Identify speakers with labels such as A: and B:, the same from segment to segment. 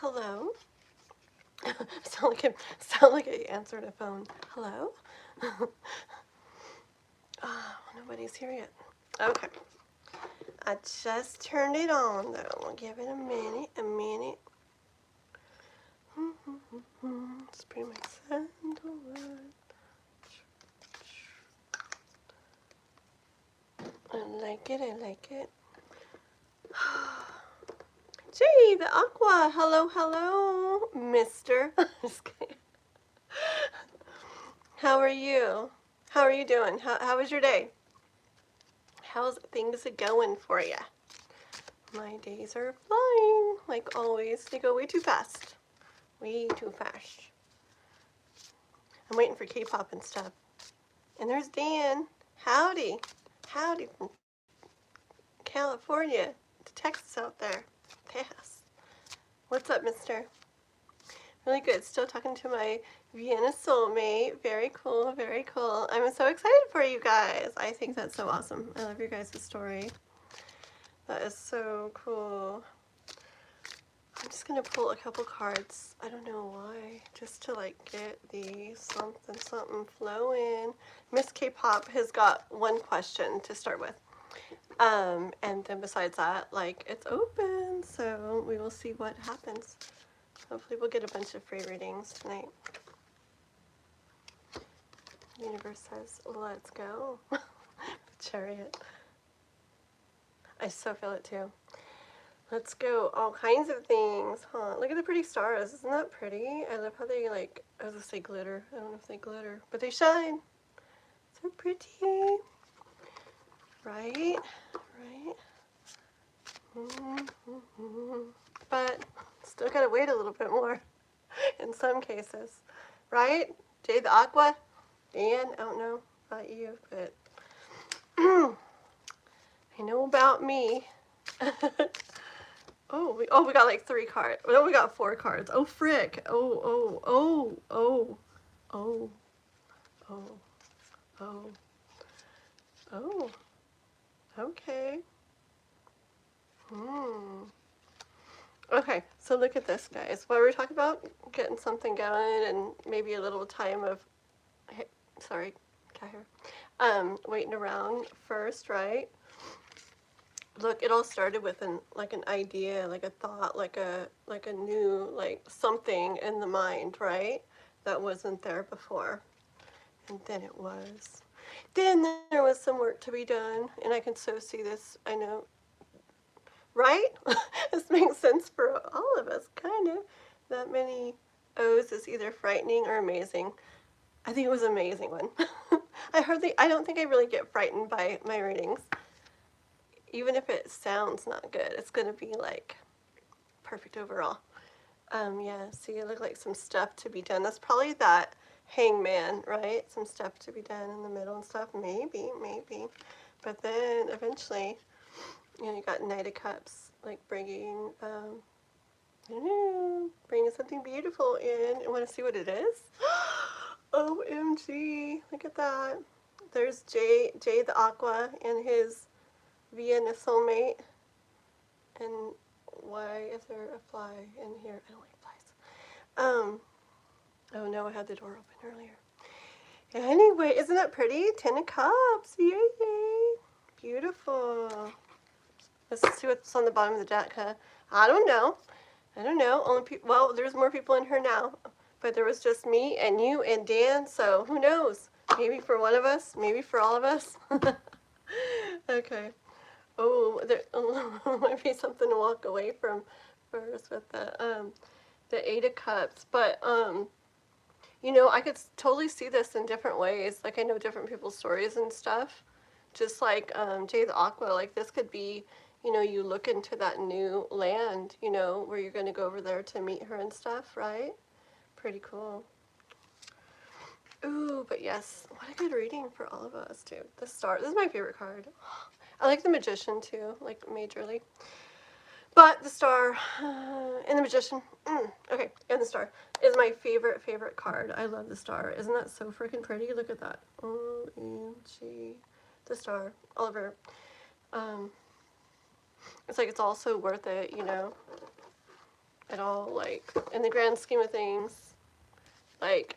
A: Hello? sound like I answered a phone. Hello? Nobody's here yet. Okay. I just turned it on though. I'll give it a minute. Spray my sandalwood. I like it. Jay the Aqua. Hello, mister. Just kidding. How are you? How are you doing? How was your day? How's things going for you? My days are flying, like always. They go way too fast. Way too fast. I'm waiting for K-pop and stuff. And there's Dan. Howdy. Howdy from California to Texas out there. Texas. What's up, mister? Really good. Still talking to my Vienna soulmate. Very cool, very cool. I'm so excited for you guys. I think that's so awesome. I love your guys' story. That is so cool. I'm just going to pull a couple cards. I don't know why. Just to like get the something flowing. Miss K-Pop has got one question to start with. And then besides that, like, it's open. So we will see what happens. Hopefully we'll get a bunch of free readings tonight. The universe says, let's go. The Chariot. I so feel it too. Let's go. All kinds of things, huh? Look at the pretty stars. Isn't that pretty? I love how they, like, I was going to say glitter. I don't know if they glitter, but they shine. So pretty. Right? Right? But still got to wait a little bit more in some cases. Right? Jay the Aqua? Dan? I don't know about you, but I know about me. we got like 3 cards. No, we got 4 cards. Oh, frick. Oh. Okay. Okay, so look at this, guys. What were we talking about? Getting something going and maybe a little time of, sorry, cat hair. Waiting around first, right? Look, it all started with an idea, like a thought, like a new, like something in the mind, right? That wasn't there before. And then it was. Then there was some work to be done, and I can so see this, I know, right? This makes sense for all of us, kind of. That many O's is either frightening or amazing. I think it was an amazing one. I don't think I really get frightened by my readings. Even if it sounds not good, it's going to be like perfect overall. Yeah, see, it looked like some stuff to be done. That's probably that hangman, right? Some stuff to be done in the middle and stuff. Maybe. But then eventually, you know, you got Knight of Cups, like bringing, bringing something beautiful in. I want to see what it is. OMG, look at that. There's Jay the Aqua and his Vienna soulmate. And why is there a fly in here? I don't like flies. Oh no, I had the door open earlier. Anyway, isn't that pretty? 10 of Cups. Yay. Beautiful. Let's see what's on the bottom of the deck, huh? I don't know. Well, there's more people in here now. But there was just me and you and Dan, so who knows? Maybe for one of us, maybe for all of us. Okay. Oh, there might be something to walk away from first with the 8 of Cups. But, you know, I could totally see this in different ways. Like, I know different people's stories and stuff. Just like Jay the Aqua, like this could be, you know, you look into that new land, you know, where you're going to go over there to meet her and stuff, right? Pretty cool. Ooh, but yes, what a good reading for all of us, too. The Star, this is my favorite card. I like the Magician, too, like majorly. But the Star and the Magician, okay, and the Star is my favorite card. I love the Star. Isn't that so freaking pretty? Look at that. OMG. The Star, Oliver. It's like it's all so worth it, you know. at all, like, in the grand scheme of things. Like,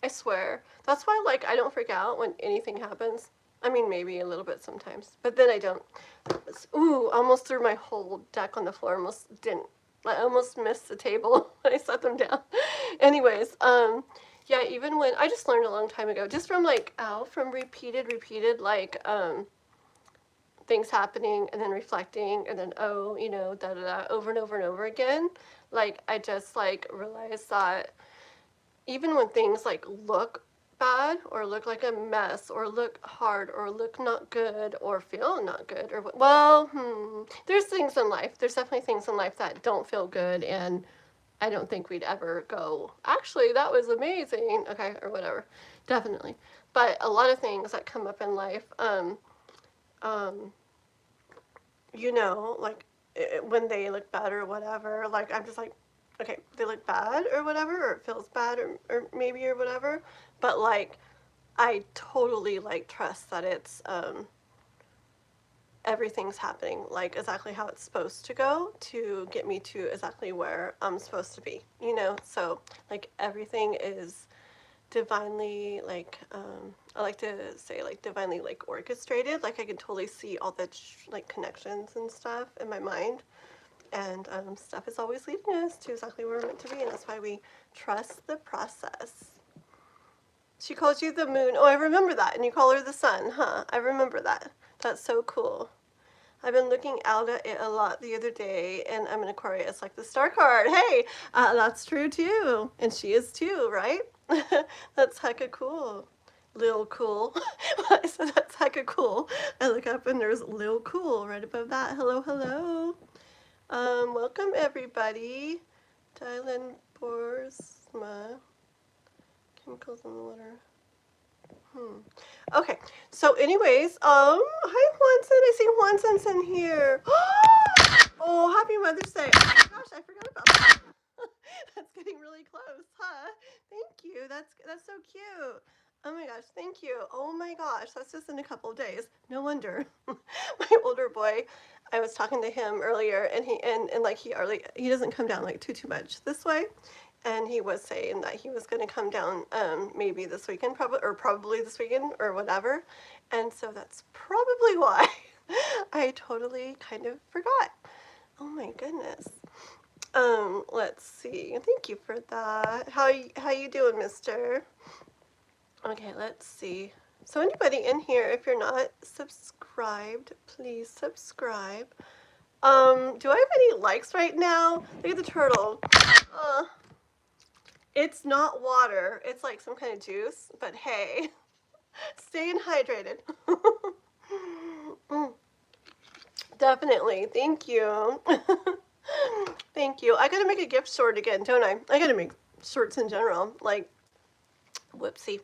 A: I swear. That's why, like, I don't freak out when anything happens. I mean, maybe a little bit sometimes, but then I don't. Ooh, almost threw my whole deck on the floor. Almost didn't. I almost missed the table when I set them down. Anyways, yeah, even when, I just learned a long time ago, just from, like, from repeated, like, things happening and then reflecting and then, oh, you know, da da da, over and over and over again. Like, I just, like, realized that even when things, like, look bad or look like a mess or look hard or look not good or feel not good or, well, there's things in life. There's definitely things in life that don't feel good, and I don't think we'd ever go, actually, that was amazing, okay, or whatever. Definitely. But a lot of things that come up in life, you know, like, when they look bad or whatever, like, I'm just like, okay, they look bad or whatever, or it feels bad or maybe or whatever, but, like, I totally, like, trust that it's, everything's happening, like, exactly how it's supposed to go to get me to exactly where I'm supposed to be, you know, so, like, everything is divinely, like, I like to say, like, divinely, like, orchestrated. Like, I can totally see all the like, connections and stuff in my mind, and stuff is always leading us to exactly where we're meant to be, and that's why we trust the process. She calls you the moon. Oh, I remember that. And you call her the sun, huh? I remember that. That's so cool. I've been looking out at it a lot the other day, and I'm an Aquarius, like the star card. Hey, that's true too. And she is too, right? That's hecka cool. Lil Cool. I said that's hecka cool. I look up and there's Lil Cool right above that. Hello, hello. Welcome everybody. Dylan Borsma. Chemicals in the water. Okay, so anyways, hi Juanson, I see Juanson's in here. Oh, happy Mother's Day. Oh my gosh, I forgot about that. That's getting really close, huh? Thank you, that's so cute. Oh my gosh, thank you. Oh my gosh, that's just in a couple of days. No wonder. My older boy, I was talking to him earlier, and like he doesn't come down like too much this way. And he was saying that he was going to come down maybe this weekend, probably this weekend or whatever. And so that's probably why I totally kind of forgot. Oh my goodness. Let's see. Thank you for that. How you doing, mister? Okay, let's see. So anybody in here, if you're not subscribed, please subscribe. Do I have any likes right now? Look at the turtle. It's not water. It's like some kind of juice, but hey, staying hydrated. Definitely. Thank you. Thank you. I gotta make a gift short again, don't I? I gotta make shorts in general. Like, whoopsie.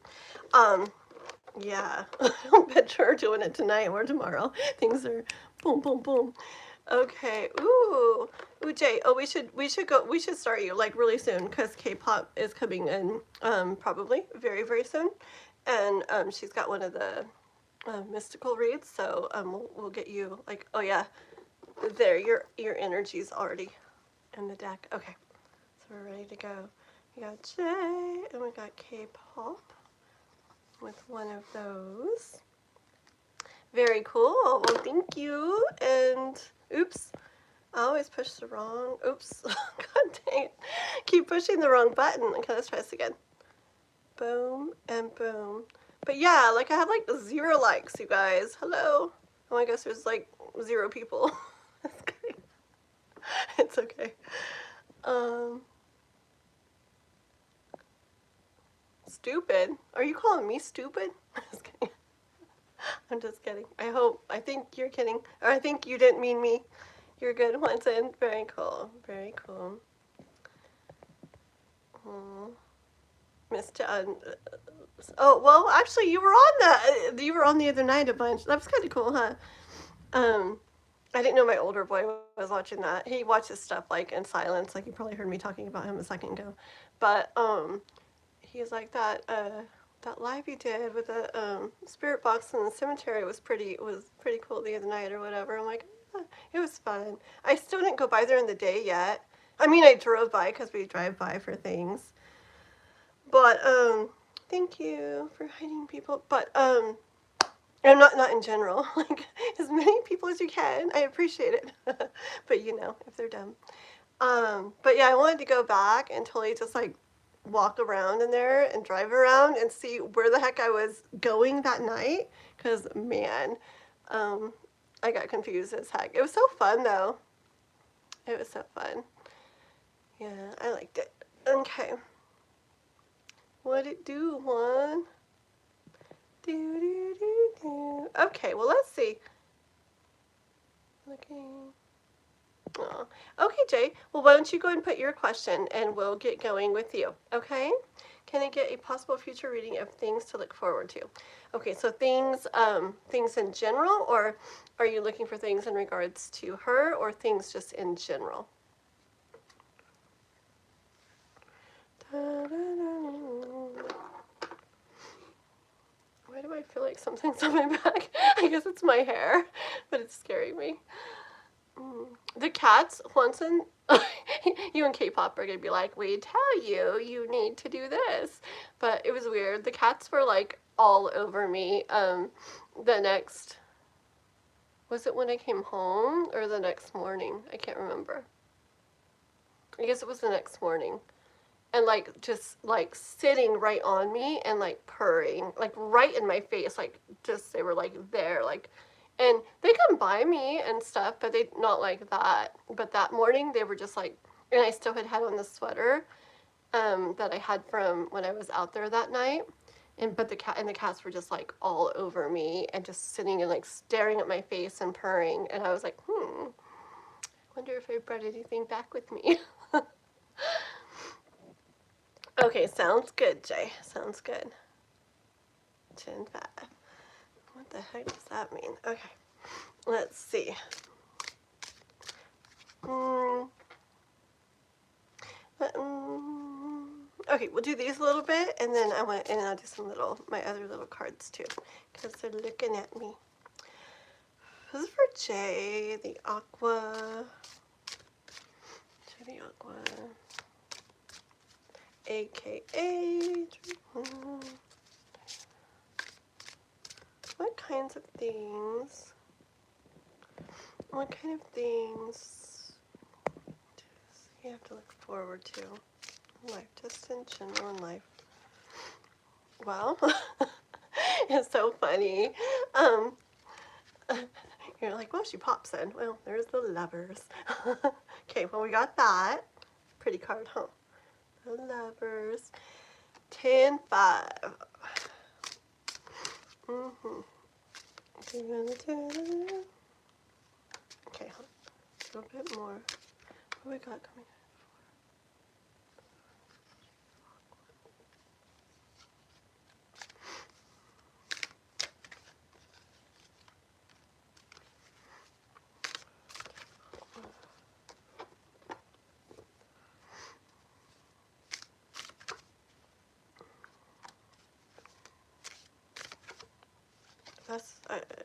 A: Yeah. I'll bet you're doing it tonight or tomorrow. Things are boom, boom, boom. Okay. Ooh, Jay. Oh, we should start you like really soon because K-pop is coming in probably very soon, and she's got one of the mystical reads. So we'll get you like, oh yeah, there your energy's already in the deck. Okay, so we're ready to go. We got Jay and we got K-pop with one of those. Very cool. Well, thank you. And oops, I always push the wrong. Oops. God dang it. Keep pushing the wrong button. Okay, let's try this again. Boom and boom. But yeah, like I have like 0 likes, you guys. Hello. Oh, I guess there's like 0 people. It's okay. Stupid. Are you calling me stupid? Just kidding. I'm just kidding. I think you're kidding. Or I think you didn't mean me. You're good, Winston. Very cool. Very cool. Mr. Oh, well, actually, you were on the other night a bunch. That was kind of cool, huh? I didn't know my older boy was watching that. He watches stuff like in silence. Like you probably heard me talking about him a second ago. But he's like that live you did with the spirit box in the cemetery was pretty cool the other night or whatever. I'm like, it was fun. I still didn't go by there in the day yet. I mean, I drove by because we drive by for things. But, thank you for hiding people. But, and not in general. Like, as many people as you can. I appreciate it. But, you know, if they're dumb. But yeah, I wanted to go back and totally just like walk around in there and drive around and see where the heck I was going that night. Cause man, I got confused as heck. It was so fun though. It was so fun. Yeah, I liked it. Okay. What it do, Juan? Do do do do. Okay, well let's see. Looking. Aw. Okay, Jay. Well, why don't you go and put your question and we'll get going with you. Okay? Can I get a possible future reading of things to look forward to? Okay, so things in general, or are you looking for things in regards to her, or things just in general? Why do I feel like something's on my back? I guess it's my hair, but it's scaring me. The cats, Juanson, you and K-pop are gonna be like, we tell you, you need to do this. But it was weird. The cats were like all over me. The next, was it when I came home or the next morning? I can't remember. I guess it was the next morning. And like just like sitting right on me and like purring, like right in my face, like just they were like there, like, and they come by me and stuff, but they not like that. But that morning they were just like, and I still had on the sweater that I had from when I was out there that night. And but the cats were just like all over me and just sitting and like staring at my face and purring. And I was like, wonder if I brought anything back with me. Okay, sounds good, Jay. Sounds good. 10-5. What the heck does that mean? Okay, let's see. Okay, we'll do these a little bit, and then I'll do my other little cards too, because they're looking at me. This is for Jay the Aqua. Jay the Aqua. AKA. What kinds of things? What kind of things do you have to look forward to in life, just in general in life? Well, it's so funny. You're like, well, she pops in. Well, there's the Lovers. Okay, well, we got that. Pretty card, huh? The Lovers. 10-5. Okay, a little bit more. What we got coming?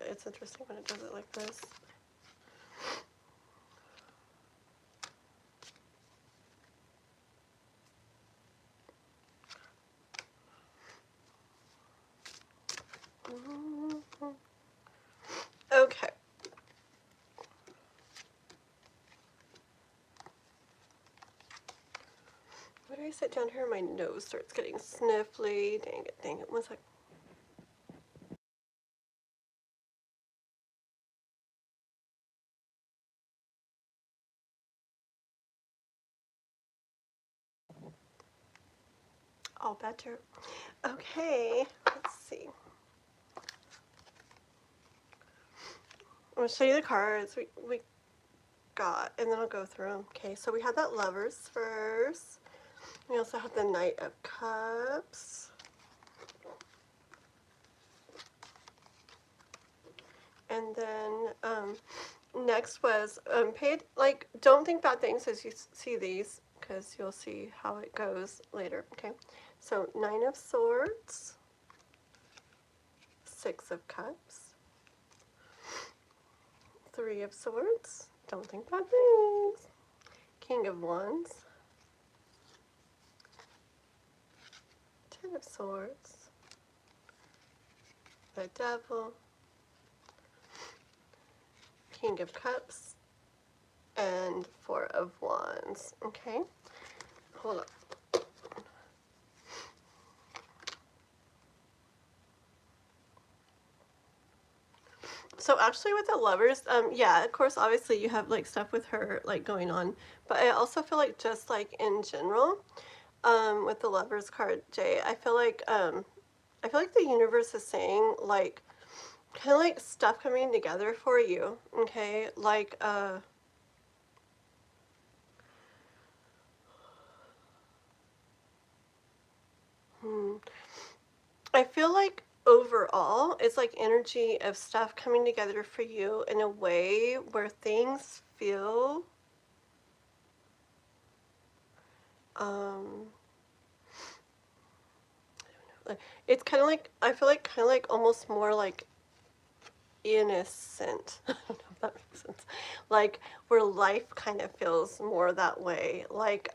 A: It's interesting when it does it like this. Okay. Why do I sit down here and my nose starts getting sniffly? Dang it, dang it. One sec. All better. Okay, let's see. I'm going to show you the cards we got, and then I'll go through them. Okay, so we had that Lovers first. We also have the Knight of Cups. And then next was don't think bad things as you see these, because you'll see how it goes later. Okay, so 9 of Swords, 6 of Cups, 3 of Swords, don't think bad things, King of Wands, Ten of Swords, the Devil, King of Cups, and Four of Wands. Okay, hold up. So actually with the Lovers, yeah, of course, obviously you have like stuff with her like going on, but I also feel like just like in general, with the Lovers card, Jay, I feel like the universe is saying like kind of like stuff coming together for you, okay? Like I feel like overall it's like energy of stuff coming together for you in a way where things feel um it's kind of like, I feel like kind of like almost more like innocent. I don't know if that makes sense. Like where life kind of feels more that way. Like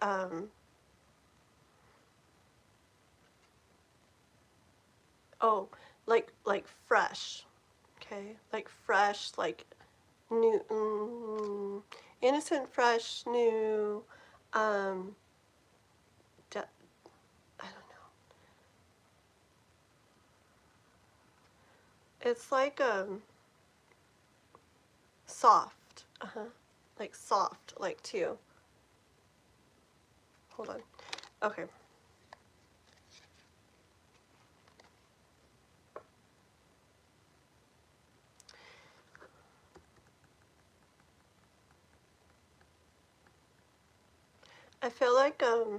A: oh, like fresh. Okay? Like fresh, like new, innocent, fresh, new. Um, I don't know. It's like soft. Like soft, like too. Hold on. Okay. I feel like okay.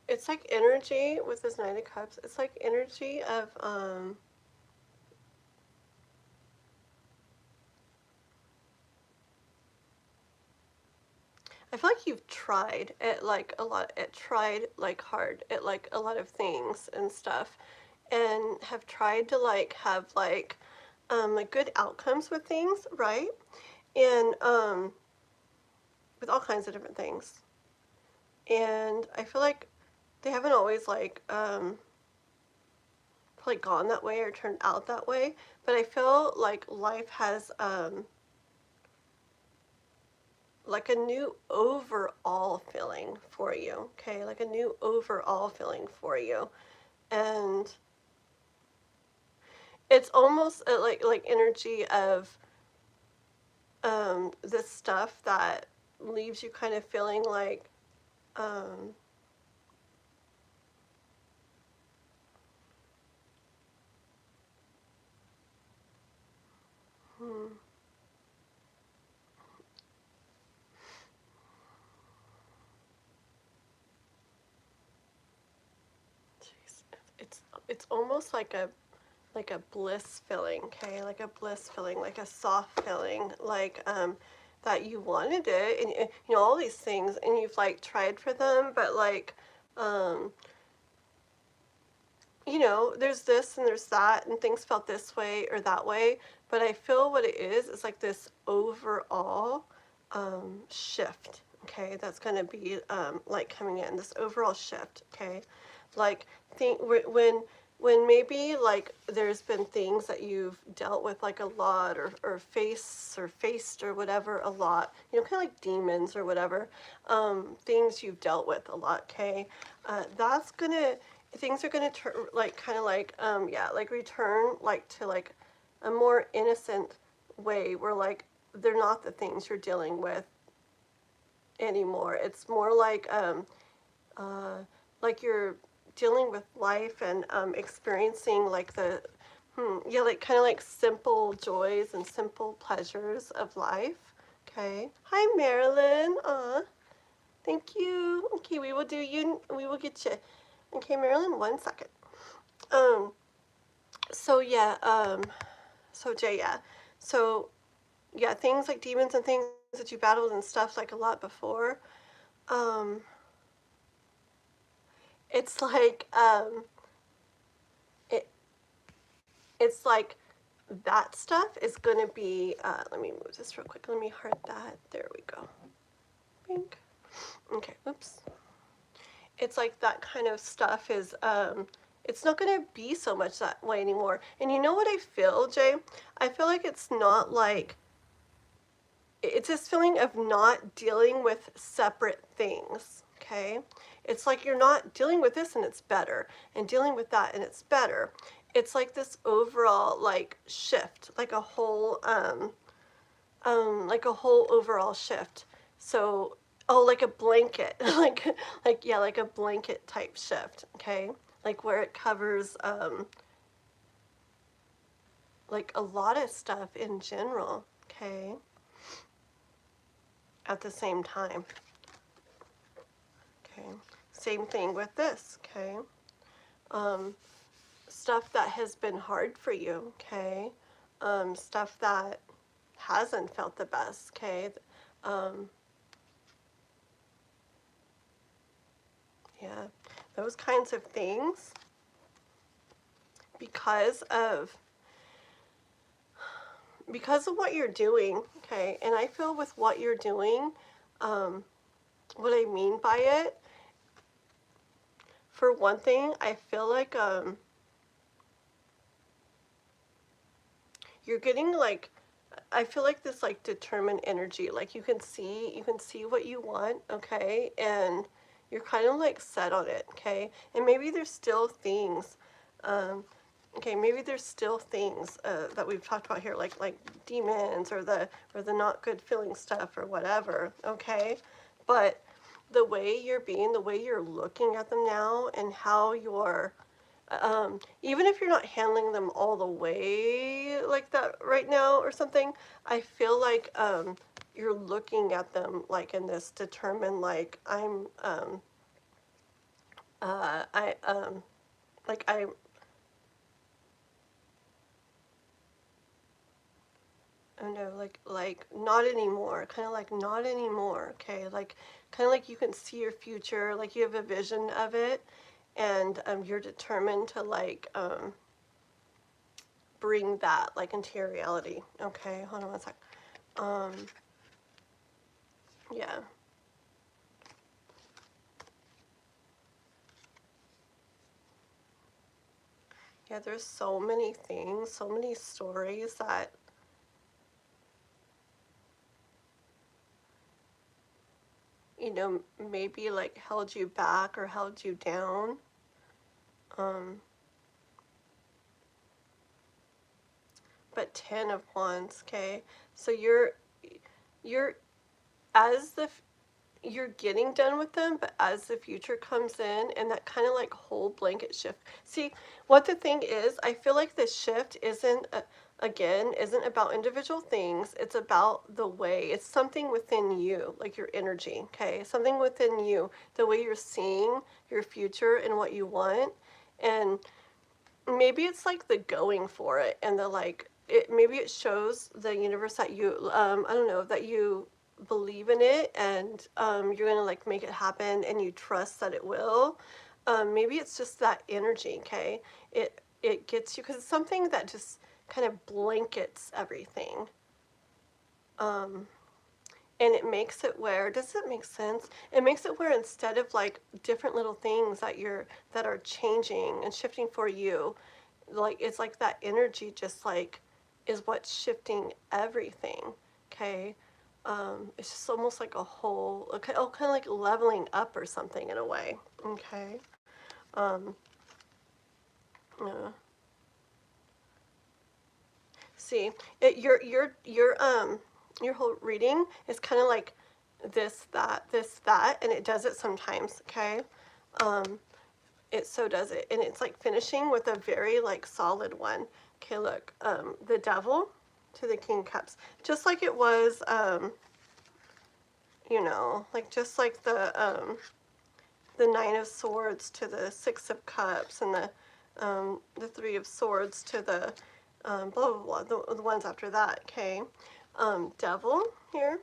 A: It's like energy with this Nine of Cups. It's like energy of I feel like you've tried at like a lot, it tried like hard at like a lot of things and stuff, and have tried to like have like good outcomes with things, right? And with all kinds of different things. And I feel like they haven't always like gone that way or turned out that way, but I feel like life has like a new overall feeling for you, okay? Like a new overall feeling for you. And it's almost like energy of this stuff that leaves you kind of feeling like um, hmm, jeez, it's almost like a bliss feeling, okay? Like a bliss feeling, like a soft feeling, like that you wanted it, and you know all these things, and you've like tried for them, but like um, you know, there's this and there's that, and things felt this way or that way, but I feel what it is like this overall shift, okay? That's going to be like coming in, this overall shift, okay? Like, think when maybe like there's been things that you've dealt with like a lot or faced or whatever a lot, you know, kind of like demons or whatever, things you've dealt with a lot, okay? That's gonna, things are gonna turn like kind of like yeah, like return like to like a more innocent way where they're not the things you're dealing with anymore. It's more uh, like you're dealing with life and experiencing like the yeah, like kind of like simple joys and simple pleasures of life. Okay. Hi, Marilyn. Thank you. Okay, we will do you. We will get you. Okay, Marilyn. 1 second. Um. So yeah. So Jay. Yeah. So yeah. Things like demons and things that you battled and stuff like a lot before. Um. It's like, it, it's like that stuff is going to be, let me move this real quick. Let me heart that. There we go. Pink. Okay, oops. It's like that kind of stuff is, it's not going to be so much that way anymore. And you know what I feel, Jay? I feel like it's not like, it's this feeling of not dealing with separate things, okay? It's like you're not dealing with this and it's better, and dealing with that and it's better. It's like this overall like shift, like a whole overall shift. So, oh, like a blanket, yeah, like a blanket type shift, okay? Like where it covers like a lot of stuff in general, okay? At the same time. Okay. Same thing with this, okay? Um, Stuff that has been hard for you, okay? Stuff that hasn't felt the best, okay? Um, yeah, those kinds of things because of what you're doing, okay? And I feel with what you're doing, what I mean by it, for one thing, I feel like you're getting like, I feel like this like determined energy. Like you can see what you want, okay? And you're kind of like set on it, okay? And maybe there's still things, okay, maybe there's still things that we've talked about here, like demons or the not good feeling stuff or whatever, okay? But the way you're being, the way you're looking at them now, and how you're even if you're not handling them all the way like that right now or something, I feel like you're looking at them like in this determined, like I like I don't know, like not anymore, kind of like not anymore, okay, like kind of like you can see your future, like you have a vision of it, and you're determined to like bring that like into your reality. Okay, hold on one sec. Um, yeah. Yeah, there's so many things, so many stories that, maybe like held you back or held you down. Um, but 10 of Wands, okay? So you're, as the, you're getting done with them, but as the future comes in and that kind of like whole blanket shift. See, what the thing is, I feel like this shift isn't about individual things. It's about the way, it's something within you, like your energy, okay? Something within you, the way you're seeing your future and what you want. And maybe it's like the going for it and the like, maybe it shows the universe that you, I don't know, that you believe in it, and you're gonna like make it happen and you trust that it will. Maybe it's just that energy, okay? It gets you because it's something that just kind of blankets everything. Um, and it makes it where, does it make sense? It makes it where instead of like different little things that are changing and shifting for you, like it's like that energy just like is what's shifting everything, okay? It's just almost like a whole, okay, oh, kind of like leveling up or something in a way, okay? um uh, See, your whole reading is kind of like this that, and it does it sometimes, okay? um it so does it, and it's like finishing with a very like solid one. Okay, look, the devil to the King of Cups, just like it was, like just like the Nine of Swords to the Six of Cups, and the Three of Swords to the blah blah blah, the ones after that. Okay, devil here,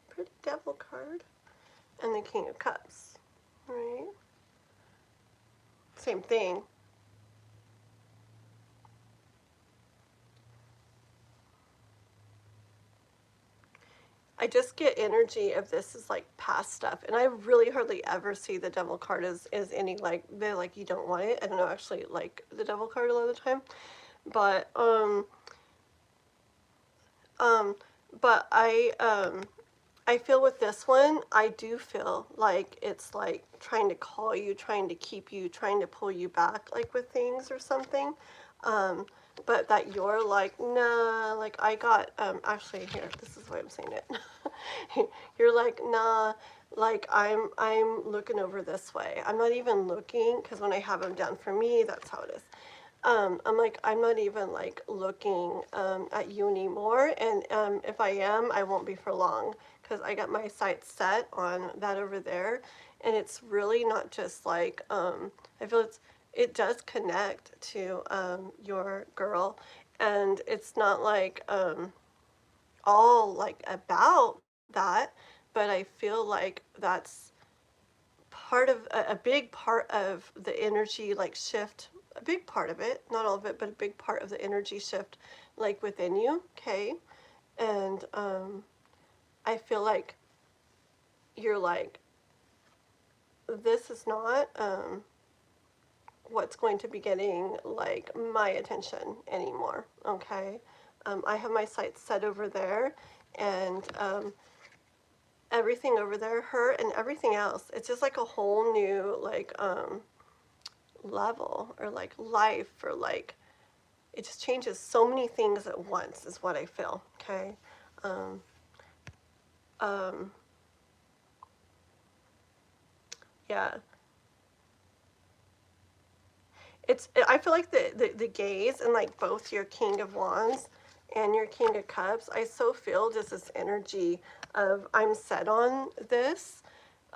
A: pretty devil card, and the King of Cups, right? same thing. I just get energy of this is like past stuff, and I really hardly ever see the devil card as any like they like you don't want it. I don't know, actually like the devil card a lot of the time, but um but I feel with this one, I do feel like it's like trying to call you, trying to keep you, trying to pull you back, like with things or something. Um, but that you're like, nah, like I got, actually here, this is why I'm saying it. You're like, nah, like I'm looking over this way. I'm not even looking, because when I have them down for me, that's how it is. I'm like, I'm not even like looking at you anymore, and if I am, I won't be for long, because I got my sights set on that over there, and it's really not just like, I feel it does connect to your girl, and it's not like all like about that, but I feel like that's part of a big part of the energy like shift, a big part of it, not all of it, but a big part of the energy shift like within you, okay? And I feel like you're like, this is not what's going to be getting like my attention anymore, okay? I have my sights set over there, and everything over there, her and everything else, it's just like a whole new like level, or like life, or like it just changes so many things at once is what I feel, okay? um, um, yeah, I feel like the gaze and like both your King of Wands and your King of Cups, I so feel just this energy of I'm set on this,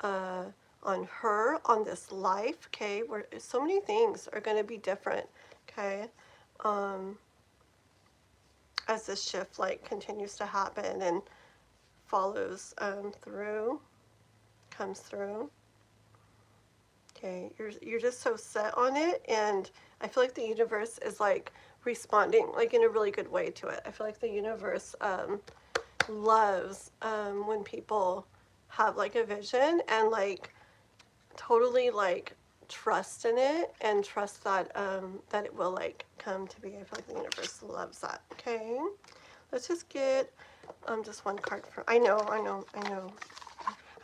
A: uh, on her, on this life, okay, where so many things are going to be different, okay, um, as this shift like continues to happen and follows through, comes through. Okay, you're just so set on it, and I feel like the universe is like responding like in a really good way to it. I feel like the universe loves when people have like a vision and like totally like trust in it, and trust that that it will like come to be. I feel like the universe loves that. Okay, let's just get just one card for. I know.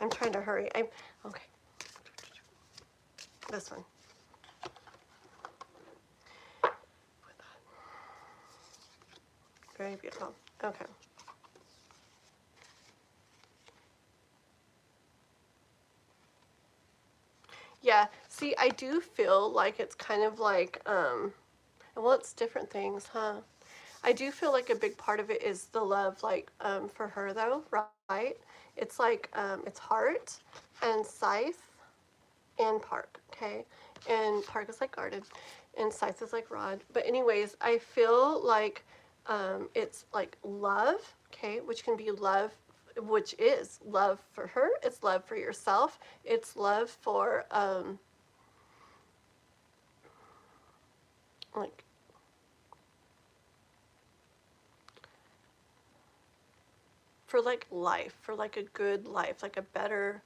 A: I'm trying to hurry. I'm okay. This one. Very beautiful. Okay. Yeah. See, I do feel like it's kind of like, well, it's different things, huh? I do feel like a big part of it is the love, like, for her though, right? It's like, it's heart and scythe and park, okay? And park is like garden, and scythe is like rod. But anyways, I feel like it's like love, okay, which can be love, which is love for her. It's love for yourself. It's love like for like life, for like a good life, like a better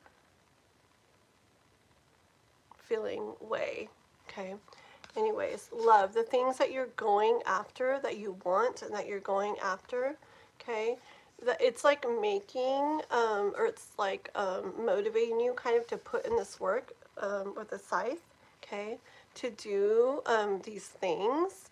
A: feeling way, okay? Anyways, love, the things that you're going after, that you want and that you're going after, okay? That it's like making, or it's like motivating you kind of to put in this work with a scythe, okay? To do these things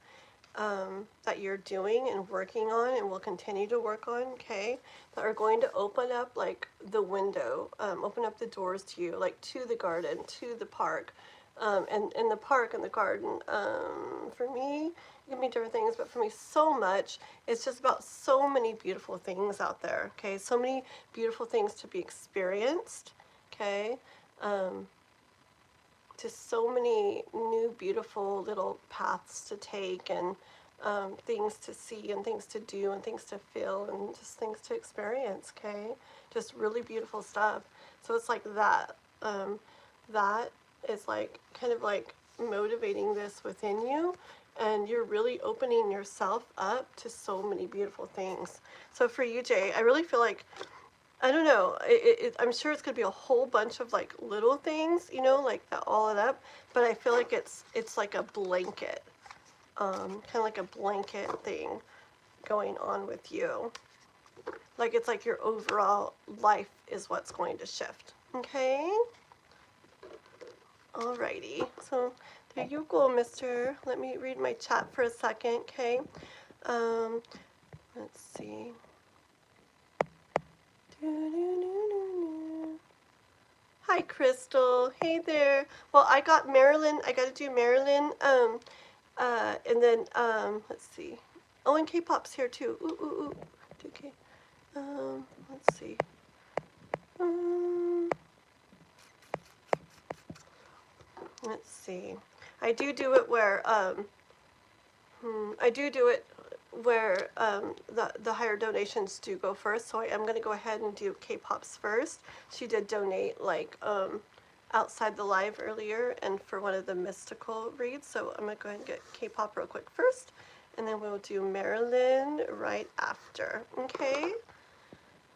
A: that you're doing and working on and will continue to work on, okay? That are going to open up like the window, open up the doors to you, like to the garden, to the park, and in the park and the garden, for me, it can be different things, but for me, so much, it's just about so many beautiful things out there, okay? So many beautiful things to be experienced, okay? Just so many new, beautiful little paths to take, and things to see, and things to do, and things to feel, and just things to experience, okay? Just really beautiful stuff. So it's like that. That is like kind of like motivating this within you, and you're really opening yourself up to so many beautiful things. So for you, Jay, I really feel like, I don't know, I'm sure it's going to be a whole bunch of like little things, you know, like that all it up, but I feel like it's like a blanket, kind of like a blanket thing going on with you. Like it's like your overall life is what's going to shift. Okay? Alrighty. So there you go, mister. Let me read my chat for a second, okay? Let's see. Hi, Crystal. Hey there. Well, I got Marilyn. I got to do Marilyn. And then, let's see. Oh, and K-pop's here too. Ooh, ooh, ooh. Okay. Let's see. Let's see. I do it where, I do it where the higher donations do go first. So I am going to go ahead and do K-pop's first. She did donate like outside the live earlier and for one of the mystical reads. So I'm going to go ahead and get K-pop real quick first. And then we'll do Marilyn right after. Okay?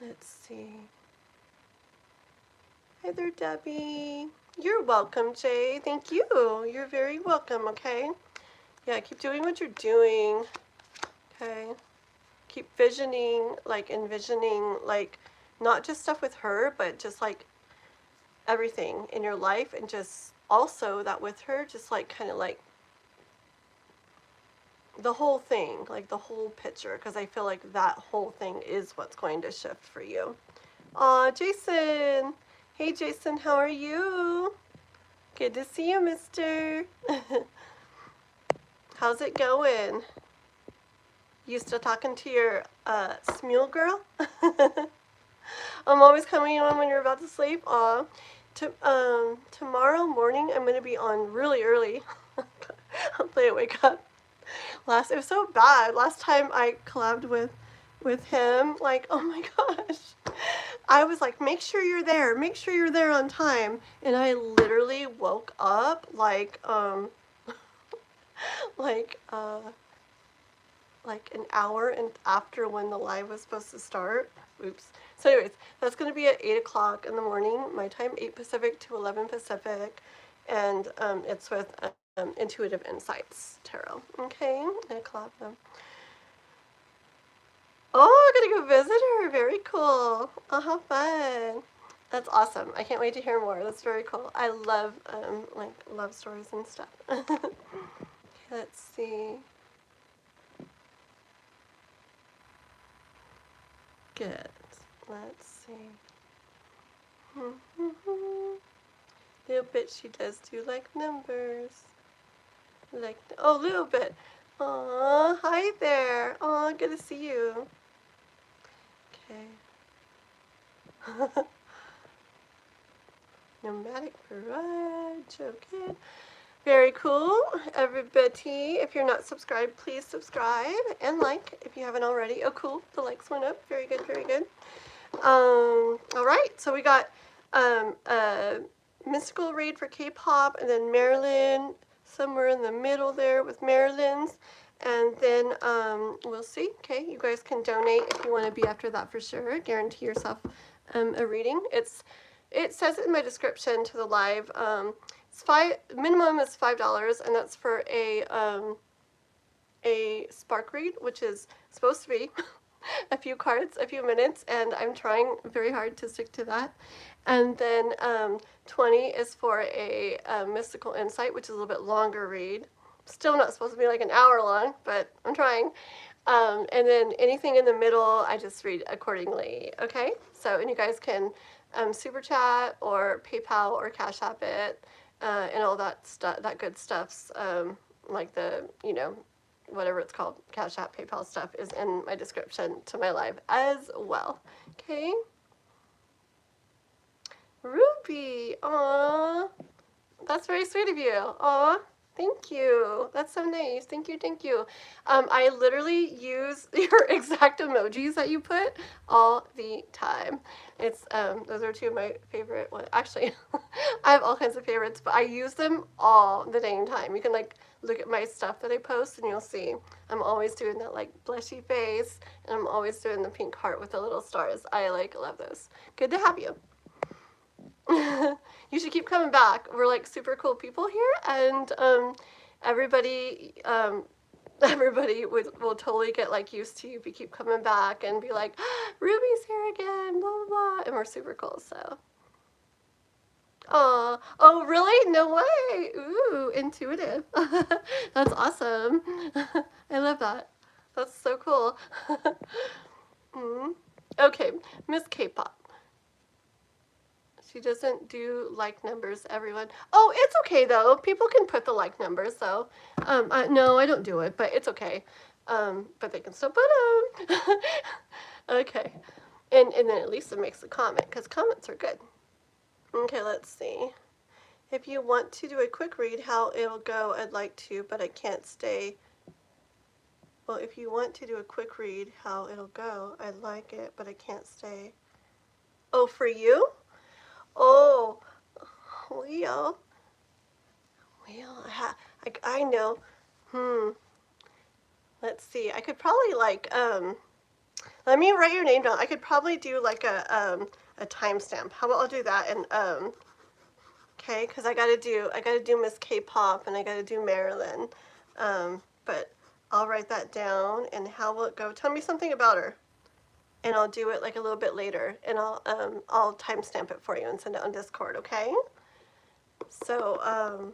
A: Let's see. Hi there, Debbie. You're welcome, Jay. Thank you. You're very welcome, okay? Yeah, keep doing what you're doing. Okay? Keep visioning, like envisioning, like not just stuff with her, but just like everything in your life, and just also that with her, just like kind of like the whole thing, like the whole picture, because I feel like that whole thing is what's going to shift for you. Aw, Jason. Hey, Jason, how are you? Good to see you, mister. How's it going? You still talking to your Smule girl? I'm always coming on when you're about to sleep. Aw. Tomorrow morning, I'm going to be on really early. I'll play it wake up. It was so bad. Last time I collabed with him, like, oh my gosh. I was like, make sure you're there. Make sure you're there on time. And I literally woke up like like an hour and after when the live was supposed to start. Oops. So anyways, that's going to be at 8 o'clock in the morning, my time, 8 Pacific to 11 Pacific. And it's with Intuitive Insights Tarot. Okay, I collab them. Oh, I'm gonna go visit her. Very cool. Oh, how fun. That's awesome. I can't wait to hear more. That's very cool. I love like love stories and stuff. Okay, let's see. Good. Let's see. Little bit she does do like numbers. Like, oh, little bit. Aw, hi there. Aw, good to see you. Okay. Nomadic Barrage. Okay. Very cool. Everybody, if you're not subscribed, please subscribe and like if you haven't already. Oh, cool. The likes went up. Very good, very good. All right. So we got a mystical read for K-pop, and then Marilyn somewhere in the middle there with Marilyn's. And then we'll see. Okay, you guys can donate if you want to be after that for sure. Guarantee yourself a reading. It says in my description to the live. Minimum is $5, and that's for a spark read, which is supposed to be a few cards, a few minutes, and I'm trying very hard to stick to that. And then 20 is for a mystical insight, which is a little bit longer read. Still not supposed to be like an hour long, but I'm trying. And then anything in the middle, I just read accordingly. Okay, so and you guys can super chat or PayPal or Cash App it. And all that stuff, that good stuff's like the, you know, whatever it's called, Cash App, PayPal stuff is in my description to my live as well. Okay. Ruby, aw, that's very sweet of you. Aw, Thank you. That's so nice. Thank you, thank you. I literally use your exact emojis that you put all the time. It's those are two of my favorite ones. Actually, I have all kinds of favorites, but I use them all the dang time. You can like look at my stuff that I post and you'll see I'm always doing that like blushy face, and I'm always doing the pink heart with the little stars. I like love those. Good to have you. You should keep coming back. We're like super cool people here, and everybody everybody will totally get like used to you if you keep coming back and be like, Ruby's here again, blah blah blah, and we're super cool. So, oh really? No way! Ooh, intuitive. That's awesome. I love that. That's so cool. Mm. Okay, Miss K-pop. She doesn't do like numbers, everyone. Oh, it's okay though. People can put the like numbers though. No, I don't do it, but it's okay. But they can still put them. Okay. And then at least it makes a comment, because comments are good. Okay, let's see. If you want to do a quick read how it'll go, I'd like to, but I can't stay. Well, if you want to do a quick read how it'll go, I'd like it, but I can't stay. Oh, for you? Oh, Leo. Well, I know. Let's see. I could probably like let me write your name down. I could probably do like a timestamp. How about I'll do that, and okay, because I gotta do Miss K-pop, and I gotta do Marilyn. But I'll write that down. And how will it go? Tell me something about her, and I'll do it like a little bit later, and I'll timestamp it for you and send it on Discord. Okay. So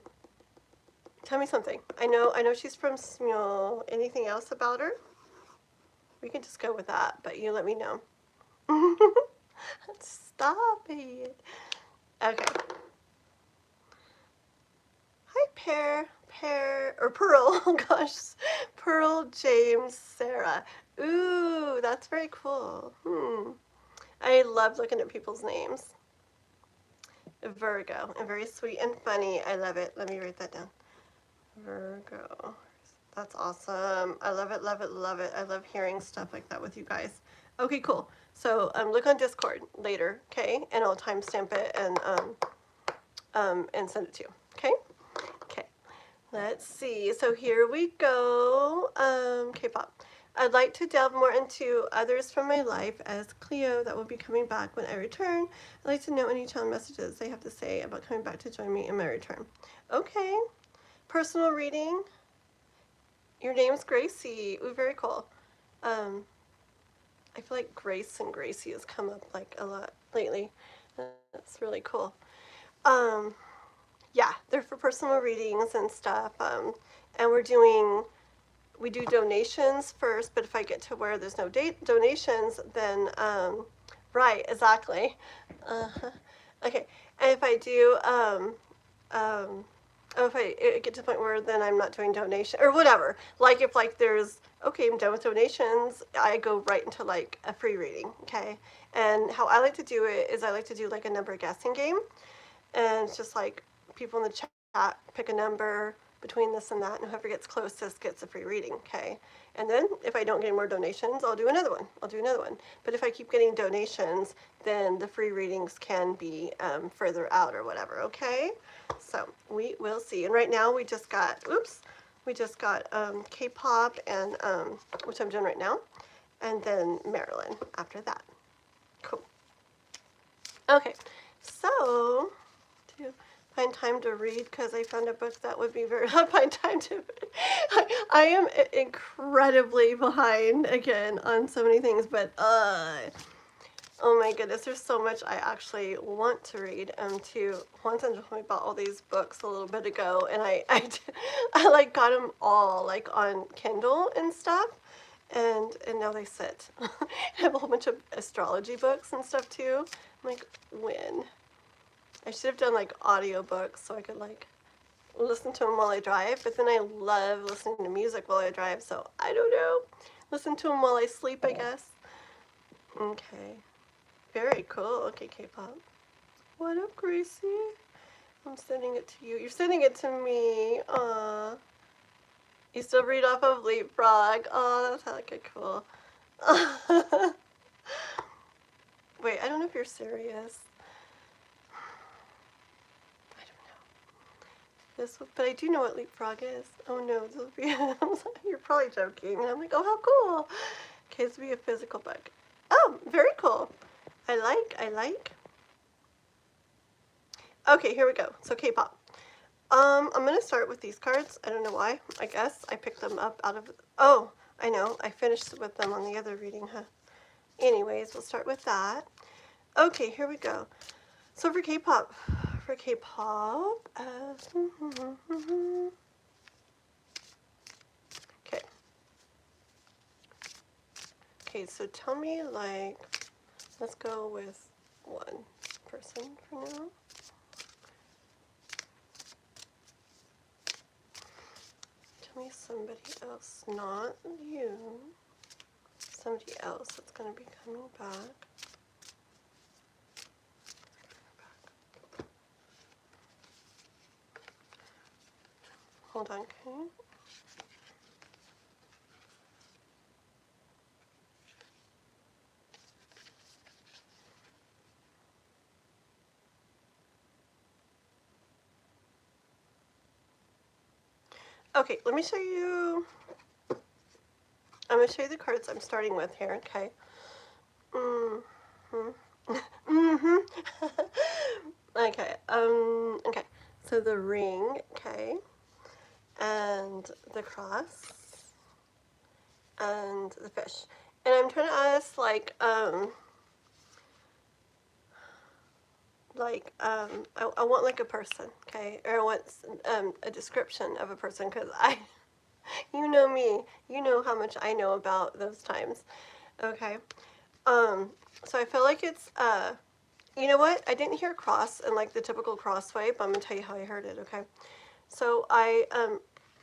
A: tell me something. I know she's from Smule. Anything else about her? We can just go with that, but you let me know. Stop it. Okay. Hi, Pearl. Oh gosh, Pearl, James, Sarah. Ooh, that's very cool. I love looking at people's names. Virgo, and very sweet and funny. I love it. Let me write that down. Virgo. That's awesome. I love it, love it, love it. I love hearing stuff like that with you guys. Okay, cool. So look on Discord later, okay? And I'll timestamp it and send it to you. Okay? Okay. Let's see. So here we go. K-pop. I'd like to delve more into others from my life as Cleo that will be coming back when I return. I'd like to know any channel messages they have to say about coming back to join me in my return. Okay. Personal reading. Your name's Gracie. Ooh, very cool. I feel like Grace and Gracie has come up like a lot lately. That's really cool. Yeah, they're for personal readings and stuff. And we do donations first, but if I get to where there's no donations, then, right, exactly. Okay, and if I do, if I get to the point where then I'm not doing donation or whatever, like if like there's, okay, I'm done with donations, I go right into like a free reading, okay? And how I like to do it is I like to do like a number guessing game, and it's just like people in the chat pick a number between this and that, and whoever gets closest gets a free reading, okay? And then if I don't get any more donations, I'll do another one. But if I keep getting donations, then the free readings can be further out or whatever, okay? So we will see. And right now we just got K-pop, and which I'm doing right now, and then Marilyn after that. Cool. Okay, so to find time to read, because I found a book that would be very hard to find time to read. I am incredibly behind again on so many things, but oh my goodness, there's so much I actually want to read. Once I told me about all these books a little bit ago, and I like got them all like on Kindle and stuff, and now they sit. I have a whole bunch of astrology books and stuff too. I'm like, when? I should have done like audiobooks so I could like listen to them while I drive, but then I love listening to music while I drive, so I don't know. Listen to them while I sleep, I guess. Okay. Very cool. Okay, K-pop. What up, Gracie? I'm sending it to you. You're sending it to me. Aw. You still read off of Leapfrog. Oh, that's hella cool. Wait, I don't know if you're serious. I don't know. This, but I do know what Leapfrog is. Oh no, this will be. You're probably joking. And I'm like, oh, how cool. Okay, this will be a physical book. Oh, very cool. I like. Okay, here we go. So K-pop. I'm gonna start with these cards. I don't know why. I guess I picked them up out of. Oh, I know. I finished with them on the other reading, huh? Anyways, we'll start with that. Okay, here we go. So for K-pop, okay. Okay, so tell me, like, let's go with one person for now. Tell me somebody else, not you. Somebody else that's going to be coming back. Hold on, okay? Okay, let me show you. I'm going to show you the cards I'm starting with here, okay? Okay, okay. So the ring, okay, and the cross, and the fish. And I'm trying to ask, I want like a person, okay? Or I want a description of a person, because you know me, you know how much I know about those times, okay? So I feel like it's, you know what? I didn't hear cross in like the typical cross way, but I'm gonna tell you how I heard it, okay? So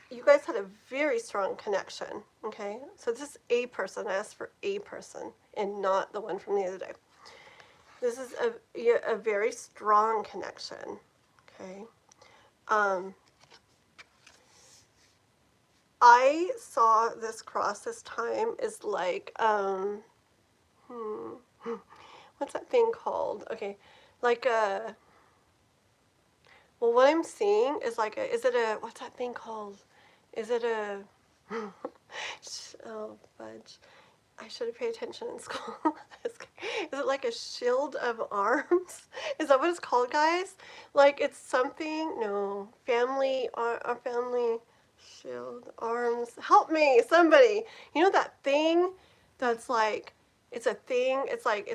A: you guys had a very strong connection, okay? So this is a person. I asked for a person and not the one from the other day. This is a very strong connection, okay? I saw this cross this time is like, what's that thing called? Okay, like a, well, what I'm seeing is like a, is it a, what's that thing called? Is it a, oh, fudge. I should have paid attention in school. Is it like a shield of arms? Is that what it's called, guys? Like it's something, no, family, our family shield, arms. Help me, somebody. You know that thing that's like, it's a thing, it's like,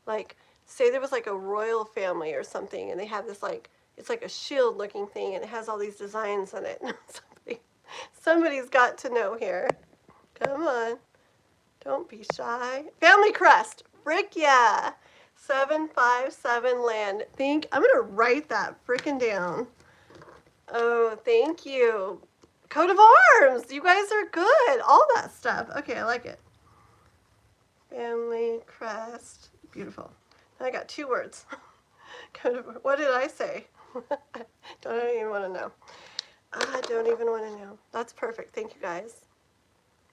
A: like, say there was like a royal family or something and they have this like, it's like a shield looking thing and it has all these designs in it. Somebody's got to know here. Come on. Don't be shy. Family crest. Frick yeah. 757 land. I'm going to write that frickin' down. Oh, thank you. Coat of arms. You guys are good. All that stuff. Okay, I like it. Family crest. Beautiful. I got 2 words. What did I say? Don't even want to know. I don't even want to know. That's perfect. Thank you, guys.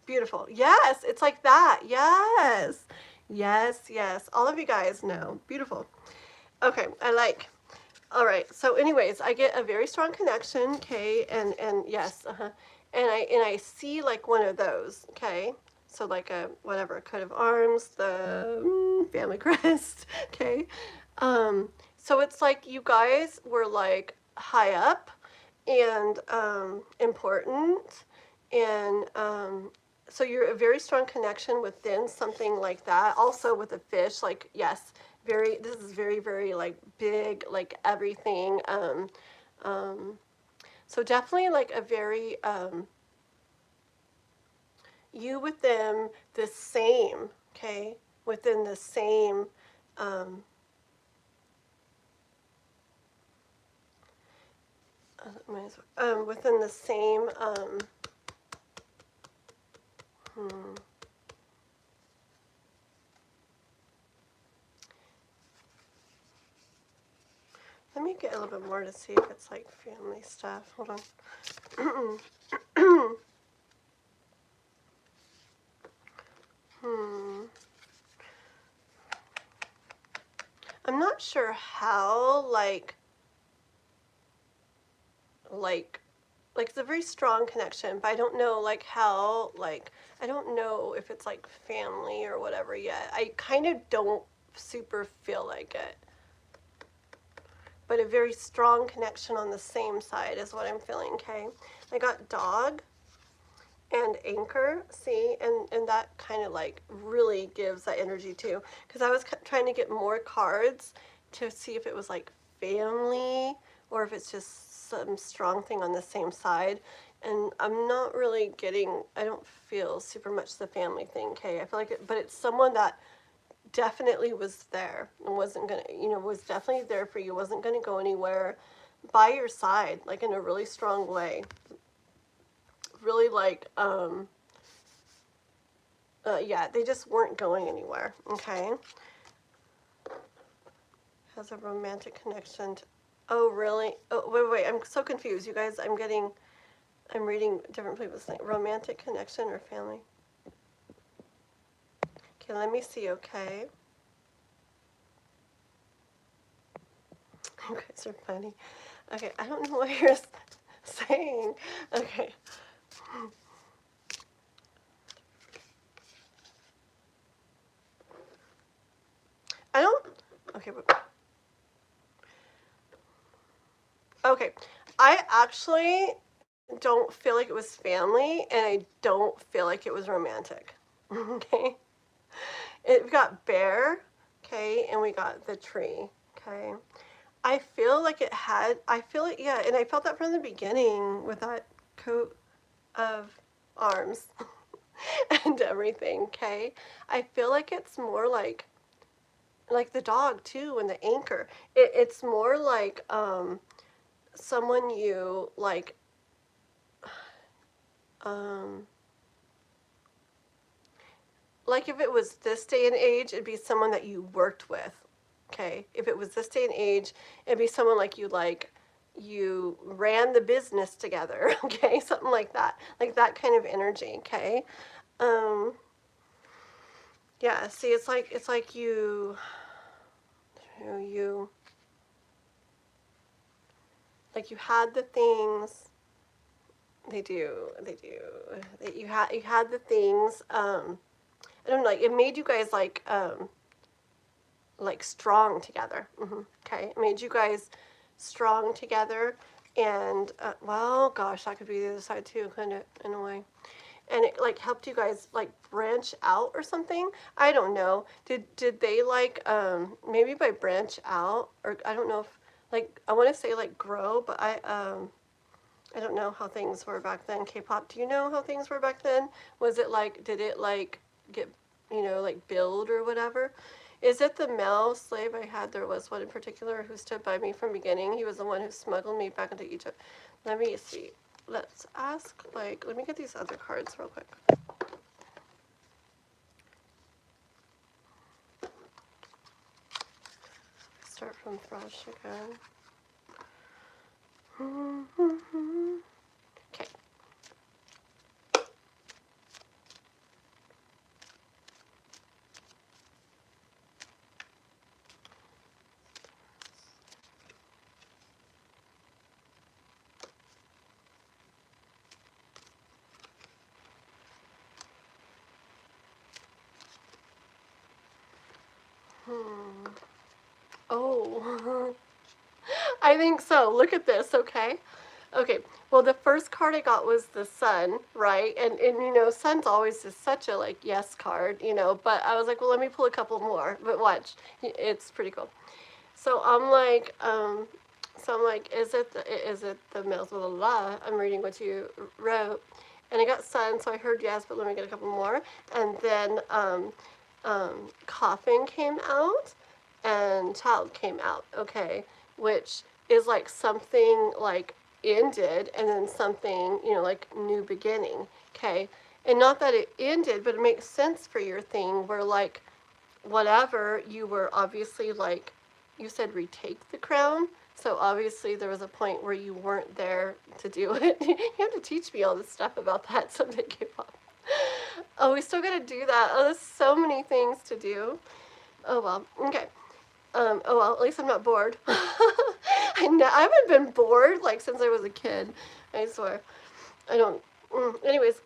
A: Beautiful. Yes, it's like that. Yes. Yes, yes. All of you guys know. Beautiful. Okay, I like. All right. So anyways, I get a very strong connection, okay? And yes, And I see like one of those, okay? So like a whatever, coat of arms, the family crest, okay? So it's like you guys were like high up and important and so you're a very strong connection within something like that. Also with a fish, like yes, this is very, very like big, like everything. So definitely like a very you with them the same, okay? Within the same within the same let me get a little bit more to see if it's like family stuff. Hold on. I'm not sure how, like it's a very strong connection, but I don't know like how, like I don't know if it's like family or whatever yet. I kind of don't super feel like it, but a very strong connection on the same side is what I'm feeling. Okay, I got dog and anchor, see, and that kind of like really gives that energy too, because I was trying to get more cards to see if it was like family or if it's just some strong thing on the same side, and I'm not really getting, I don't feel super much the family thing. Okay, I feel like it, but it's someone that definitely was there and wasn't gonna, was definitely there for you, wasn't gonna go anywhere, by your side, like in a really strong way, really like yeah, they just weren't going anywhere. Okay, has a romantic connection to, oh really, oh wait, I'm so confused, you guys. I'm reading different people's things. Romantic connection or family? Okay, let me see. Okay. You guys are funny. Okay, I don't know what you're saying. Okay. I don't. Okay. Okay. I actually don't feel like it was family, and I don't feel like it was romantic. Okay. We got bear. Okay, and we got the tree. Okay. I feel like it had, I feel it, yeah, and I felt that from the beginning with that coat of arms and everything, okay? I feel like it's more like the dog too and the anchor. It's more like someone you um like if it was this day and age, it'd be someone that you worked with. Okay, if it was this day and age, it'd be someone like you ran the business together. Okay, something like that kind of energy. Okay, um, yeah. See, it's like you like you had the things. They do. You had the things. I don't know. Like it made you guys like strong together. Okay, it made you guys strong together, and well, gosh, that could be the other side too, kind of in a way. And it like helped you guys like branch out or something. I don't know. Did they like maybe by branch out, or I don't know if like I want to say like grow, but I don't know how things were back then. K-pop. Do you know how things were back then? Was it like, did it like get, like build or whatever? Is it the male slave I had? There was one in particular who stood by me from beginning. He was the one who smuggled me back into Egypt. Let me see. Let's ask, like, let me get these other cards real quick. Start from fresh again. Okay. Oh, I think so. Look at this, okay? Okay, well, the first card I got was the sun, right? And sun's always just such a, like, yes card, but I was like, well, let me pull a couple more. But watch, it's pretty cool. So I'm like, is it the males with a la? I'm reading what you wrote. And I got sun, so I heard yes, but let me get a couple more. And then coffin came out, and child came out, okay? Which is like something like ended, and then something, like new beginning, okay? And not that it ended, but it makes sense for your thing where like whatever you were obviously like, you said retake the crown. So obviously there was a point where you weren't there to do it. You have to teach me all this stuff about that someday, K-pop. Oh, we still gotta do that. Oh, there's so many things to do. Oh well, okay. Oh well, at least I'm not bored. I haven't been bored like since I was a kid. I swear. I don't. Anyways,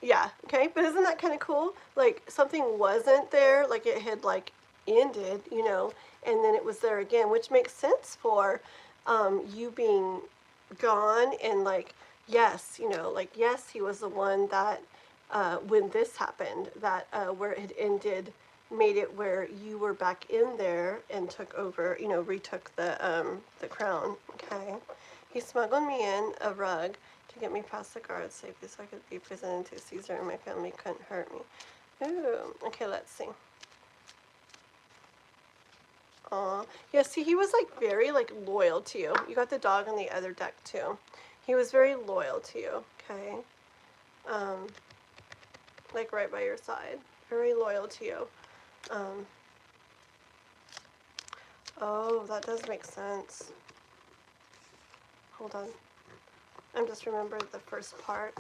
A: yeah, okay, but isn't that kind of cool? Like something wasn't there, like it had like ended, you know, and then it was there again, which makes sense for you being gone and like yes, you know, like yes, he was the one that when this happened, that where it had ended, made it where you were back in there and took over, you know, retook the crown. Okay, he smuggled me in a rug to get me past the guards safely so I could be presented to Caesar and my family couldn't hurt me. Ooh, okay, let's see. Aw. Yeah, see, he was like very like loyal to you. You got the dog on the other deck too. He was very loyal to you, okay? Um, like right by your side. Very loyal to you. Um, oh, that does make sense. Hold on. I'm just remembering the first part.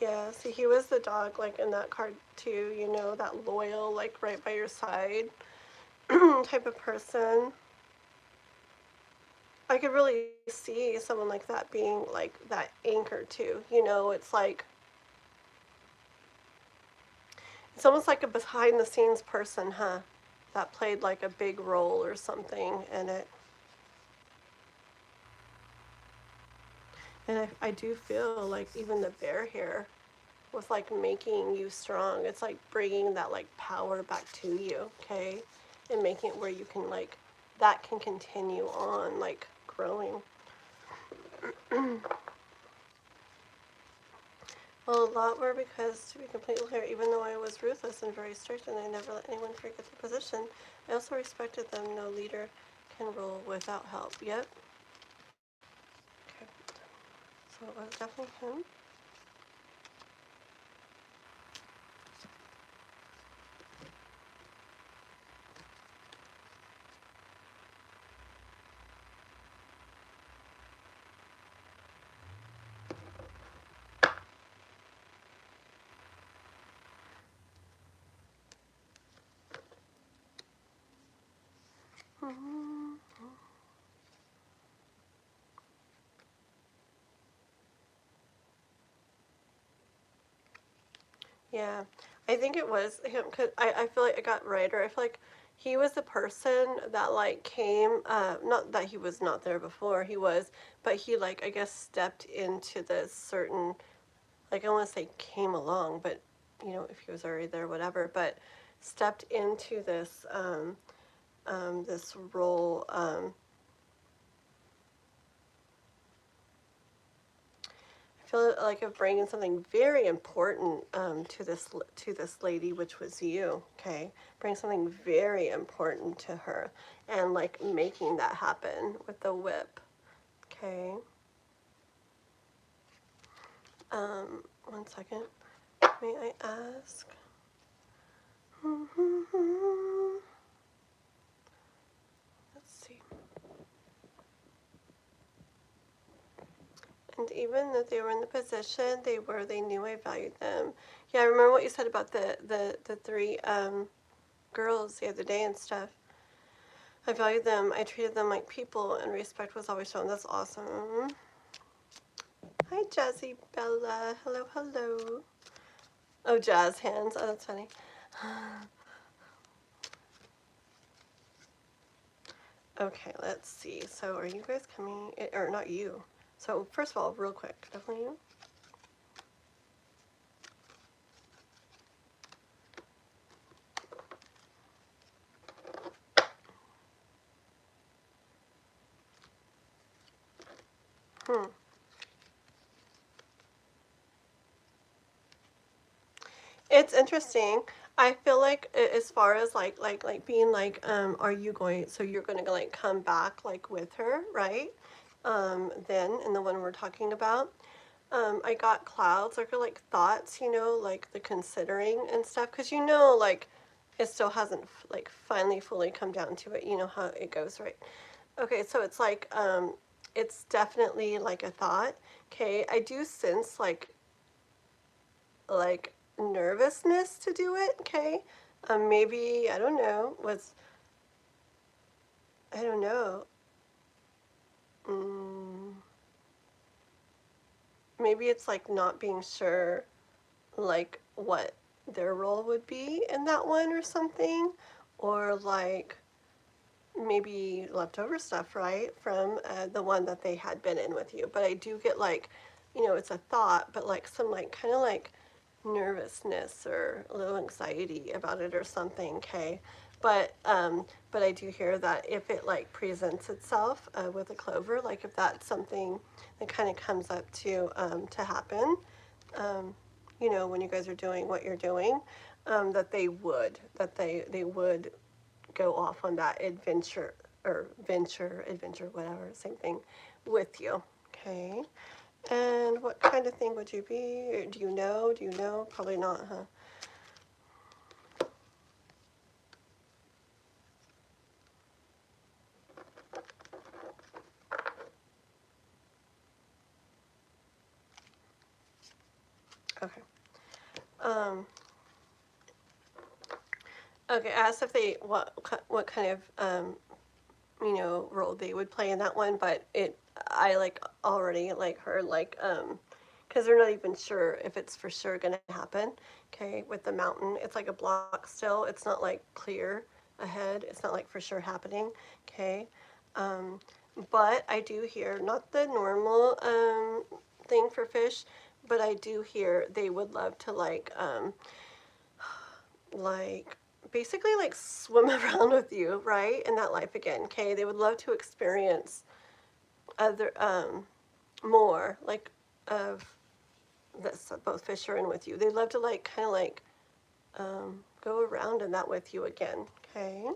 A: Yeah, see, he was the dog, like, in that card, too, you know, that loyal, like, right by your side type of person. I could really see someone like that being, like, that anchor, too. You know, it's almost like a behind-the-scenes person, huh? That played, like, a big role or something in it. And I do feel like even the bear hair was like making you strong. It's like bringing that like power back to you, okay? And making it where you can like, that can continue on like growing. Well, a lot were because, to be completely clear, even though I was ruthless and very strict and I never let anyone forget their position, I also respected them. No leader can rule without help. Yep. Okay. So it was definitely him. Mm-hmm. Yeah, I think it was him because I feel like I got right, or I feel like he was the person that like came, not that he was not there before, he was, but he like I guess stepped into this certain, like I don't want to say came along, but you know if he was already there, whatever, but stepped into this role. I feel like of bringing something very important to this lady, which was you. Okay, bring something very important to her, and like making that happen with the whip. Okay. 1 second. May I ask? Let's see. And even though they were in the position they knew I valued them. Yeah, I remember what you said about the three girls the other day and stuff. I valued them. I treated them like people, and respect was always shown. That's awesome. Hi, Jazzy Bella. Hello, hello. Oh, jazz hands. Oh, that's funny. Okay, let's see. So, are you guys coming? Or not you. So, first of all, real quick, definitely you. It's interesting. I feel like as far as like being like are you going, so you're going to like come back like with her, right? Then in the one we're talking about, I got clouds like thoughts, you know, like the considering and stuff, because you know like it still hasn't like finally fully come down to it. You know how it goes, right? Okay, so it's definitely like a thought. Okay, I do sense like nervousness to do it. Okay, maybe I don't know. I don't know. Mm, maybe it's like not being sure like what their role would be in that one or something, or like maybe leftover stuff, right, from the one that they had been in with you. But I do get like, you know, it's a thought, but like some like kind of like nervousness or a little anxiety about it or something. Okay, but I do hear that if it like presents itself with a clover, like if that's something that kind of comes up to happen, um, you know, when you guys are doing what you're doing, that they would go off on that adventure or adventure, whatever, same thing, with you. Okay. And what kind of thing would you be? Do you know? Do you know? Probably not, huh? Okay. Um, okay. Asked if they what kind of you know role they would play in that one, but I like already like heard like because they're not even sure if it's for sure gonna happen. Okay, with the mountain, it's like a block still. It's not like clear ahead. It's not like for sure happening. Okay, um, but I do hear not the normal thing for fish, but I do hear they would love to like basically like swim around with you, right, in that life again. Okay, they would love to experience other more like of this both fish are in with you. They'd love to like kind of like go around in that with you again. Okay,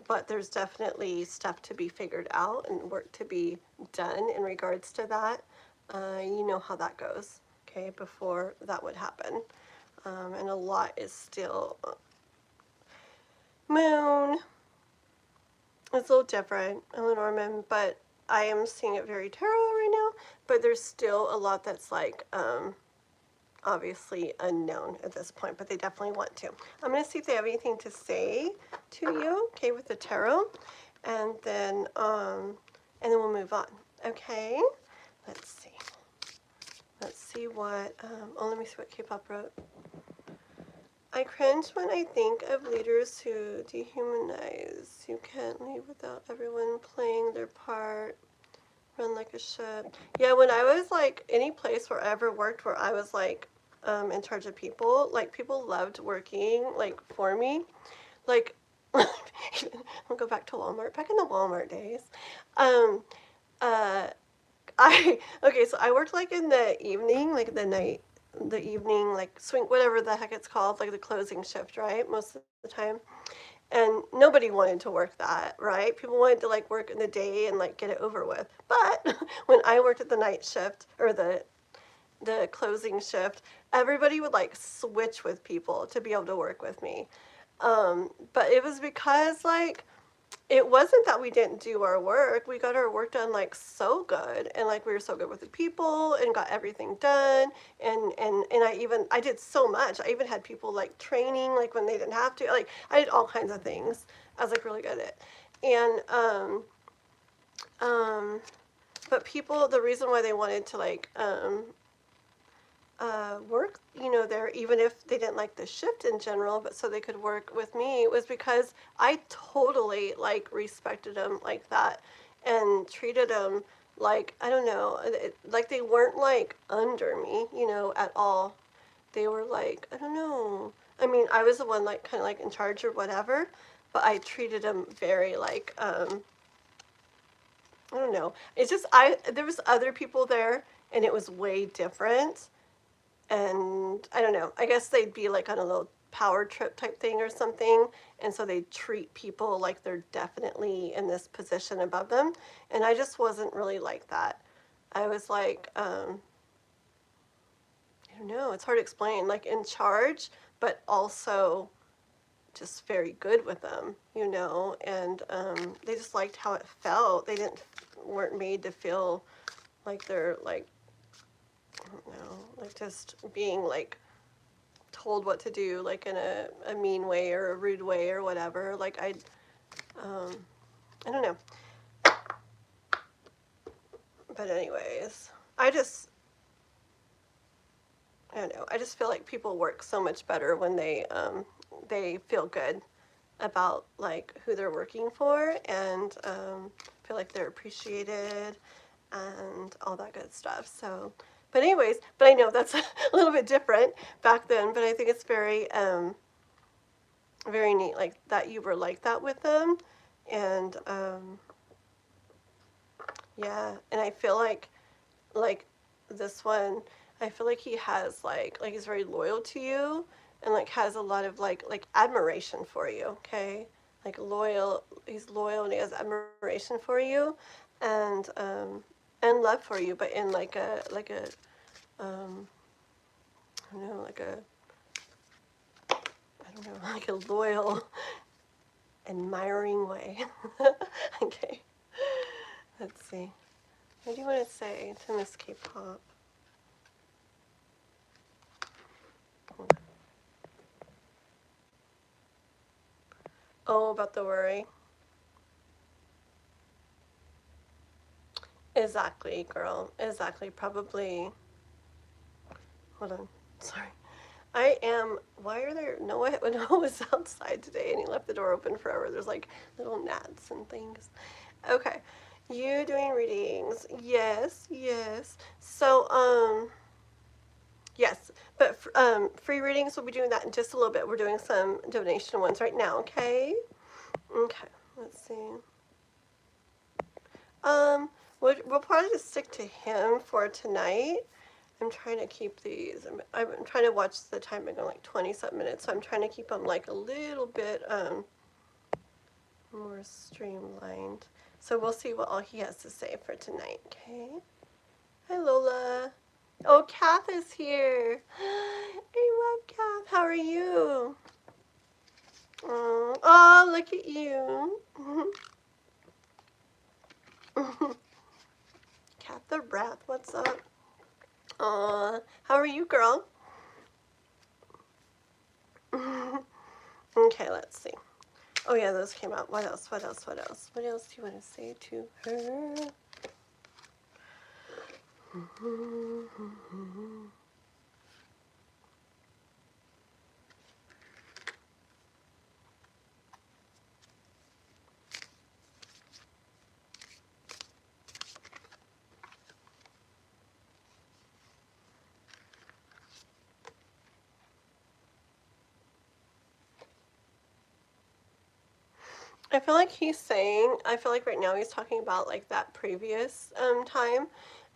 A: but there's definitely stuff to be figured out and work to be done in regards to that. You know how that goes. Okay, before that would happen, and a lot is still moon. It's a little different in Lenormand, but I am seeing it very tarot right now. But there's still a lot that's like obviously unknown at this point, but they definitely want to. I'm going to see if they have anything to say to you, okay, with the tarot, and then we'll move on. Okay, let's see. Let's see what. Oh, let me see what K-pop wrote. I cringe when I think of leaders who dehumanize. You can't leave without everyone playing their part. Run like a ship. Yeah, when I was like any place where I ever worked where I was like in charge of people, like people loved working like for me. Like I'll go back to Walmart. Back in the Walmart days. Um uh I okay, so I worked like in the evening, like the night, the evening, like swing, whatever the heck it's called, like the closing shift, right? Most of the time. And nobody wanted to work that, right? People wanted to like work in the day and like get it over with. But when I worked at the night shift or the closing shift, everybody would like switch with people to be able to work with me. But it was because like it wasn't that we didn't do our work. We got our work done like so good, and like we were so good with the people and got everything done. And I did so much. I even had people like training like when they didn't have to. Like I did all kinds of things. I was like really good at it. And um but people, the reason why they wanted to like work, you know, there, even if they didn't like the shift in general, but so they could work with me, was because I totally like respected them like that and treated them like, I don't know, like they weren't like under me, you know, at all. They were like, I don't know. I mean, I was the one like kind of like in charge or whatever, but I treated them very like, I don't know. It's just, there was other people there and it was way different, and I don't know, I guess they'd be like on a little power trip type thing or something, and so they treat people like they're definitely in this position above them, and I just wasn't really like that. I was like, I don't know, it's hard to explain, like in charge, but also just very good with them, you know, and they just liked how it felt. They weren't made to feel like they're like, I don't know, like just being like told what to do, like in a mean way or a rude way or whatever. Like I don't know. But anyways, I don't know. I just feel like people work so much better when they feel good about like who they're working for, and feel like they're appreciated and all that good stuff. So, but anyways, but I know that's a little bit different back then. But I think it's very neat, like that you were like that with them, and yeah, and I feel like this one, I feel like he has like he's very loyal to you, and like has a lot of like admiration for you. Okay, like loyal, he's loyal and he has admiration for you, and love for you, but in like a I don't know, I don't know, like a loyal, admiring way. Okay, let's see. What do you want to say to Miss K-pop? Oh, about the worry. Exactly, girl. Exactly. Probably. Hold on. Sorry. I am. Why are there? Noah was outside today and he left the door open forever. There's like little gnats and things. Okay. You doing readings? Yes, yes. So, yes. But free readings, we'll be doing that in just a little bit. We're doing some donation ones right now, okay? Okay. Let's see. Um, we'll probably just stick to him for tonight. I'm trying to keep these. I'm trying to watch the time and go like 20-something minutes, so I'm trying to keep them like a little bit more streamlined. So we'll see what all he has to say for tonight. Okay. Hi Lola. Oh, Kath is here. I love Kath. How are you? Oh, look at you. Kath the Rat. What's up? Aw, how are you, girl? Okay, let's see. Oh yeah, those came out. What else? What else? What else? What else do you want to say to her? I feel like he's saying, I feel like right now he's talking about like that previous time,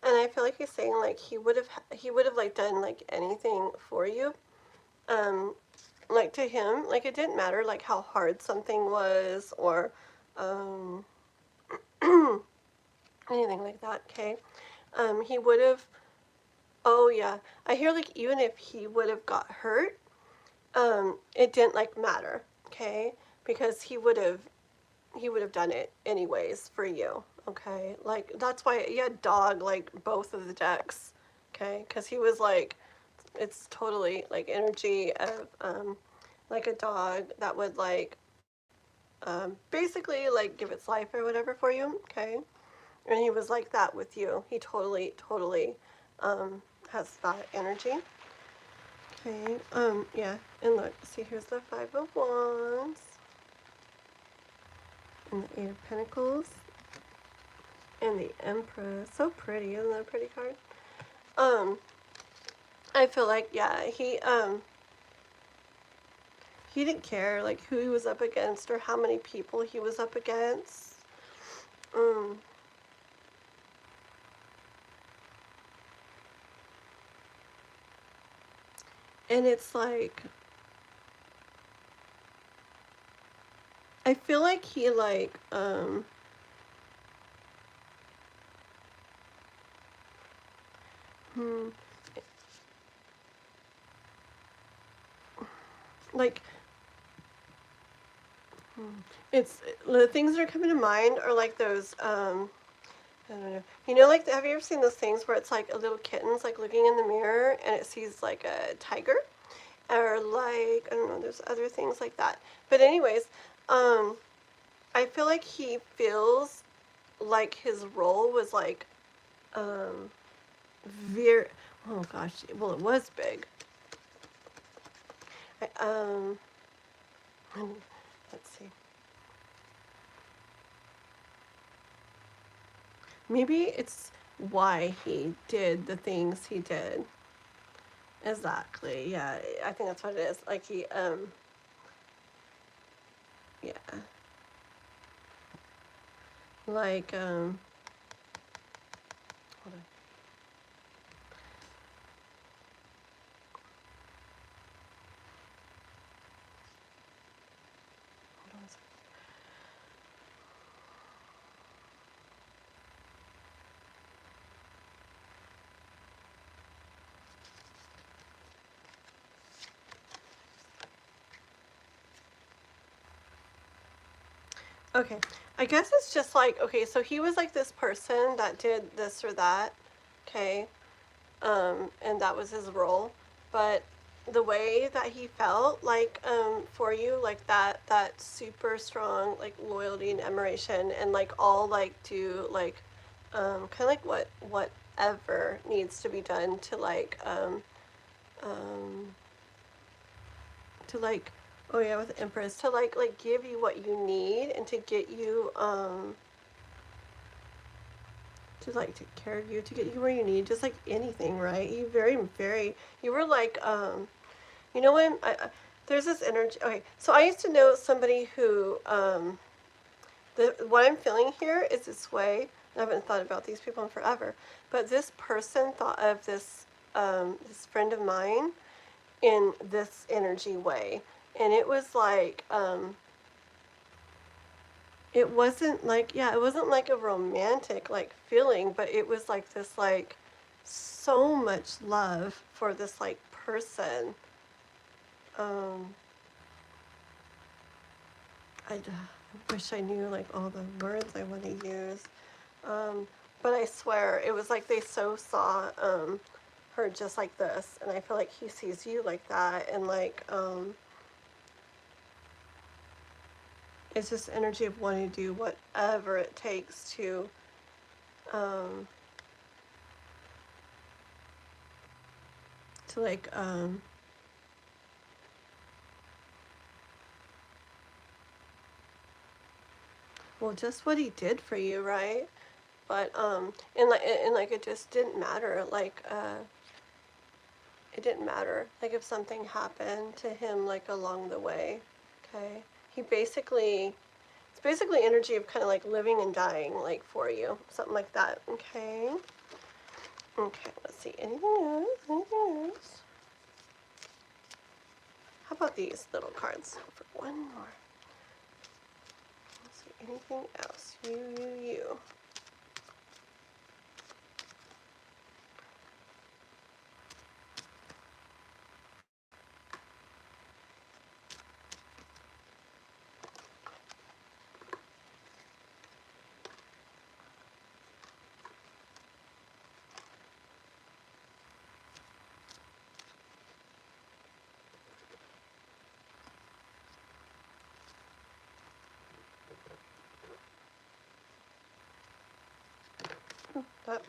A: and I feel like he's saying like he would have like done like anything for you, um, like to him, like it didn't matter like how hard something was or um, anything like that. Okay, he would have. Oh yeah, I hear like even if he would have got hurt, it didn't like matter. Okay, because he would have done it anyways for you. Okay, like that's why he had dog like both of the decks. Okay, because he was like, it's totally like energy of like a dog that would like basically like give its life or whatever for you. Okay, and he was like that with you. He totally has that energy. Okay, yeah, and look, see, here's the Five of Wands and the Eight of Pentacles. And the Empress. So pretty, isn't that a pretty card? I feel like, yeah, he didn't care like who he was up against or how many people he was up against. Um, And it's like, I feel like he like, hmm, like, it's, the things that are coming to mind are like those, I don't know. You know, like, have you ever seen those things where it's like a little kitten's like looking in the mirror and it sees like a tiger? Or like, I don't know, there's other things like that. But anyways, um, I feel like he feels like his role was like, um, very, oh gosh, well, it was big. I, let's see. Maybe it's why he did the things he did. Exactly. Yeah, I think that's what it is. Like he, yeah, like, hold on, hold on a second. Okay, I guess it's just like, okay, so he was like this person that did this or that, okay, and that was his role, but the way that he felt like, for you, like that super strong like loyalty and admiration and like all like to like, kind of like whatever needs to be done um, to like, oh yeah, with the Empress, to like give you what you need and to get you, to like take care of you, to get you where you need, just like anything, right? You very, very, you were like, you know when there's this energy. Okay, so I used to know somebody who, what I'm feeling here is this way. I haven't thought about these people in forever, but this person thought of this friend of mine in this energy way, and it was like, it wasn't like, yeah, it wasn't like a romantic like feeling, but it was like this like so much love for this like person. Um, I wish I knew like all the words I want to use. Um, but I swear it was like they so saw, her just like this, and I feel like he sees you like that, and like, it's just energy of wanting to do whatever it takes um, to like, well, just what he did for you, right? But and like it just didn't matter. Like, it didn't matter. Like if something happened to him like along the way, okay? He basically, it's basically energy of kind of like living and dying, like for you, something like that. Okay. Okay. Let's see. Anything else? Anything else? How about these little cards for one more? Let's see. Anything else? You. That.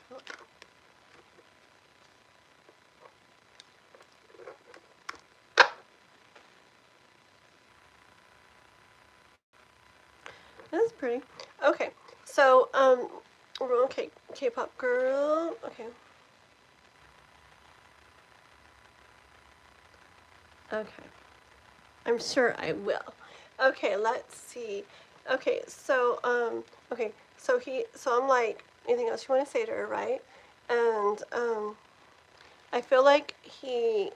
A: That's pretty. Okay, so we're on K-pop girl. Okay. Okay. I'm sure I will. Okay, let's see. Okay, so so I'm like, anything else you want to say to her, right? And I feel like he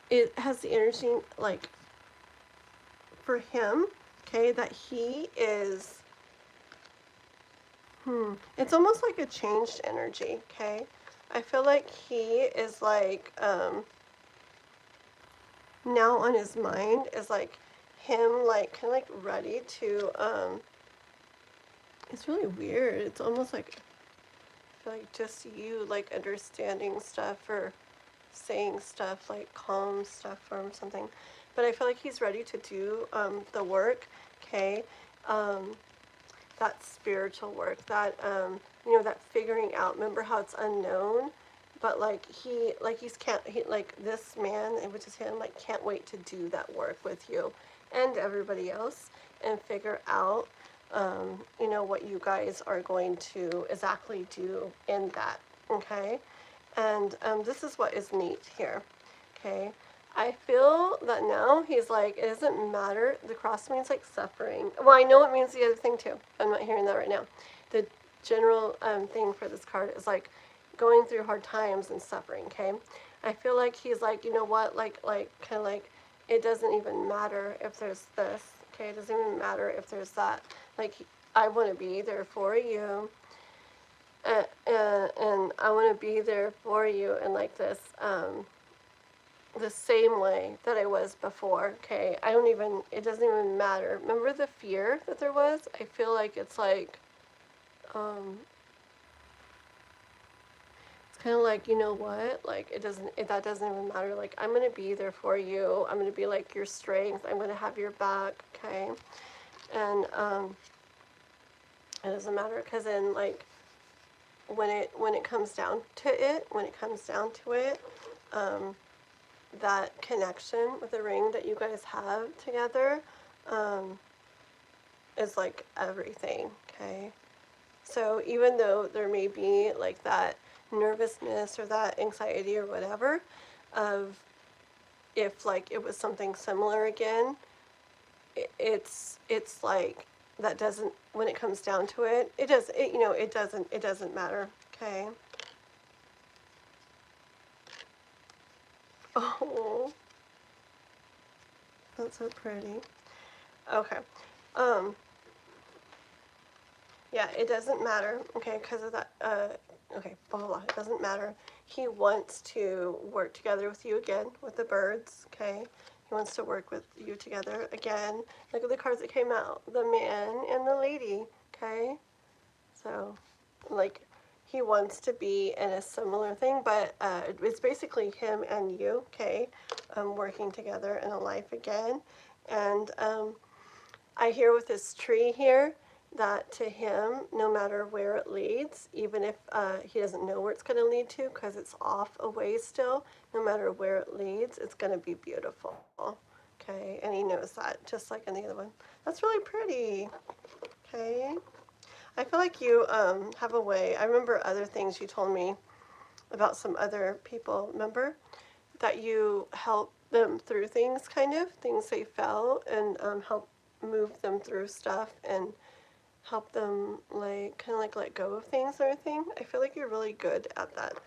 A: it has the energy, like, for him, okay, that he is, it's almost like a changed energy, okay? I feel like he is like, now on his mind is like him, like, kind of like ready to, it's really weird. It's almost like, I feel like just you, like, understanding stuff or saying stuff, like calm stuff or something. But I feel like he's ready to do the work, okay? That spiritual work, that, that figuring out. Remember how it's unknown? But like like this man, which is him, like can't wait to do that work with you and everybody else and figure out, what you guys are going to exactly do in that, okay? And this is what is neat here, okay? I feel that now he's like, it doesn't matter. The cross means like suffering. Well, I know it means the other thing too. I'm not hearing that right now. The general thing for this card is like going through hard times and suffering, okay? I feel like he's like, you know what, like kind of like, it doesn't even matter if there's this, okay? It doesn't even matter if there's that. Like, I want to be there for you. And I want to be there for you in like this, the same way that I was before, okay? It doesn't even matter. Remember the fear that there was? I feel like it's like, it's kind of like, you know what? Like, that doesn't even matter. Like, I'm going to be there for you. I'm going to be like your strength. I'm going to have your back, okay? And, it doesn't matter because then, like, when it comes down to it, that connection with the ring that you guys have together, is like everything, okay? So even though there may be like that nervousness or that anxiety or whatever of if like it was something similar again, it's like that doesn't, when it comes down to it, it doesn't matter, okay? Oh, that's so pretty. Okay. Um, yeah, it doesn't matter, okay, because of that, okay, blah, blah, blah, it doesn't matter. He wants to work together with you again, with the birds, okay? He wants to work with you together again. Look at the cards that came out, the man and the lady, okay? So, like, he wants to be in a similar thing, but it's basically him and you, okay, working together in a life again. And I hear with this tree here that to him, no matter where it leads, even if he doesn't know where it's going to lead to because it's off a ways still, no matter where it leads, it's going to be beautiful. Okay, and he knows that, just like in the other one. That's really pretty. Okay. I feel like you have a way. I remember other things you told me about some other people, remember? That you help them through things, kind of, things they felt, and help move them through stuff and help them, like, kind of like let go of things and everything. I feel like you're really good at that.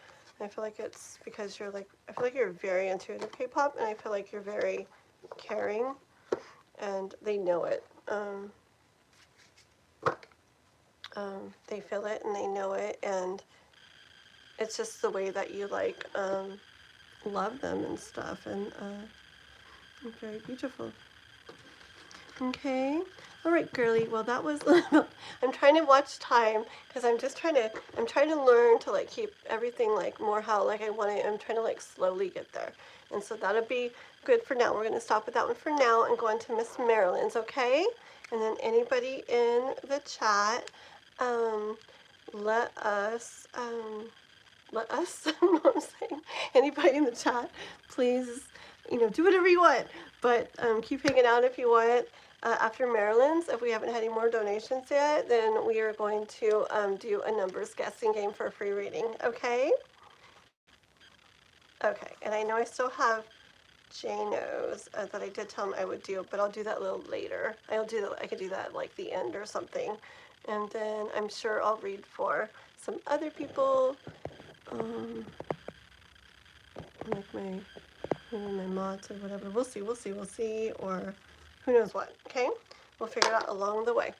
A: I feel like it's because you're like, I feel like you're very intuitive K-pop, and I feel like you're very caring, and they know it. They feel it and they know it, and it's just the way that you like love them and stuff, and very beautiful. Okay. All right, girly. Well, that was. I'm trying to watch time because I'm trying to learn to like keep everything like more how like I want it. I'm trying to like slowly get there, and so that'll be good for now. We're gonna stop with that one for now and go on to Miss Marilyn's. Okay. And then anybody in the chat, let us. Let us, what I'm saying, anybody in the chat, please, do whatever you want, but keep hanging out if you want. After Marilyn's, if we haven't had any more donations yet, then we are going to do a numbers guessing game for a free reading, okay? Okay, and I know I still have Jano's that I did tell him I would do, but I'll do that a little later. I could do that at like the end or something. And then I'm sure I'll read for some other people. Like my lots or whatever. We'll see, we'll see, we'll see, or who knows what, okay? We'll figure it out along the way.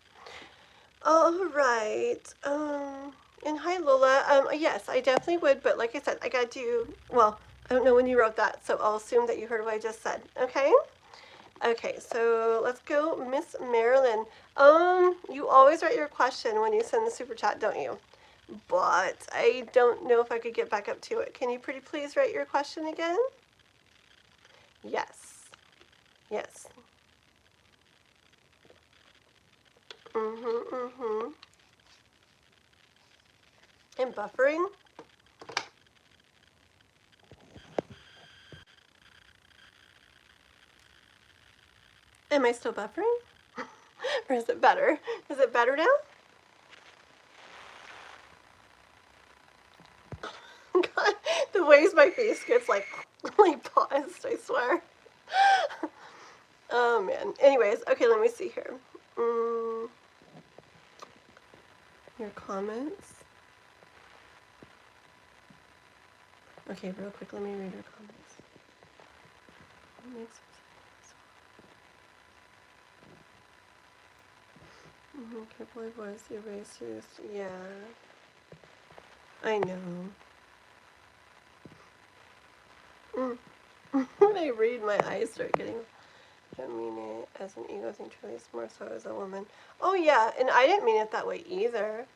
A: All right. And hi, Lola. Yes, I definitely would, but like I said, I got to, well, I don't know when you wrote that, so I'll assume that you heard what I just said, okay? Okay, so let's go, Miss Marilyn. You always write your question when you send the super chat, don't you? But I don't know if I could get back up to it. Can you pretty please write your question again? Yes. Yes. Mm-hmm. And buffering? Am I still buffering? Or is it better? Is it better now? God, the ways my face gets like paused, I swear. Oh man. Anyways, okay, let me see here. Your comments. Okay, real quick, let me read your comments. Careful voice, erasers. Yeah. I know. When I read, my eyes start getting. I don't mean it as an ego thing, truly, it's more so as a woman. Oh, yeah, and I didn't mean it that way either.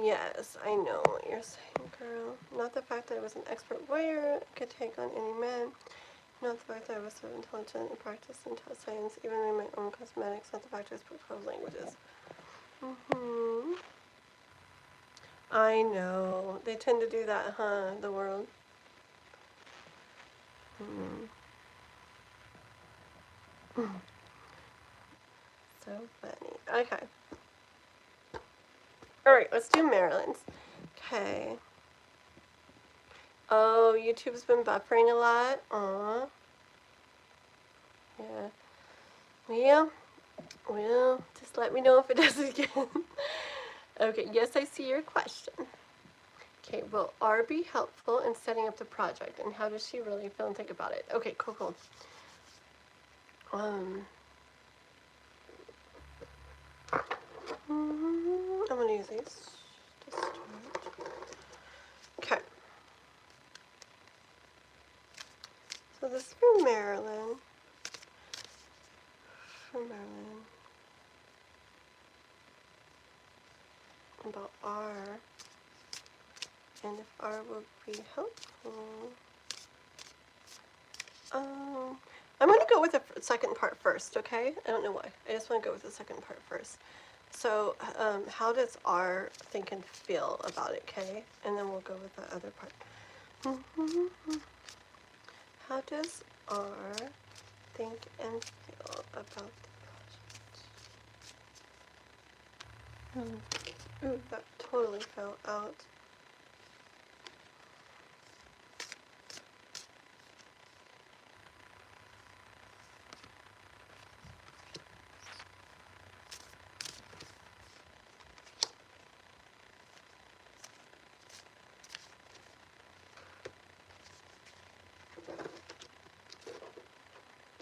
A: Yes, I know what you're saying, girl. Not the fact that I was an expert warrior, could take on any man. Not the fact that I was so intelligent and practiced in science, even in my own cosmetics. Not the fact I spoke 12 languages. I know. They tend to do that, huh? The world. So funny. Okay. Alright, let's do Marilyn's. Okay. Oh, YouTube's been buffering a lot. Aww. Yeah. Well, just let me know if it does it again. Okay, yes, I see your question. Okay, will R be helpful in setting up the project, and how does she really feel and think about it? Okay, cool. I'm gonna use these to start. Okay. So this is for Marilyn. About R. And if R will be helpful. I'm going to go with the second part first, okay? I don't know why. I just want to go with the second part first. So, how does R think and feel about it, okay? And then we'll go with the other part. How does R think and feel about the project? Ooh, that totally fell out.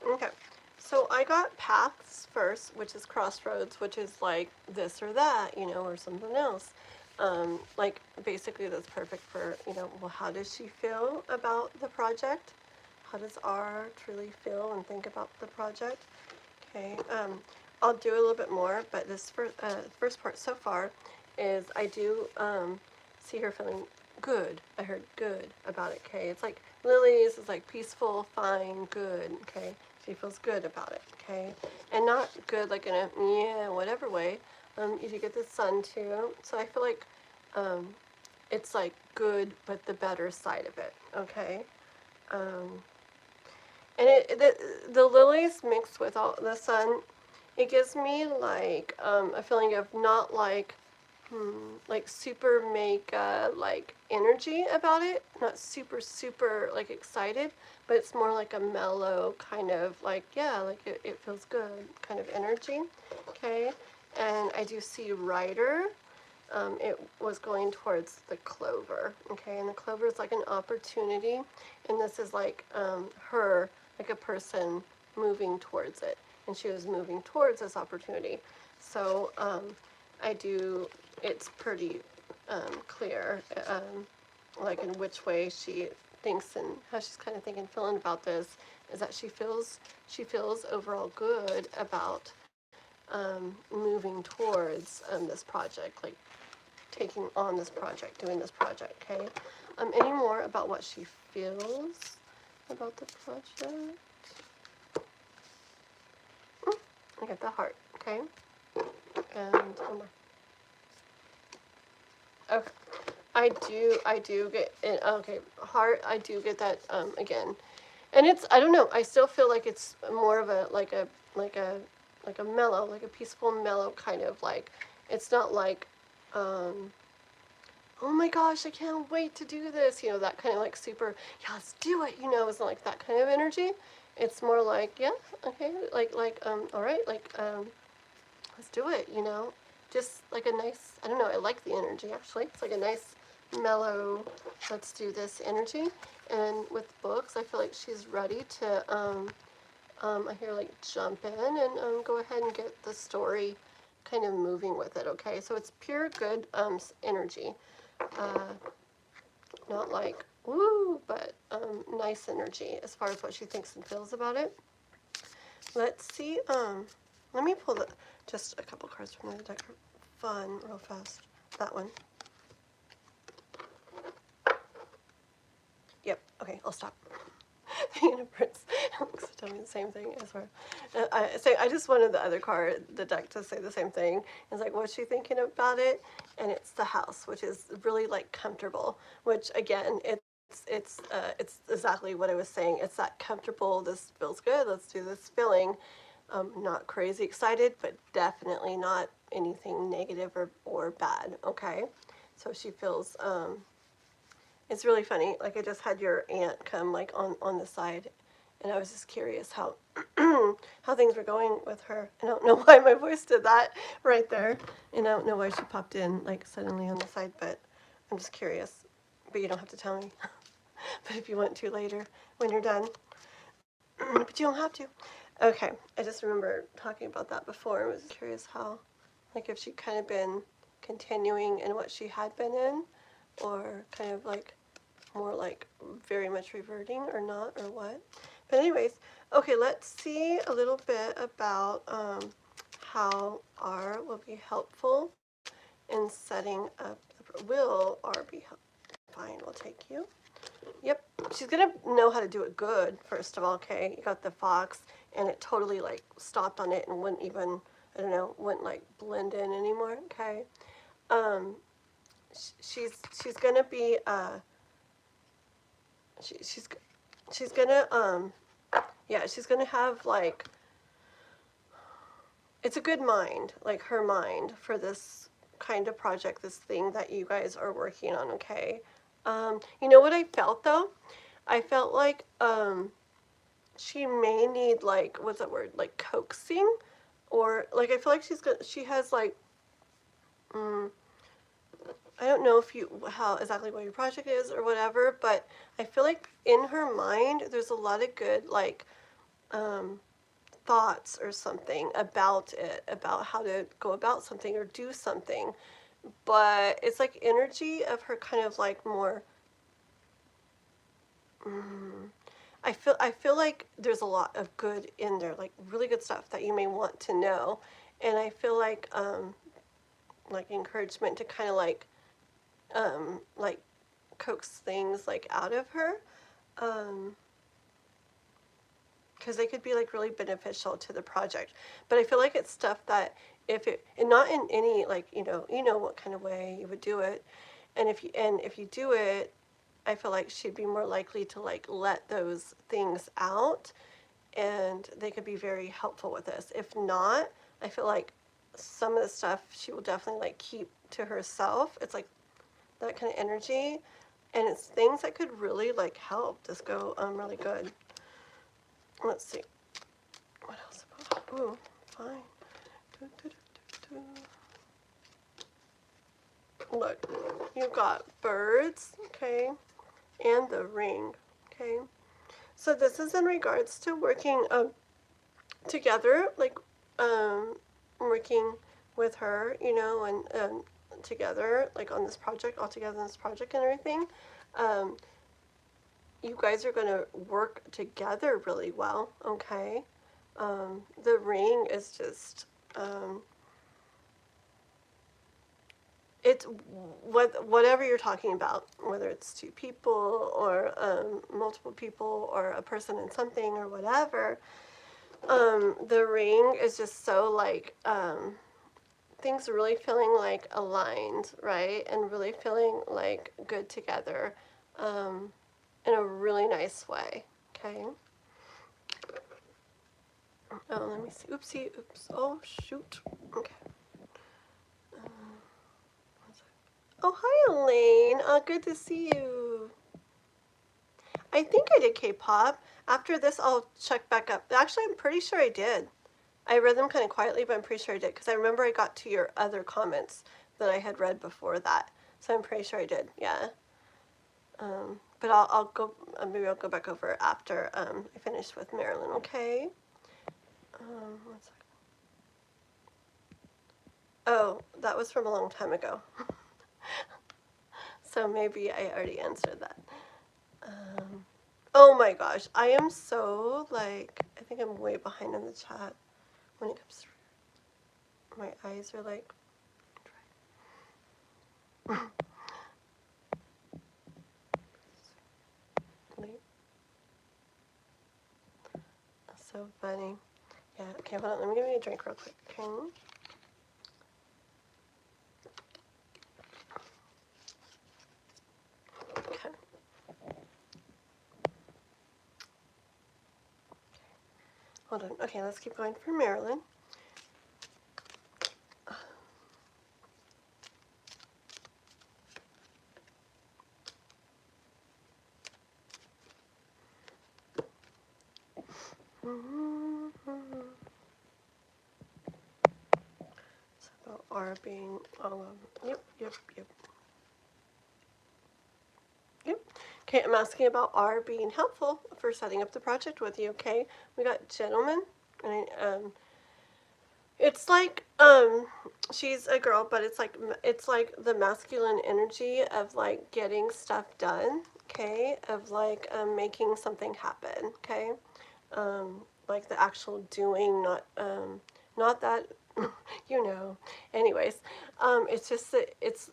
A: Okay, so I got paths first, which is crossroads, which is like this or that, you know, or something else. Like basically that's perfect for, you know, well, how does she feel about the project? How does R truly feel and think about the project? Okay, I'll do a little bit more, but this first part so far is I do see her feeling good. I heard good about it, okay? It's like Lily's is like peaceful, fine, good, okay? She feels good about it, okay? And not good like in a, yeah, whatever way. You get the sun too. So I feel like it's like good, but the better side of it, okay? And the lilies mixed with all the sun, it gives me like a feeling of not like super mega like energy about it, not super like excited, but it's more like a mellow kind of like, yeah, like it feels good kind of energy, okay? And I do see Ryder, it was going towards the clover, okay? And the clover is like an opportunity, and this is like her, like a person moving towards it, and she was moving towards this opportunity. So it's pretty clear, like in which way she thinks and how she's kind of thinking, feeling about this, is that she feels overall good about moving towards this project, like taking on this project, doing this project, okay? Any more about what she feels about the project? I get the heart, okay? And one more. Okay. I do get it. Okay, heart, I do get that again. And it's, I don't know, I still feel like it's more of a like a mellow, like a peaceful mellow kind of like, it's not like oh my gosh, I can't wait to do this, you know, that kind of like super, yeah, let's do it, you know, it's not like that kind of energy. It's more like, yeah, okay, all right, let's do it, you know, just like a nice, I don't know, I like the energy actually. It's like a nice mellow, let's do this energy. And with books, I feel like she's ready to, I hear like jump in and go ahead and get the story kind of moving with it, okay? So it's pure good energy. Not like, woo, but nice energy as far as what she thinks and feels about it. Let's see, let me pull just a couple cards from the deck for fun real fast. That one. Yep, okay, I'll stop. The universe looks to tell me the same thing as well. I just wanted the other card, the deck, to say the same thing. It's like, what's she thinking about it? And it's the house, which is really like comfortable. Which again, it's exactly what I was saying. It's that comfortable. This feels good. Let's do this feeling. Not crazy excited, but definitely not anything negative or bad. Okay, so she feels. It's really funny. Like I just had your aunt come like on the side, and I was just curious how how things were going with her. I don't know why my voice did that right there, and I don't know why she popped in like suddenly on the side, but I'm just curious. But you don't have to tell me. But if you want to later when you're done, but you don't have to. Okay, I just remember talking about that before. I was curious how, like if she'd kind of been continuing in what she had been in, or kind of like more like very much reverting or not, or what. But anyways, okay, let's see a little bit about how R will be helpful in setting up. Will R be helpful? Fine, we'll take you. Yep, she's gonna know how to do it good, first of all, okay? You got the fox, and it totally like stopped on it and wouldn't even, I don't know, wouldn't like blend in anymore, okay? She's gonna be she's gonna yeah, she's gonna have like, it's a good mind, like her mind for this kind of project, this thing that you guys are working on, okay? You know what I felt though? I felt like she may need like, what's that word? Like coaxing, or like I feel like she has like, I don't know how exactly what your project is or whatever, but I feel like in her mind there's a lot of good like thoughts or something about it, about how to go about something or do something, but it's like energy of her kind of like more. I feel like there's a lot of good in there, like really good stuff that you may want to know, and I feel like encouragement to kind of like coax things like out of her, because they could be like really beneficial to the project. But I feel like it's stuff that if it, and not in any like, you know what kind of way you would do it, and if you do it, I feel like she'd be more likely to like let those things out, and they could be very helpful with this. If not, I feel like some of the stuff she will definitely like keep to herself. It's like that kind of energy, and it's things that could really like help this go really good. Let's see. What else about? Ooh, fine. Do, do, do, do, do. look, you've got birds, okay, and the ring, okay. So this is in regards to working together, like working with her, you know, and together, like on this project, all together on this project and everything. Um, you guys are going to work together really well, okay? The ring is just, it's whatever you're talking about, whether it's two people or multiple people or a person and something or whatever. The ring is just so like, things really feeling like aligned, right? And really feeling like good together, in a really nice way, okay? Oh, let me see. Oopsie, oops. Oh, shoot. Okay. Oh, hi, Elaine. Good to see you. I think I did K-pop. After this, I'll check back up. Actually, I'm pretty sure I did. I read them kind of quietly, but I'm pretty sure I did because I remember I got to your other comments that I had read before that. So I'm pretty sure I did. Yeah. But I'll go. Maybe I'll go back over after I finish with Marilyn. Okay. One second. Oh, that was from a long time ago. So maybe I already answered that. Oh my gosh, I am so like, I think I'm way behind in the chat when it comes to, my eyes are like, that's so funny. Yeah, okay, hold on, let me give me a drink real quick, okay? Okay. Hold on. Okay, let's keep going for Marilyn. It's about R being all of, yep. Okay, I'm asking about R being helpful for setting up the project with you, okay? We got gentleman, and it's like, she's a girl, but it's like the masculine energy of like getting stuff done, okay? Of like making something happen, okay? Like the actual doing, not that, you know. Anyways, it's just that it's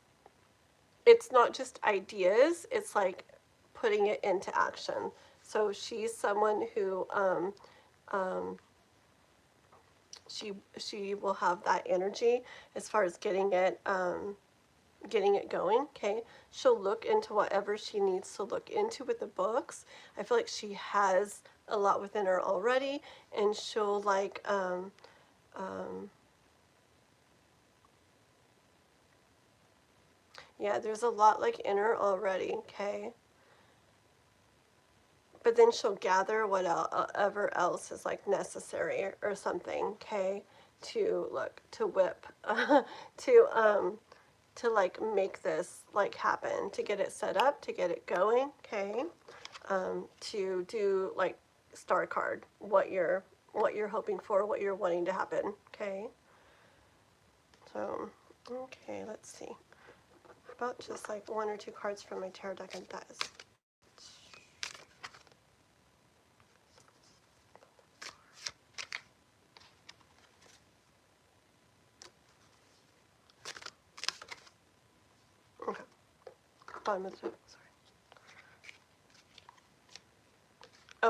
A: not just ideas. It's like putting it into action. So she's someone who um, she will have that energy as far as getting it going. Okay, she'll look into whatever she needs to look into with the books. I feel like she has a lot within her already, and she'll like yeah, there's a lot like in her already. Okay, but then she'll gather whatever else is like necessary or something, okay, to look to whip to like make this like happen, to get it set up, to get it going, okay, to do like star card what you're hoping for, what you're wanting to happen, okay. So okay, let's see, about just like one or two cards from my tarot deck and that is okay. Bottom of the deck, sorry.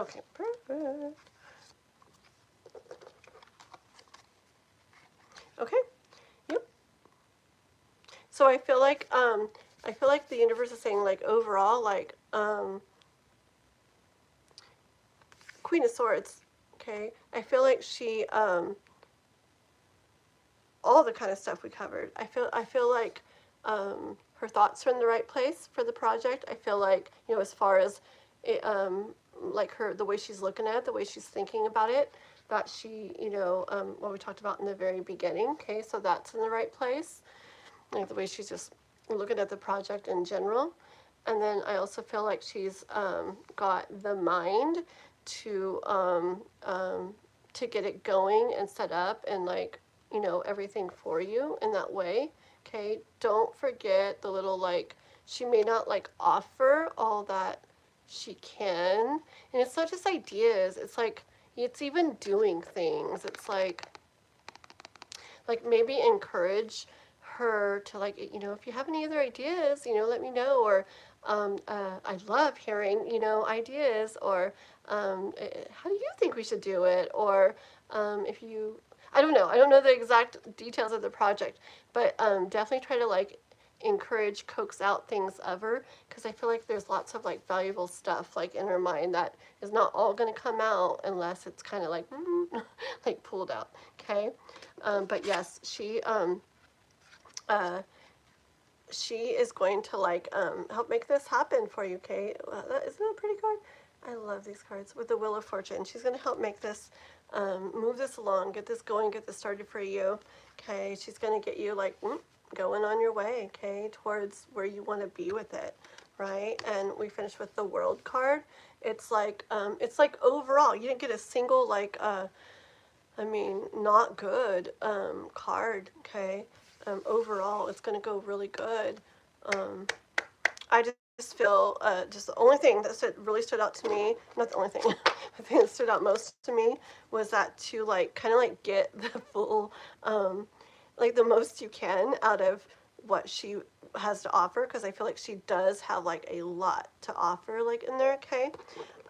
A: Okay, perfect. Okay, yep. So I feel like the universe is saying like overall like Queen of Swords, okay? I feel like she all the kind of stuff we covered. I feel like her thoughts are in the right place for the project. I feel like, you know, as far as it, like the way she's looking at it, the way she's thinking about it, that she, you know, what we talked about in the very beginning, okay? So that's in the right place. Like the way she's just looking at the project in general. And then I also feel like she's got the mind to get it going and set up and like, you know, everything for you in that way. Okay, don't forget the little like, she may not like offer all that she can. And it's not just ideas, it's like, it's even doing things. It's like maybe encourage her to like, you know, if you have any other ideas, you know, let me know. Or I love hearing, you know, ideas. Or how do you think we should do it? Or if you, I don't know the exact details of the project, but definitely try to like encourage, coax out things of her, because I feel like there's lots of like valuable stuff like in her mind that is not all going to come out unless it's kind of like like pulled out. Okay. But yes, uh, she is going to like help make this happen for you. Okay, isn't that a pretty card? I love these cards with the Wheel of Fortune. She's going to help make this, move this along, get this going, get this started for you. Okay, she's going to get you like going on your way. Okay, towards where you want to be with it, right? And we finished with the World card. It's like overall, you didn't get a single like I mean, not good card, okay? Overall, it's going to go really good. I just feel, just the only thing that really stood out to me, not the only thing, the thing that stood out most to me was that to, like, kind of, like, get the full, like, the most you can out of what she has to offer, because I feel like she does have, like, a lot to offer, like, in there, okay?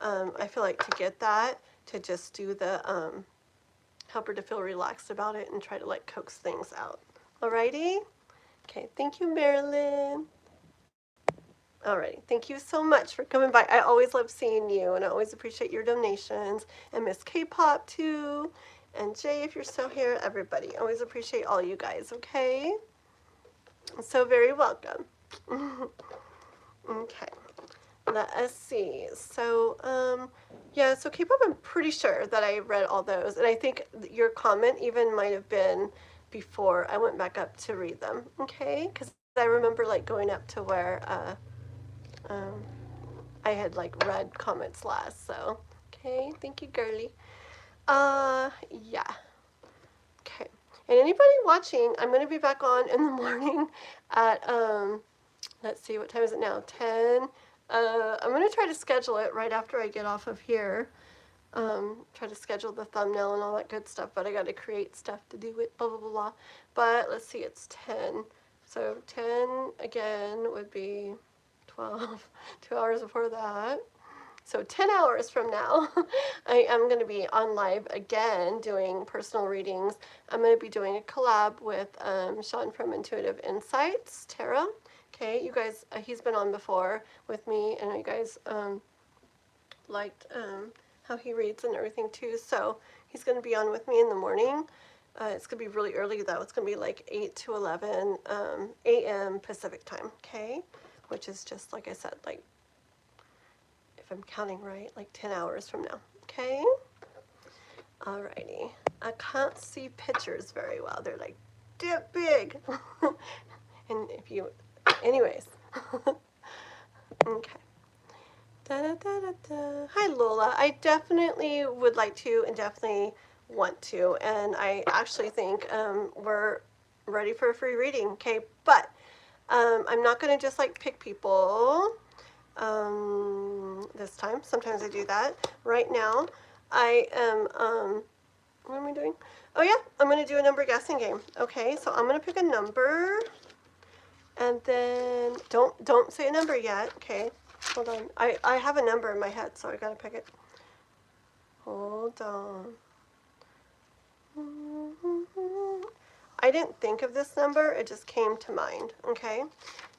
A: I feel like to get that, to just do the, help her to feel relaxed about it and try to like coax things out. Alrighty? Okay, thank you, Marilyn. Alrighty, thank you so much for coming by. I always love seeing you, and I always appreciate your donations. And Miss K-Pop too, and Jay, if you're still here, everybody. Always appreciate all you guys, okay? So very welcome. Okay. Let us see. So, yeah, so K-pop, I'm pretty sure that I read all those. And I think your comment even might have been before I went back up to read them. Okay? Because I remember, like, going up to where I had, like, read comments last. So, okay. Thank you, girly. Yeah. Okay. And anybody watching, I'm going to be back on in the morning at, let's see, what time is it now? 10. I'm going to try to schedule it right after I get off of here. Try to schedule the thumbnail and all that good stuff, but I got to create stuff to do it, blah, blah, blah, blah. But let's see, it's 10. So 10 again would be 12, 2 hours before that. So 10 hours from now, I am going to be on live again doing personal readings. I'm going to be doing a collab with Sean from Intuitive Insights, Tara. Okay, you guys, he's been on before with me, and you guys liked how he reads and everything too. So he's going to be on with me in the morning. It's going to be really early though. It's going to be like 8 to 11 a.m. Pacific time, okay? Which is just, like I said, like, if I'm counting right, like 10 hours from now, okay? Alrighty. I can't see pictures very well. They're like that big. And if you, anyways. Okay. Da, da, da, da, da. Hi, Lola. I definitely would like to and definitely want to. And I actually think we're ready for a free reading, okay? But I'm not going to just like pick people this time. Sometimes I do that. Right now, I am, what am I doing? Oh yeah, I'm going to do a number guessing game. Okay, so I'm going to pick a number. And then, don't say a number yet, okay? Hold on. I have a number in my head, so I gotta pick it. Hold on. I didn't think of this number, it just came to mind, okay?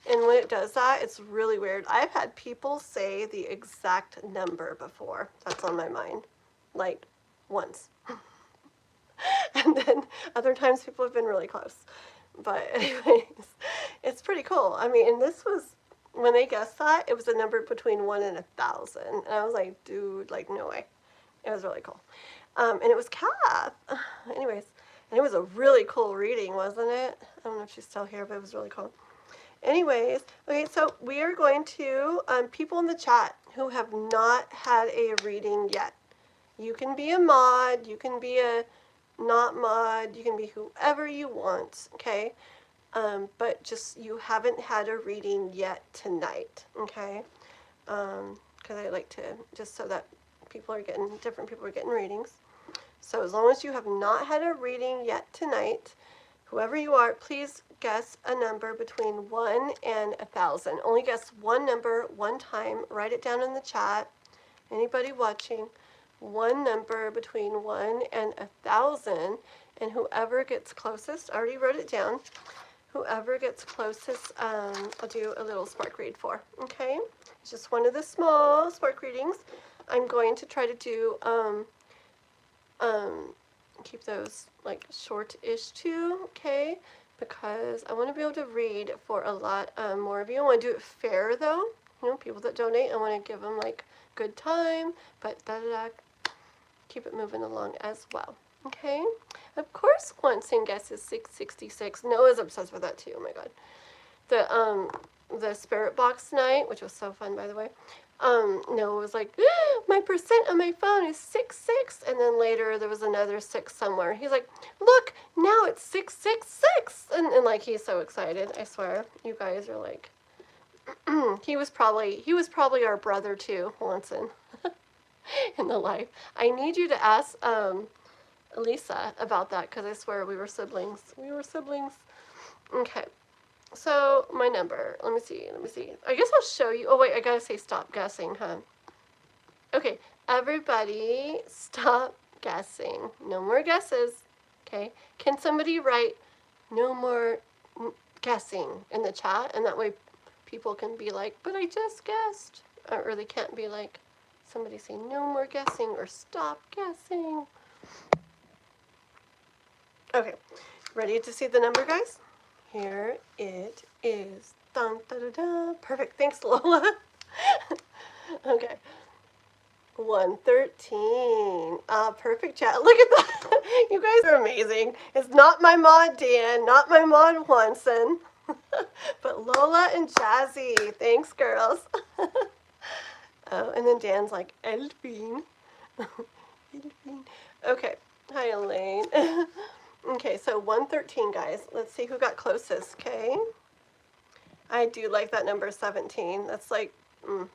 A: And when it does that, it's really weird. I've had people say the exact number before that's on my mind. Like, once. And then other times people have been really close. But anyways, it's pretty cool. I mean, and this was, when they guessed that, it was a number between 1 and 1,000. And I was like, dude, like, no way. It was really cool. And it was Kath. Anyways, and it was a really cool reading, wasn't it? I don't know if she's still here, but it was really cool. Anyways, okay, so we are going to, people in the chat who have not had a reading yet. You can be a mod, you can be a not mod, you can be whoever you want, okay? But just, you haven't had a reading yet tonight, okay? Because I like to, just so that different people are getting readings. So as long as you have not had a reading yet tonight, whoever you are, please guess a number between 1 and 1,000. Only guess one number one time. Write it down in the chat. Anybody watching, one number between 1 and 1,000, and whoever gets closest, I already wrote it down. Whoever gets closest, I'll do a little spark read for. Okay, it's just one of the small spark readings. I'm going to try to do keep those like short-ish too, okay? Because I want to be able to read for a lot more of you. I want to do it fair though. You know, people that donate, I want to give them like good time, but keep it moving along as well. Okay? Of course, one saying guess is 666. Noah's obsessed with that too. Oh my god. The spirit box night, which was so fun by the way. Noah was like, my percent on my phone is 66, and then later there was another 6 somewhere. He's like, look, now it's 666, and like he's so excited. I swear, you guys are like, he was probably our brother too, Hanson, in the life. I need you to ask Lisa about that, because I swear we were siblings. We were siblings. Okay. So, my number, let me see. I guess I'll show you. Oh, wait, I gotta say stop guessing, huh? Okay, everybody stop guessing. No more guesses, okay? Can somebody write no more guessing in the chat? And that way people can be like, but I just guessed. Or they can't be like, somebody say no more guessing or stop guessing. Okay, ready to see the number, guys? Here it is. Dun, da, da, da. Perfect. Thanks, Lola. Okay. 113. Perfect chat. Look at that. You guys are amazing. It's not my mod Dan, not my mod Hanson, but Lola and Jazzy. Thanks, girls. Oh, and then Dan's like, Elfine. Elfine. Okay. Hi, Elaine. Okay, so 113, guys. Let's see who got closest, okay? I do like that number 17. That's like, I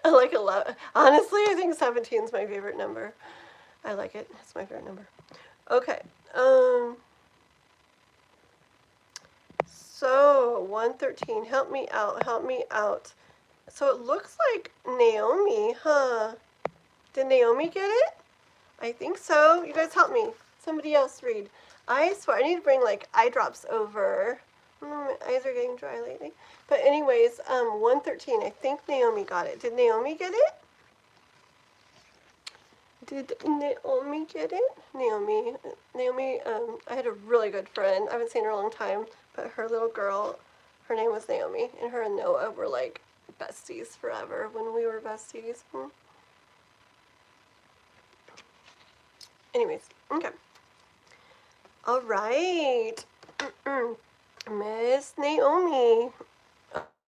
A: like 11. Honestly, I think 17 is my favorite number. I like it. It's my favorite number. Okay. So 113. Help me out. Help me out. So it looks like Naomi, huh? Did Naomi get it? I think so. You guys help me. Somebody else read. I swear, I need to bring like eye drops over. My eyes are getting dry lately. But anyways, 113. I think Naomi got it. Did Naomi get it? Did Naomi get it? Naomi, I had a really good friend. I haven't seen her in a long time, but her little girl, her name was Naomi, and her and Noah were like besties forever when we were besties. Anyways, okay. All right. Miss Naomi.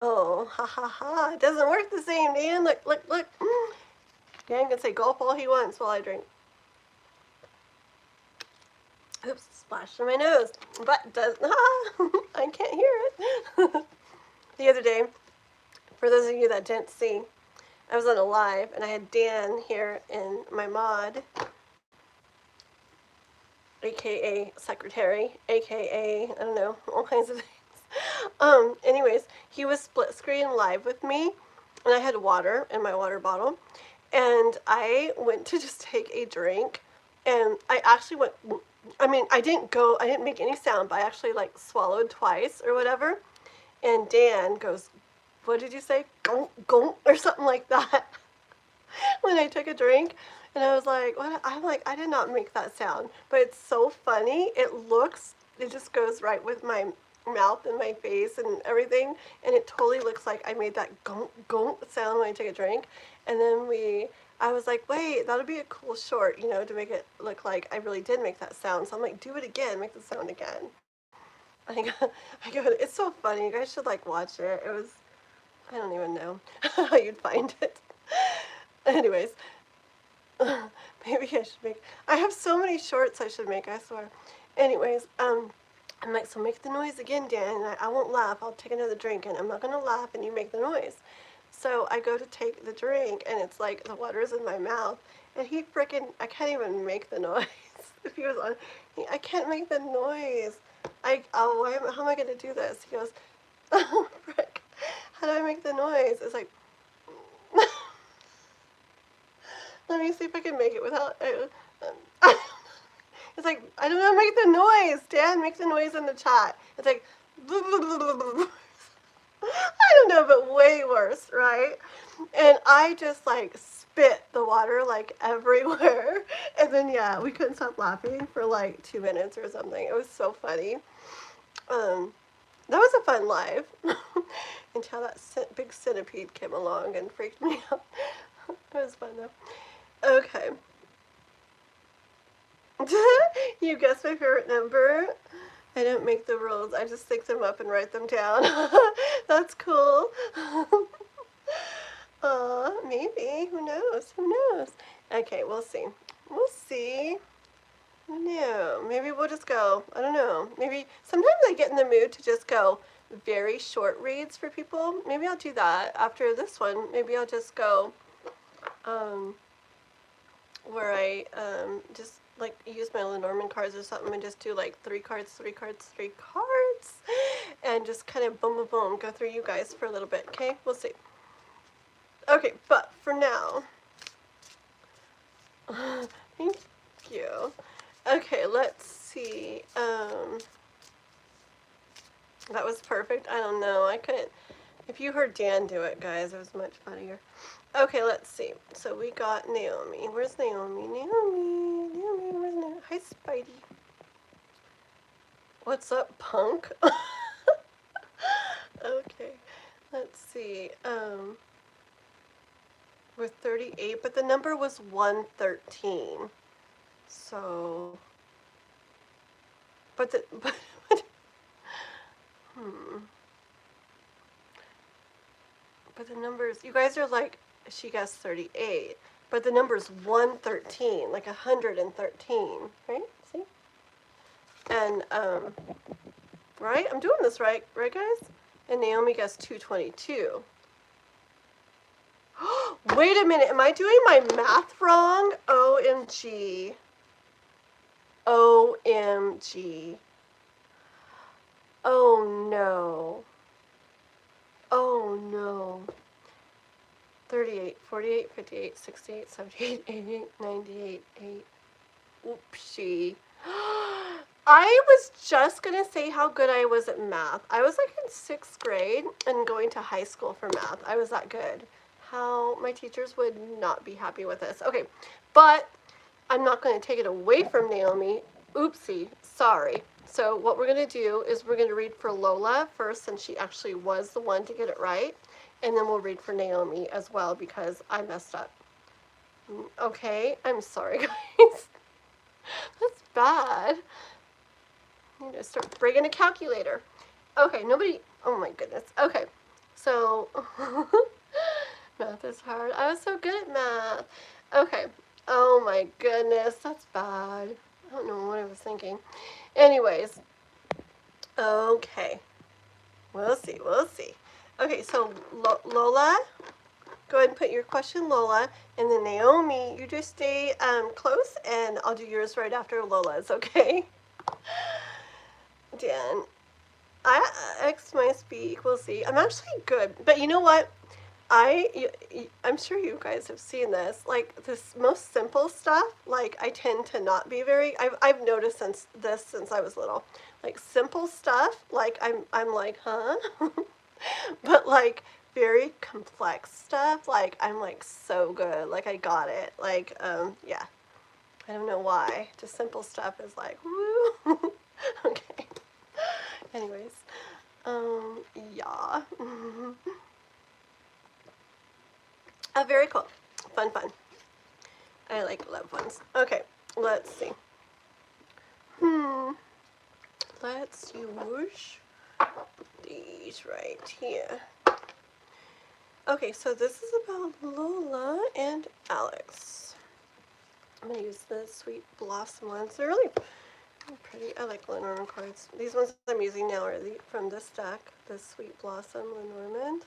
A: Oh, ha ha ha. It doesn't work the same, Dan. Look, look, look. Dan can say golf all he wants while I drink. Oops, splashed in my nose. But does I can't hear it. The other day, for those of you that didn't see, I was on a live and I had Dan here in my mod, aka secretary, aka I don't know, all kinds of things. Anyways, he was split screen live with me, and I had water in my water bottle, and I went to just take a drink, and I actually went. I mean, I didn't make any sound, but I actually like swallowed twice or whatever. And Dan goes, "What did you say? Gonk, gonk," or something like that when I took a drink. And I was like, what? I'm like, I did not make that sound. But it's so funny. It just goes right with my mouth and my face and everything. And it totally looks like I made that gonk, gonk sound when I took a drink. And then I was like, wait, that'll be a cool short, you know, to make it look like I really did make that sound. So I'm like, do it again, make the sound again. I go, it's so funny. You guys should like watch it. It was, I don't even know how you'd find it. Anyways, maybe I should make, I have so many shorts I should make, I swear. Anyways, I'm like, so make the noise again, Dan. And I won't laugh. I'll take another drink, and I'm not going to laugh, and you make the noise. So I go to take the drink, and it's like the water's in my mouth, and he frickin', I can't even make the noise. If he was on, I can't make the noise. How am I going to do this? He goes, oh, frick. How do I make the noise? It's like, let me see if I can make it without, it's like, I don't know how to make the noise. Dan, make the noise in the chat. It's like, I don't know, but way worse, right? And I just like spit the water like everywhere. And then, yeah, we couldn't stop laughing for like 2 minutes or something. It was so funny. That was a fun live until that big centipede came along and freaked me out. It was fun though. Okay. You guessed my favorite number? I don't make the rules. I just think them up and write them down. That's cool. Maybe. Who knows? Who knows? Okay, we'll see. We'll see. No, maybe we'll just go. I don't know. Maybe sometimes I get in the mood to just go very short reads for people. Maybe I'll do that after this one. Maybe I'll just go where I just like use my Lenormand cards or something and just do like 3 cards, 3 cards, 3 cards, and just kind of boom, boom, boom, go through you guys for a little bit. Okay, we'll see. Okay, but for now, thank you. Okay, let's see. That was perfect. I don't know. I couldn't. If you heard Dan do it, guys, it was much funnier. Okay, let's see. So we got Naomi. Where's Naomi? Naomi, where's Naomi? Hi, Spidey. What's up, punk? Okay, let's see. We're 38, but the number was 113. So, but but the numbers, you guys are like, she guessed 38, but the number's 113, like 113, right? See? And, right? I'm doing this right, guys? And Naomi guessed 222. Wait a minute, am I doing my math wrong? OMG. OMG. Oh no. Oh no. 38, 48, 58, 68, 78, 88, 98, 8. Oopsie. I was just going to say how good I was at math. I was like in 6th grade and going to high school for math. I was that good. How my teachers would not be happy with this. Okay, but I'm not going to take it away from Naomi. Oopsie, sorry. So what we're going to do is we're going to read for Lola first, since she actually was the one to get it right. And then we'll read for Naomi as well because I messed up. Okay, I'm sorry, guys. That's bad. I need to start bringing a calculator. Okay, nobody, oh my goodness. Okay, so math is hard. I was so good at math. Okay, oh my goodness, that's bad. I don't know what I was thinking. Anyways, okay, we'll see, we'll see. Okay, so Lola, go ahead and put your question, Lola, and then Naomi, you just stay close, and I'll do yours right after Lola's, okay? Dan, X minus B equals C. I'm actually good, but you know what? I'm sure you guys have seen this. Like this most simple stuff, like I tend to not be very. I've noticed since I was little. Like simple stuff, like I'm like, huh? But like very complex stuff, like I'm like so good. Like I got it. Like yeah. I don't know why. Just simple stuff is like woo. Okay. Anyways, yeah. Oh, very cool. Fun. I like love ones. Okay, let's see. let's use these right here. Okay, so this is about Lola and Alex. I'm going to use the Sweet Blossom ones. They're really pretty. I like Lenormand cards. These ones I'm using now are from this deck, the Sweet Blossom Lenormand.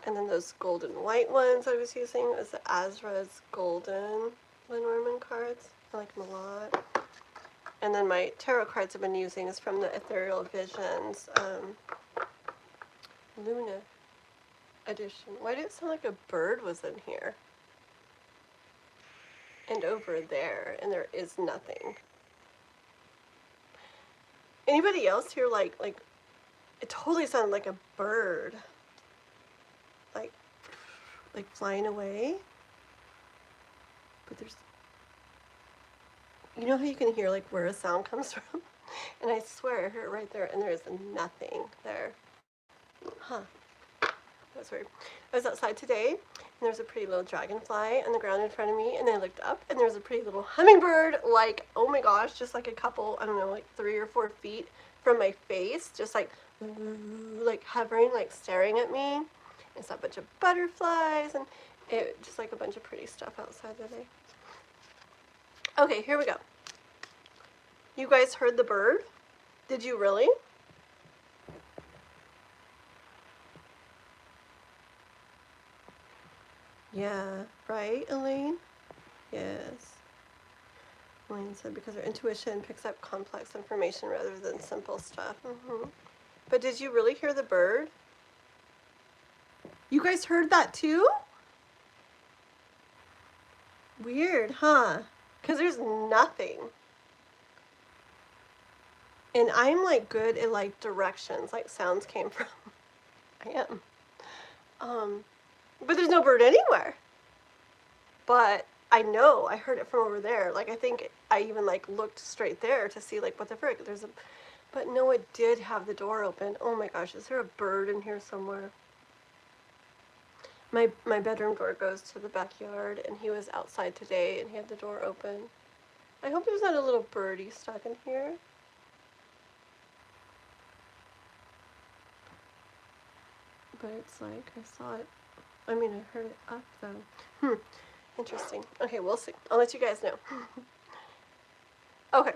A: And then those golden white ones I was using was the Azra's golden Lenormand cards. I like them a lot. And then my tarot cards I've been using is from the Ethereal Visions Luna edition. Why did it sound like a bird was in here? And over there, and there is nothing. Anybody else here like it totally sounded like a bird. Like flying away. But there's, you know how you can hear like where a sound comes from? And I swear I heard it right there, and there is nothing there. Huh. That's weird. I was outside today, and there was a pretty little dragonfly on the ground in front of me, and I looked up, and there was a pretty little hummingbird, like, oh my gosh, just like a couple, I don't know, like 3 or 4 feet from my face, just like hovering, like staring at me. And saw a bunch of butterflies, and it just like a bunch of pretty stuff outside today. Okay, here we go. You guys heard the bird? Did you really? Yeah, right, Elaine? Yes. Elaine said because her intuition picks up complex information rather than simple stuff. But did you really hear the bird? You guys heard that too? Weird, huh? Because there's nothing. And I'm like good at like directions, like sounds came from. I am. But there's no bird anywhere. But I know I heard it from over there. Like I think I even like looked straight there to see like what the frick. But no, it did have the door open. Oh my gosh, is there a bird in here somewhere? My bedroom door goes to the backyard, and he was outside today, and he had the door open. I hope there's not a little birdie stuck in here. But it's like, I saw it. I mean, I heard it up, though. Interesting. Okay, we'll see. I'll let you guys know. Okay.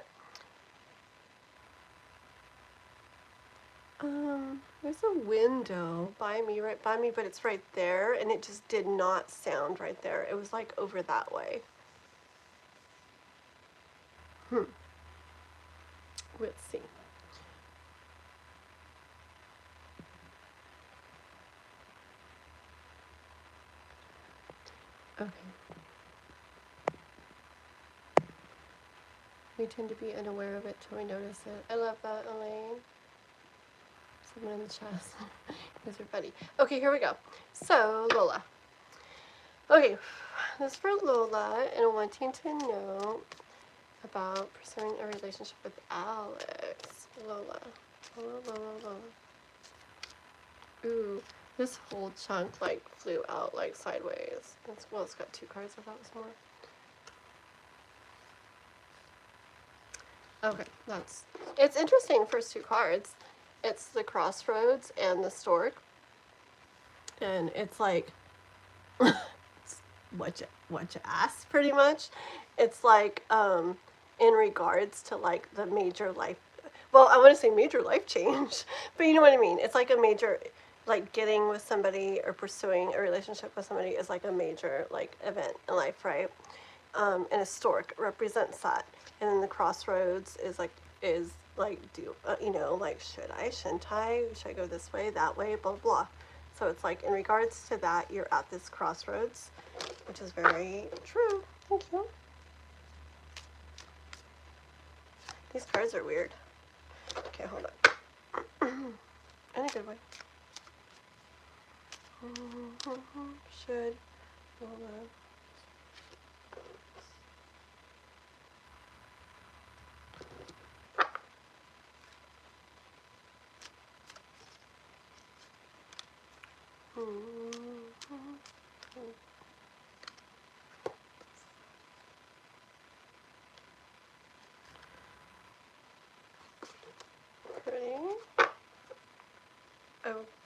A: There's a window right by me, but it's right there, and it just did not sound right there. It was like over that way. Let's see. Okay. We tend to be unaware of it till we notice it. I love that, Elaine. Someone in the chat. Here's your buddy. Okay, here we go. So, Lola. Okay, this is for Lola and wanting to know about pursuing a relationship with Alex. Lola. Ooh, this whole chunk like flew out like sideways. Well, it's got 2 cards. I thought it was more. Okay, it's interesting. First 2 cards. It's the Crossroads and the Stork. And it's like, what you asked, pretty much. It's like, in regards to like the major life, well, I want to say major life change, but you know what I mean. It's like a major, like getting with somebody or pursuing a relationship with somebody is like a major like event in life, right? And a stork represents that. And then the Crossroads is like, you know, like, shouldn't I go this way, that way, blah, blah. So it's like, in regards to that, you're at this crossroads, which is very true. Thank you. These cards are weird. Okay, hold on. In a good way. Should.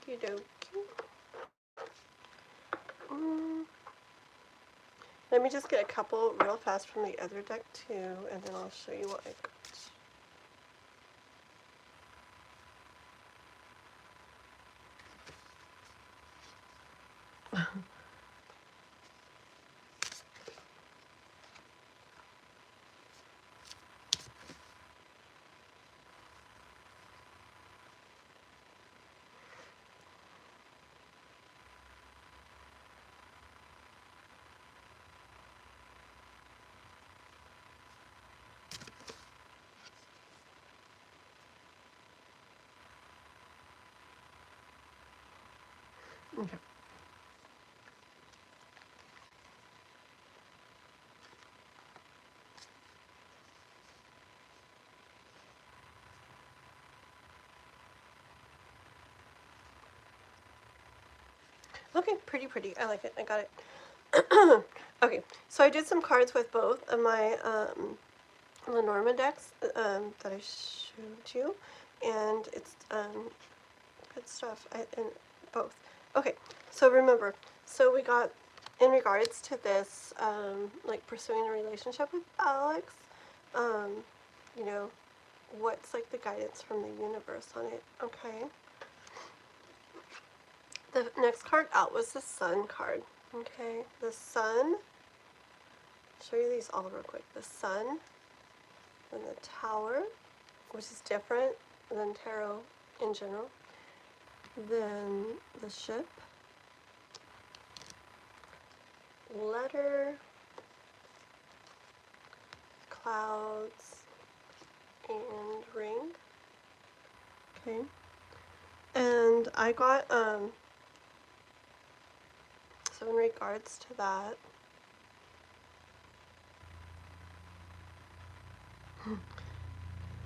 A: Okie dokie. Let me just get a couple real fast from the other deck too, and then I'll show you what I got. Okay. Okay, pretty. I like it. I got it. Okay, so I did some cards with both of my Lenormand decks that I showed you, and it's good stuff. And both. Okay, so remember, so we got in regards to this, like pursuing a relationship with Alex, you know, what's like the guidance from the universe on it? Okay. The next card out was the Sun card. Okay, the Sun. I'll show you these all real quick. The Sun, then the Tower, which is different than tarot in general. Then the Ship, Letter, Clouds, and Ring. Okay, and I got so in regards to that,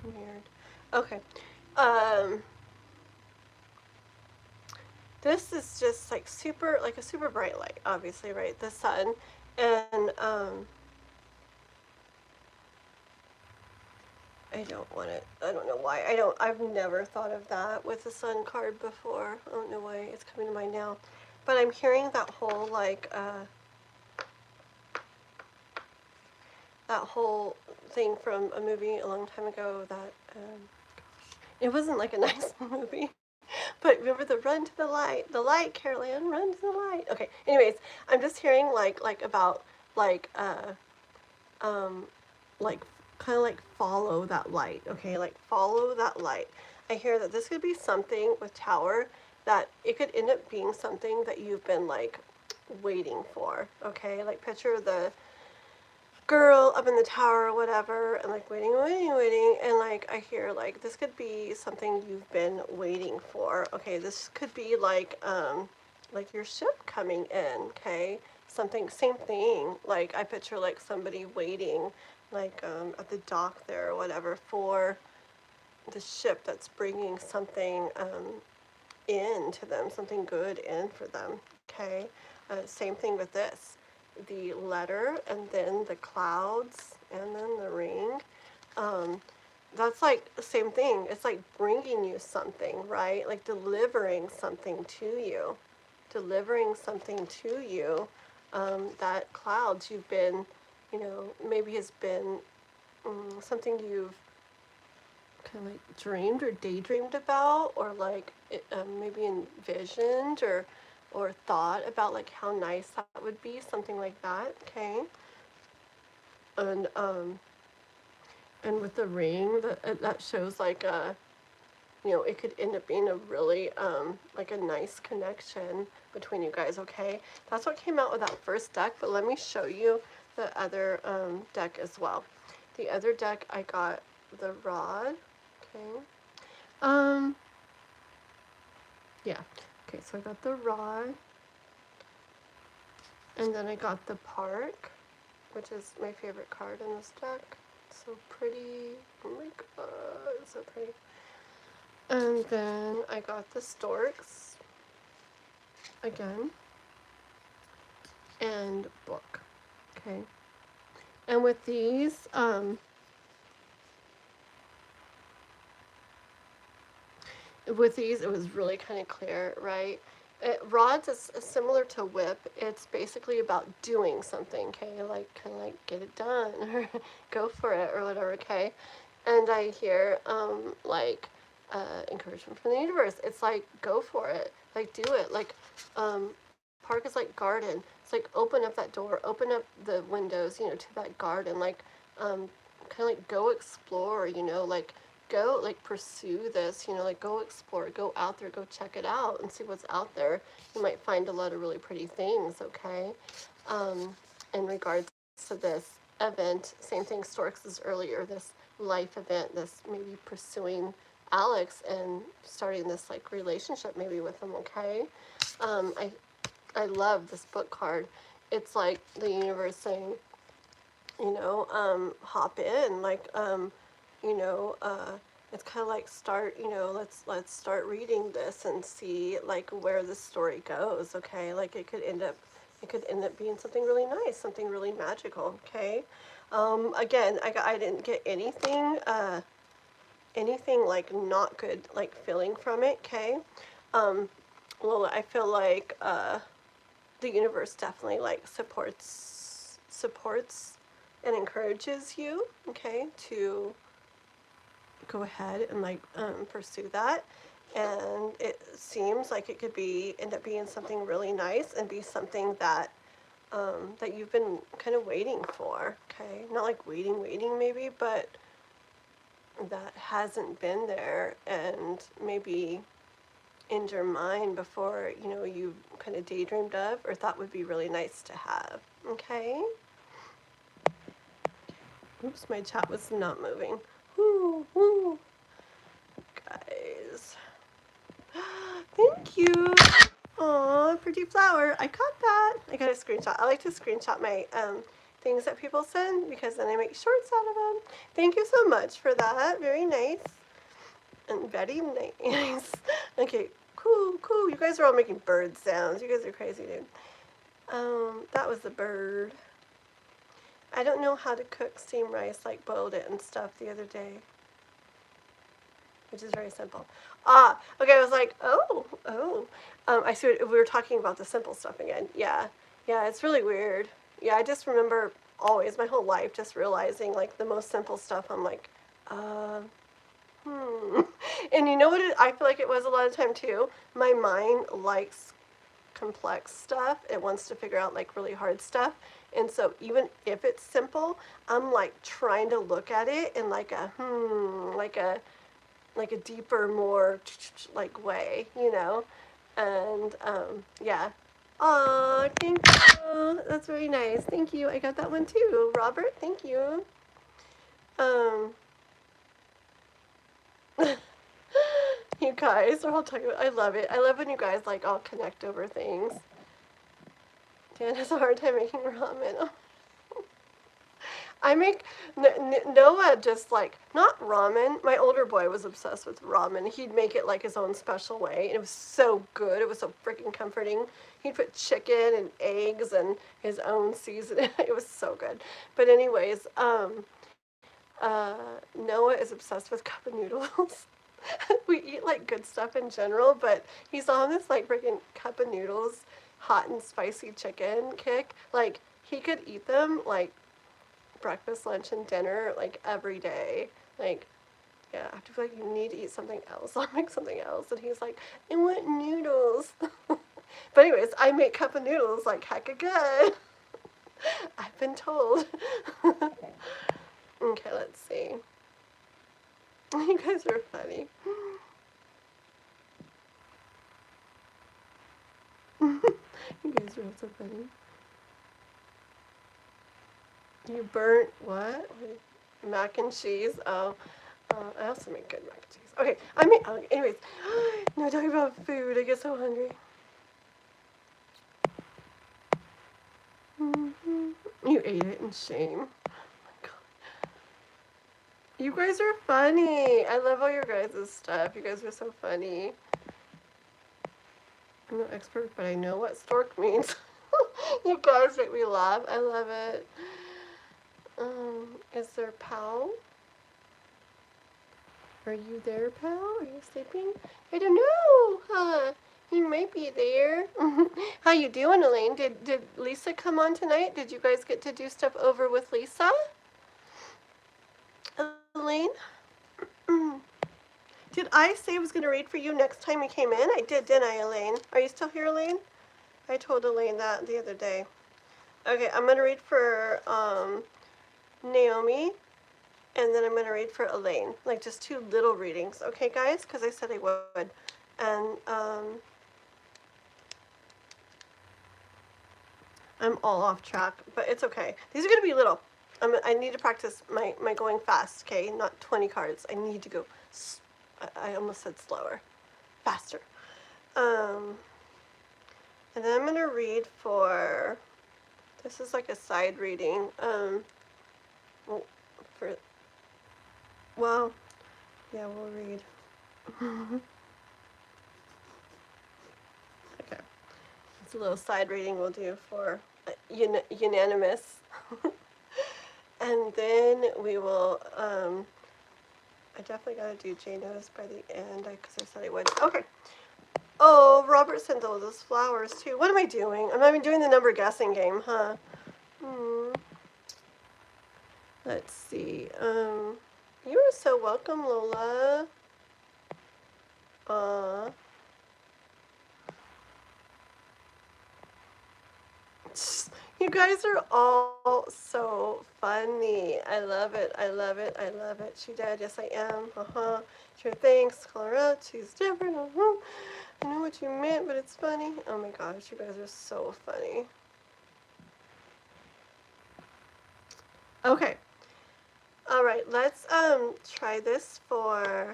A: weird. Okay, this is just like a super bright light, obviously, right? The sun, and I don't want it. I don't know why. I've never thought of that with the Sun card before. I don't know why it's coming to mind now. But I'm hearing that whole, like, that whole thing from a movie a long time ago that, it wasn't like a nice movie. But remember the run to the light, Carolyn, run to the light. Okay, anyways, I'm just hearing, like about, like, like kind of like follow that light. Okay, like follow that light. I hear that this could be something with Tower, that it could end up being something that you've been like waiting for. Okay, like picture the girl up in the tower or whatever, and like waiting, and like I hear like this could be something you've been waiting for. Okay, this could be like your ship coming in. Okay, something, same thing. Like I picture like somebody waiting, like at the dock there or whatever, for the ship that's bringing something in to them, something good in for them. Okay, same thing with this, the letter, and then the clouds, and then the ring. That's like the same thing. It's like bringing you something, right? Like delivering something to you, that clouds you've been, maybe has been something you've kind of like dreamed or daydreamed about, or like maybe envisioned or thought about, like how nice that would be, something like that. Okay, and with the ring, that shows like it could end up being a really like a nice connection between you guys. Okay, that's what came out with that first deck, but let me show you the other deck as well. The other deck, I got the rod. Okay, yeah, okay, so I got the rod, and then I got the park, which is my favorite card in this deck. So pretty. Oh my god, it's so pretty. And then I got the storks again, and book. Okay, and with these, with these, it was really kind of clear, right? Rods is similar to whip. It's basically about doing something, okay? Like, kind of like get it done or go for it or whatever, okay? And I hear, encouragement from the universe. It's like, go for it. Like, do it. Like, park is like garden. It's like, open up that door, open up the windows, to that garden. Like, kind of like go explore, like, go like pursue this, like go explore, go out there, go check it out and see what's out there. You might find a lot of really pretty things, okay? In regards to this event, same thing Storks is earlier, this life event, this maybe pursuing Alex and starting this like relationship maybe with him, okay? I love this book card. It's like the universe saying, hop in, like, it's kind of like start, let's start reading this and see like where the story goes, okay? Like it could end up being something really nice, something really magical, okay? Again, I didn't get anything like not good like feeling from it, okay? Lola, I feel like the universe definitely like supports and encourages you, okay, to go ahead and like pursue that. And it seems like it could end up being something really nice and be something that that you've been kind of waiting for, okay? Not like waiting maybe, but that hasn't been there and maybe in your mind before, you kind of daydreamed of or thought would be really nice to have, okay? Oops, my chat was not moving. Woo, woo. Guys. Thank you. Aw, pretty flower. I caught that. I got a screenshot. I like to screenshot my things that people send because then I make shorts out of them. Thank you so much for that. Very nice. And very nice. Okay, cool, cool. You guys are all making bird sounds. You guys are crazy, dude. That was the bird. I don't know how to cook steamed rice, like boiled it and stuff the other day, which is very simple. Okay, I was like, oh. I see we were talking about the simple stuff again. Yeah, it's really weird. Yeah, I just remember always, my whole life, just realizing, like, the most simple stuff, I'm like, And you know what I feel like it was a lot of time, too? My mind likes complex stuff. It wants to figure out, like, really hard stuff. And so even if it's simple, I'm, like, trying to look at it in, like, a deeper, more like way, and yeah. Aw, thank you. That's very nice. Thank you. I got that one too. Robert, thank you. You guys are all talking about, I love it. I love when you guys like all connect over things. Dan has a hard time making ramen. I make, Noah just like, not ramen. My older boy was obsessed with ramen. He'd make it like his own special way. And it was so good. It was so freaking comforting. He'd put chicken and eggs and his own seasoning. It was so good. But anyways, Noah is obsessed with cup of noodles. We eat like good stuff in general, but he's on this like freaking cup of noodles, hot and spicy chicken kick. Like he could eat them like breakfast, lunch, and dinner like every day. Like, yeah, I have to feel like you need to eat something else. I'll make something else. And he's like, I want noodles. But anyways, I make cup of noodles like hecka good. I've been told. Okay, let's see. You guys are funny. You guys are so funny. You burnt what? Mac and cheese? Oh, I also make good mac and cheese. Okay, anyways. No, talking about food. I get so hungry. You ate it in shame. Oh my god. You guys are funny. I love all your guys' stuff. You guys are so funny. I'm no expert, but I know what stork means. You guys make me laugh. I love it. Is there Pow? Are you there, pal? Are you sleeping? I don't know. You might be there. How you doing, Elaine? Did Lisa come on tonight? Did you guys get to do stuff over with Lisa? Elaine? Did I say I was going to read for you next time you came in? I did, didn't I, Elaine? Are you still here, Elaine? I told Elaine that the other day. Okay, I'm going to read for Naomi, and then I'm going to read for Elaine. Like, just 2 little readings. Okay, guys? Because I said I would. And I'm all off track, but it's okay. These are going to be little. I need to practice my going fast, okay? Not 20 cards. I need to go, I almost said slower. Faster. And then I'm going to read for, this is like a side reading. Well, yeah, we'll read. Okay. It's a little side reading we'll do for unanimous. And then we will, I definitely got to do Jano's by the end because I said I would. Okay. Oh, Robert sent all those flowers too. What am I doing? I'm not even doing the number guessing game, huh? Let's see. You are so welcome, Lola. You guys are all so funny. I love it. I love it. I love it. She did. Yes, I am. Sure, thanks. Call her out. She's different. I know what you meant, but it's funny. Oh my gosh, you guys are so funny. Okay. All right, let's try this for.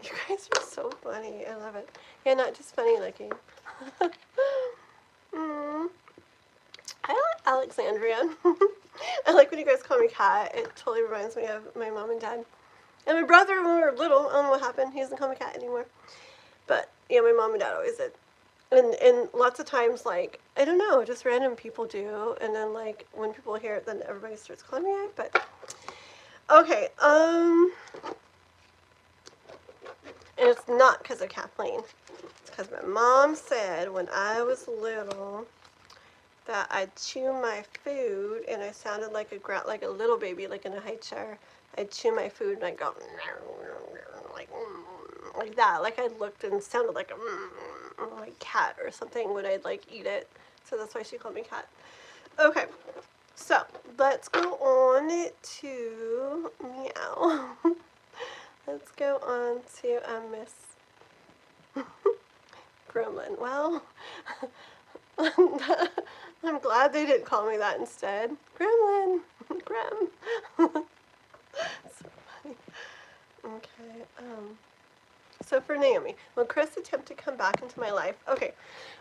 A: You guys are so funny. I love it. Yeah, not just funny looking. I like Alexandria. I like when you guys call me Kat. It totally reminds me of my mom and dad. And my brother when we were little. I don't know what happened. He doesn't call me Kat anymore. But yeah, my mom and dad always did. And lots of times, like, I don't know, just random people do. And then, like, when people hear it, then everybody starts calling me that. But, okay, and it's not because of Kathleen. It's because my mom said when I was little that I'd chew my food and I sounded like a little baby, like in a high chair. I'd chew my food and I'd go like that. Like I looked and sounded like a cat or something when I'd like eat it. So that's why she called me Kat. Okay, so let's go on to meow. Let's go on to Miss Gremlin. Well, I'm glad they didn't call me that instead. Gremlin. Grem. So funny. Okay, so for Naomi, will Chris attempt to come back into my life? Okay,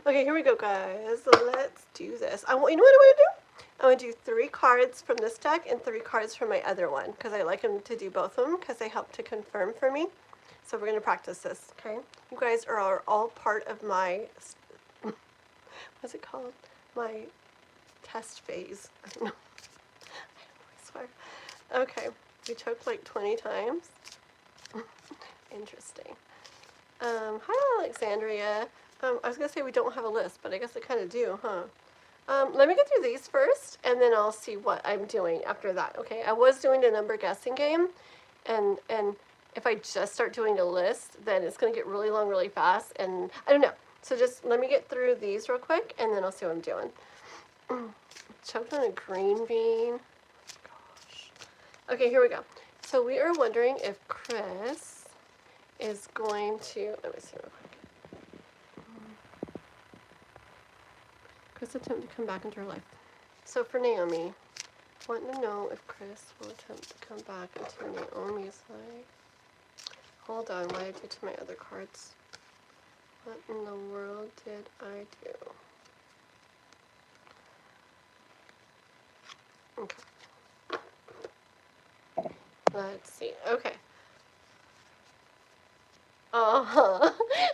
A: here we go, guys. Let's do this. You know what I want to do? I want to do 3 cards from this deck and 3 cards from my other one because I like them to do both of them because they help to confirm for me. So we're going to practice this, okay? You guys are all part of my, what's it called? My test phase. I don't know. I swear. Okay, we choked like 20 times. Interesting. Hi, Alexandria. I was going to say we don't have a list, but I guess I kind of do, huh? Let me get through these first, and then I'll see what I'm doing after that, okay? I was doing a number guessing game, and if I just start doing a list, then it's going to get really long really fast, and I don't know. So just let me get through these real quick, and then I'll see what I'm doing. Choked on a green bean. Gosh. Okay, here we go. So we are wondering if Chris is going to, let me see real quick. Chris attempt to come back into her life. So for Naomi, want to know if Chris will attempt to come back into Naomi's life. Hold on, what did I do to my other cards? What in the world did I do? Okay. Let's see. Okay.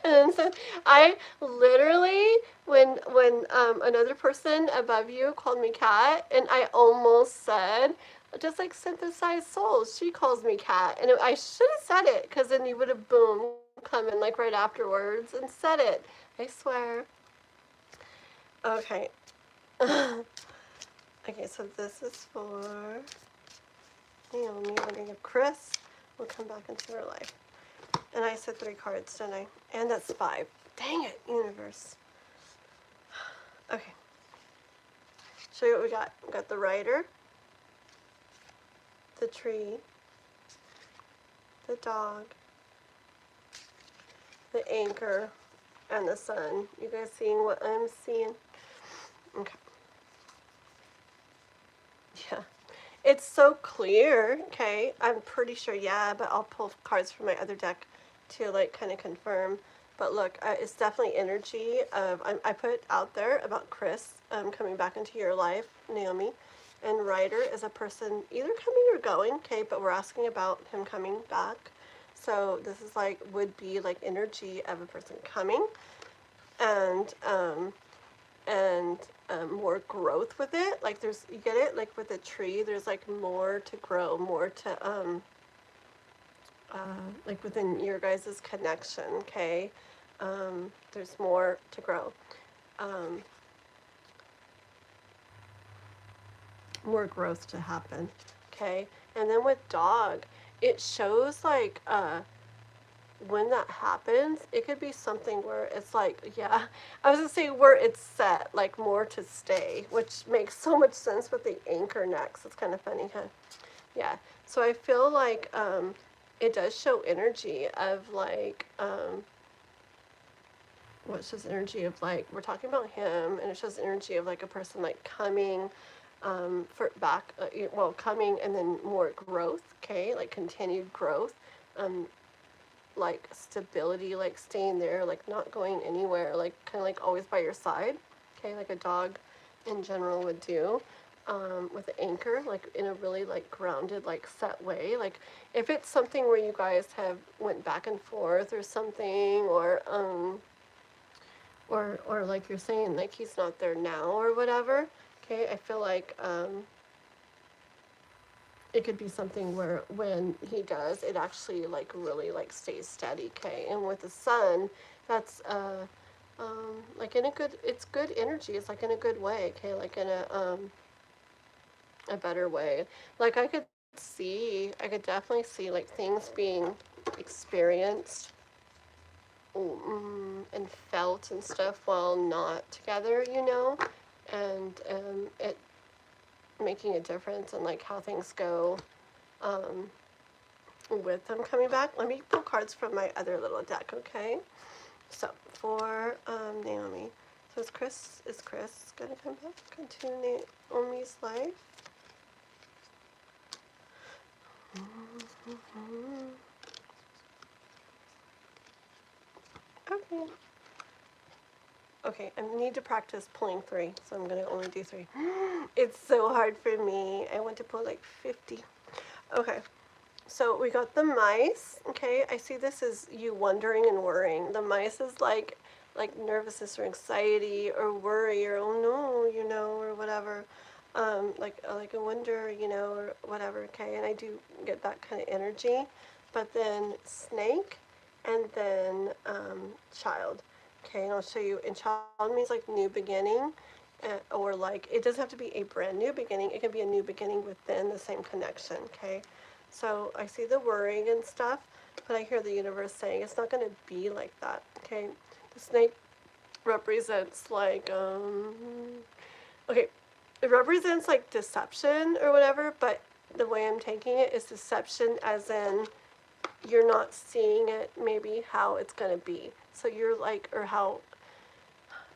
A: And so I literally, when another person above you called me Kat, and I almost said, just like synthesized souls. She calls me cat, and I should have said it, because then you would have boom come in like right afterwards and said it. I swear. Okay. Okay, so this is for Naomi. We're gonna give Chris. We'll come back into her life. And I said 3 cards, didn't I? And that's 5. Dang it, universe. Okay. Show you what we got. We got the rider, the tree, the dog, the anchor, and the sun. You guys seeing what I'm seeing? Okay. Yeah. It's so clear, okay? I'm pretty sure, yeah, but I'll pull cards from my other deck to like kind of confirm. But look, it's definitely energy of, I put out there about Chris coming back into your life, Naomi. And Ryder is a person either coming or going, okay? But we're asking about him coming back. So this is like, would be like energy of a person coming. And, more growth with it. Like there's, you get it? Like with a tree, there's like more to grow, more to, like within your guys' connection, okay? There's more to grow. More growth to happen, okay? And then with dog, it shows like, when that happens, it could be something where it's like, yeah, I was gonna say where it's set, like more to stay, which makes so much sense with the anchor next. It's kind of funny, huh? Yeah. So I feel like it does show energy of like, what shows energy of like, we're talking about him, and it shows energy of like a person like coming for back, well, coming and then more growth, okay, like continued growth. Like stability, like staying there, like not going anywhere, like kind of like always by your side, okay, like a dog in general would do, with an anchor, like in a really like grounded, like set way. Like if it's something where you guys have went back and forth or something, or like you're saying, like he's not there now or whatever, okay, I feel like it could be something where when he does, it actually like really like stays steady, okay? And with the sun, that's like in a good, it's good energy. It's like in a good way, okay? Like in a better way. Like I could definitely see like things being experienced, and felt and stuff while not together, you know, and it making a difference in like how things go. With them coming back. Let me pull cards from my other little deck, okay? So for Naomi, so is Chris gonna come back into Naomi's life? Okay. Okay, I need to practice pulling 3, so I'm gonna only do 3. It's so hard for me. I want to pull like 50. Okay. So we got the mice, okay? I see this as you wondering and worrying. The mice is like nervousness or anxiety or worry or oh no, you know, or whatever. Like a wonder, you know, or whatever, okay? And I do get that kind of energy. But then snake and then child, okay? And I'll show you. And child means like new beginning. Or like, it doesn't have to be a brand new beginning. It can be a new beginning within the same connection, okay? So I see the worrying and stuff, but I hear the universe saying it's not going to be like that, okay? The snake represents like, okay, it represents like deception or whatever, but the way I'm taking it is deception as in you're not seeing it maybe how it's going to be. So you're like, or how,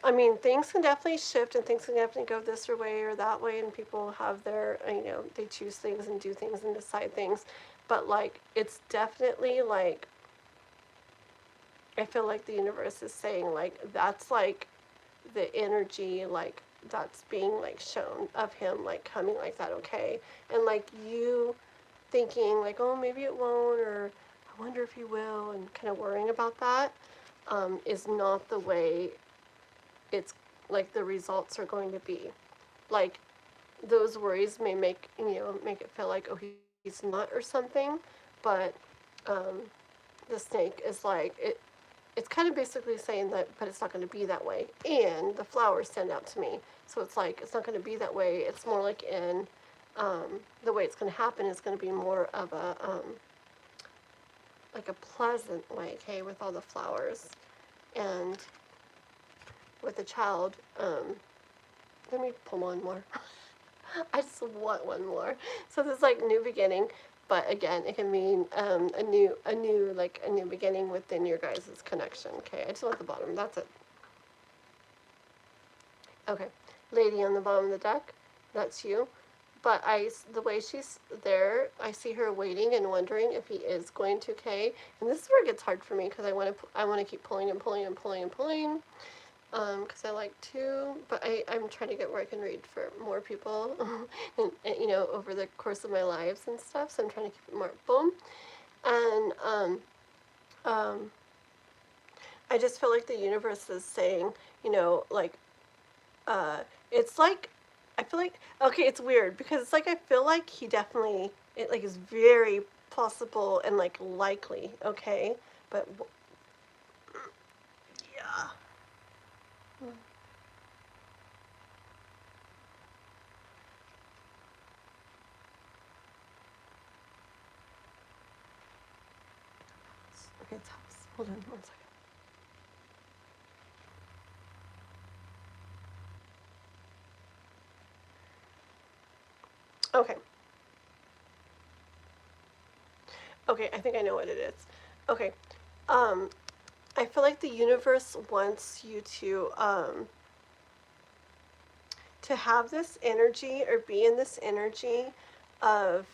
A: I mean, things can definitely shift and things can definitely go this way or that way, and people have their, you know, they choose things and do things and decide things. But, like, it's definitely, like, I feel like the universe is saying, like, that's, like, the energy, like, that's being, like, shown of him, like, coming like that, okay? And, like, you thinking, like, oh, maybe it won't, or I wonder if he will, and kind of worrying about that, is not the way it's like the results are going to be. Like those worries may make, make it feel like, oh, he's not or something, but um, the snake is like, it's kind of basically saying that, but it's not going to be that way. And the flowers stand out to me. So it's like, it's not going to be that way. It's more like the way it's going to happen is going to be more of like a pleasant way, okay, with all the flowers. And with the child, let me pull one more. I just want one more. So this is like new beginning, but again, it can mean a new beginning within your guys' connection. Okay, I just want the bottom. That's it. Okay, lady on the bottom of the deck, that's you. But the way she's there, I see her waiting and wondering if he is going to. Okay, and this is where it gets hard for me because I want to keep pulling and pulling and pulling and pulling. Because I like to, but I'm trying to get where I can read for more people, and, over the course of my lives and stuff, so I'm trying to keep it more boom, and, I just feel like the universe is saying, like, it's like, I feel like, okay, it's weird, because it's like, I feel like he definitely, it, like, is very possible and, like, likely, okay, but, yeah. Okay, it's house. Hold on 1 second. Okay. Okay, I think I know what it is. Okay. Um, I feel like the universe wants you to have this energy or be in this energy of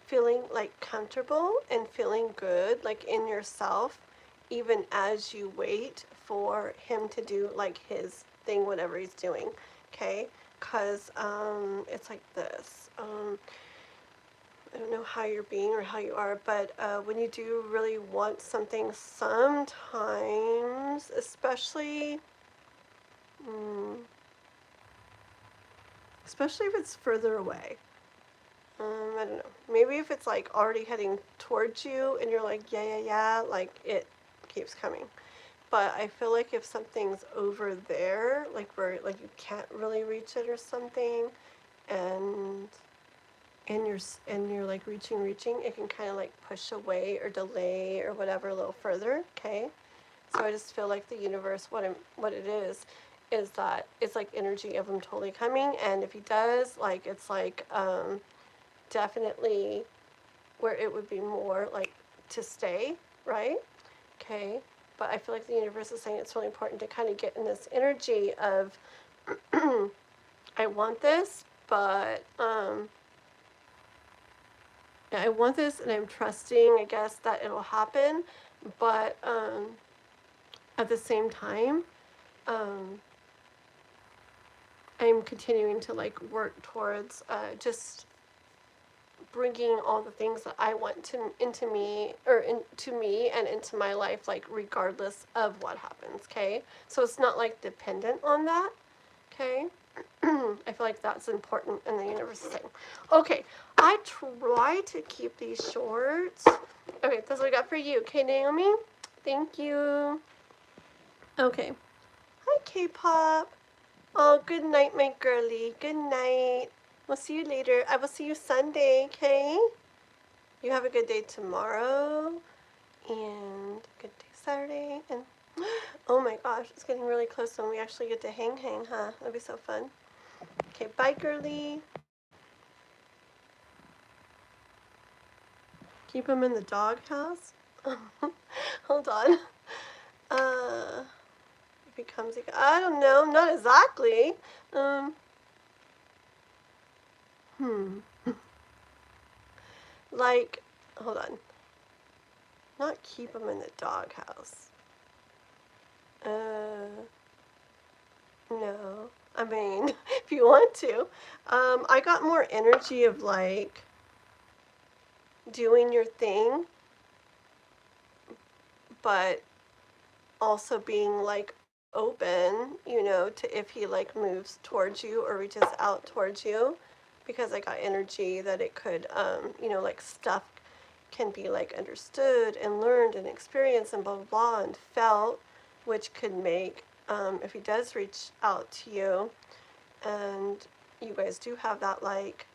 A: feeling like comfortable and feeling good, like in yourself, even as you wait for him to do like his thing, whatever he's doing. Okay? Because it's like this. I don't know how you're being or how you are, but when you do really want something, sometimes, especially if it's further away. I don't know. Maybe if it's like already heading towards you and you're like, yeah, like it keeps coming. But I feel like if something's over there, like where like you can't really reach it or something, and and you're like reaching, it can kind of like push away or delay or whatever a little further. Okay, so I just feel like the universe, what it is that it's like energy of him totally coming, and if he does, like it's like definitely where it would be more like to stay, right? Okay, but I feel like the universe is saying it's really important to kind of get in this energy of I want this, but I want this and I'm trusting, I guess, that it'll happen, but at the same time, um, I'm continuing to like work towards just bringing all the things that I want to into me or into me and into my life, like regardless of what happens. Okay, so it's not like dependent on that. Okay. I feel like that's important in the universe thing. Okay, I try to keep these short. Okay, that's what I got for you. Okay, Naomi? Thank you. Okay. Hi, K-pop. Oh, good night, my girly. Good night. We'll see you later. I will see you Sunday, okay? You have a good day tomorrow. And a good day Saturday. And oh my gosh, it's getting really close when we actually get to hang, huh? That'll be so fun. Okay, bye, girly. Keep him in the doghouse? Hold on. If he comes, I don't know, not exactly. Like, hold on. Not keep him in the doghouse. No. I mean, if you want to. I got more energy of like doing your thing, but also being like open, you know, to if he like moves towards you or reaches out towards you, because I got energy that it could, you know, like stuff can be like understood and learned and experienced and blah blah blah and felt, which could make, if he does reach out to you and you guys do have that like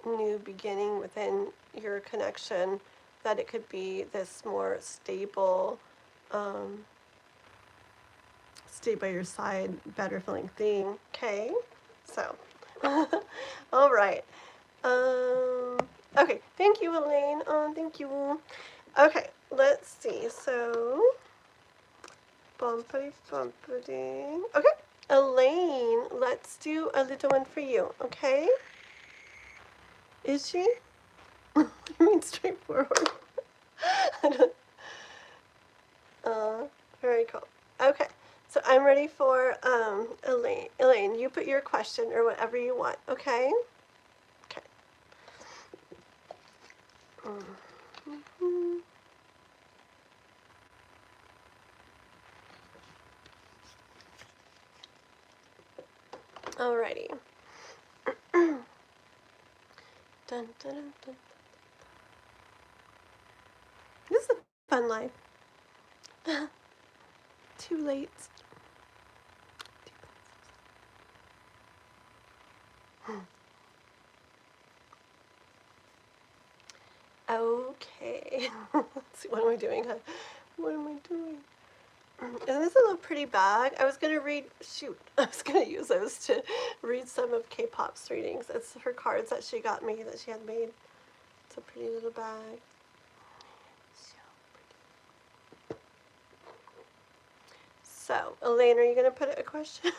A: new beginning within your connection, that it could be this more stable, stay by your side, better feeling thing. Okay, so all right. Okay, thank you, Elaine. Oh, thank you. Okay, let's see. So, bumpity bumpity. Okay, Elaine, let's do a little one for you. Okay? Is she? I mean, straightforward. Very cool. Okay, so I'm ready for Elaine. Elaine, you put your question or whatever you want. Okay? Okay. Mm-hmm. Alrighty. Dun, dun, dun, dun. This is a fun life. Too late. Okay. Let's see, what am I doing? What am I doing? Isn't this a little pretty bag? I was going to read, shoot, I was going to use those to read some of K-pop's readings. It's her cards that she got me, that she had made. It's a pretty little bag. So, Elaine, are you going to put a question?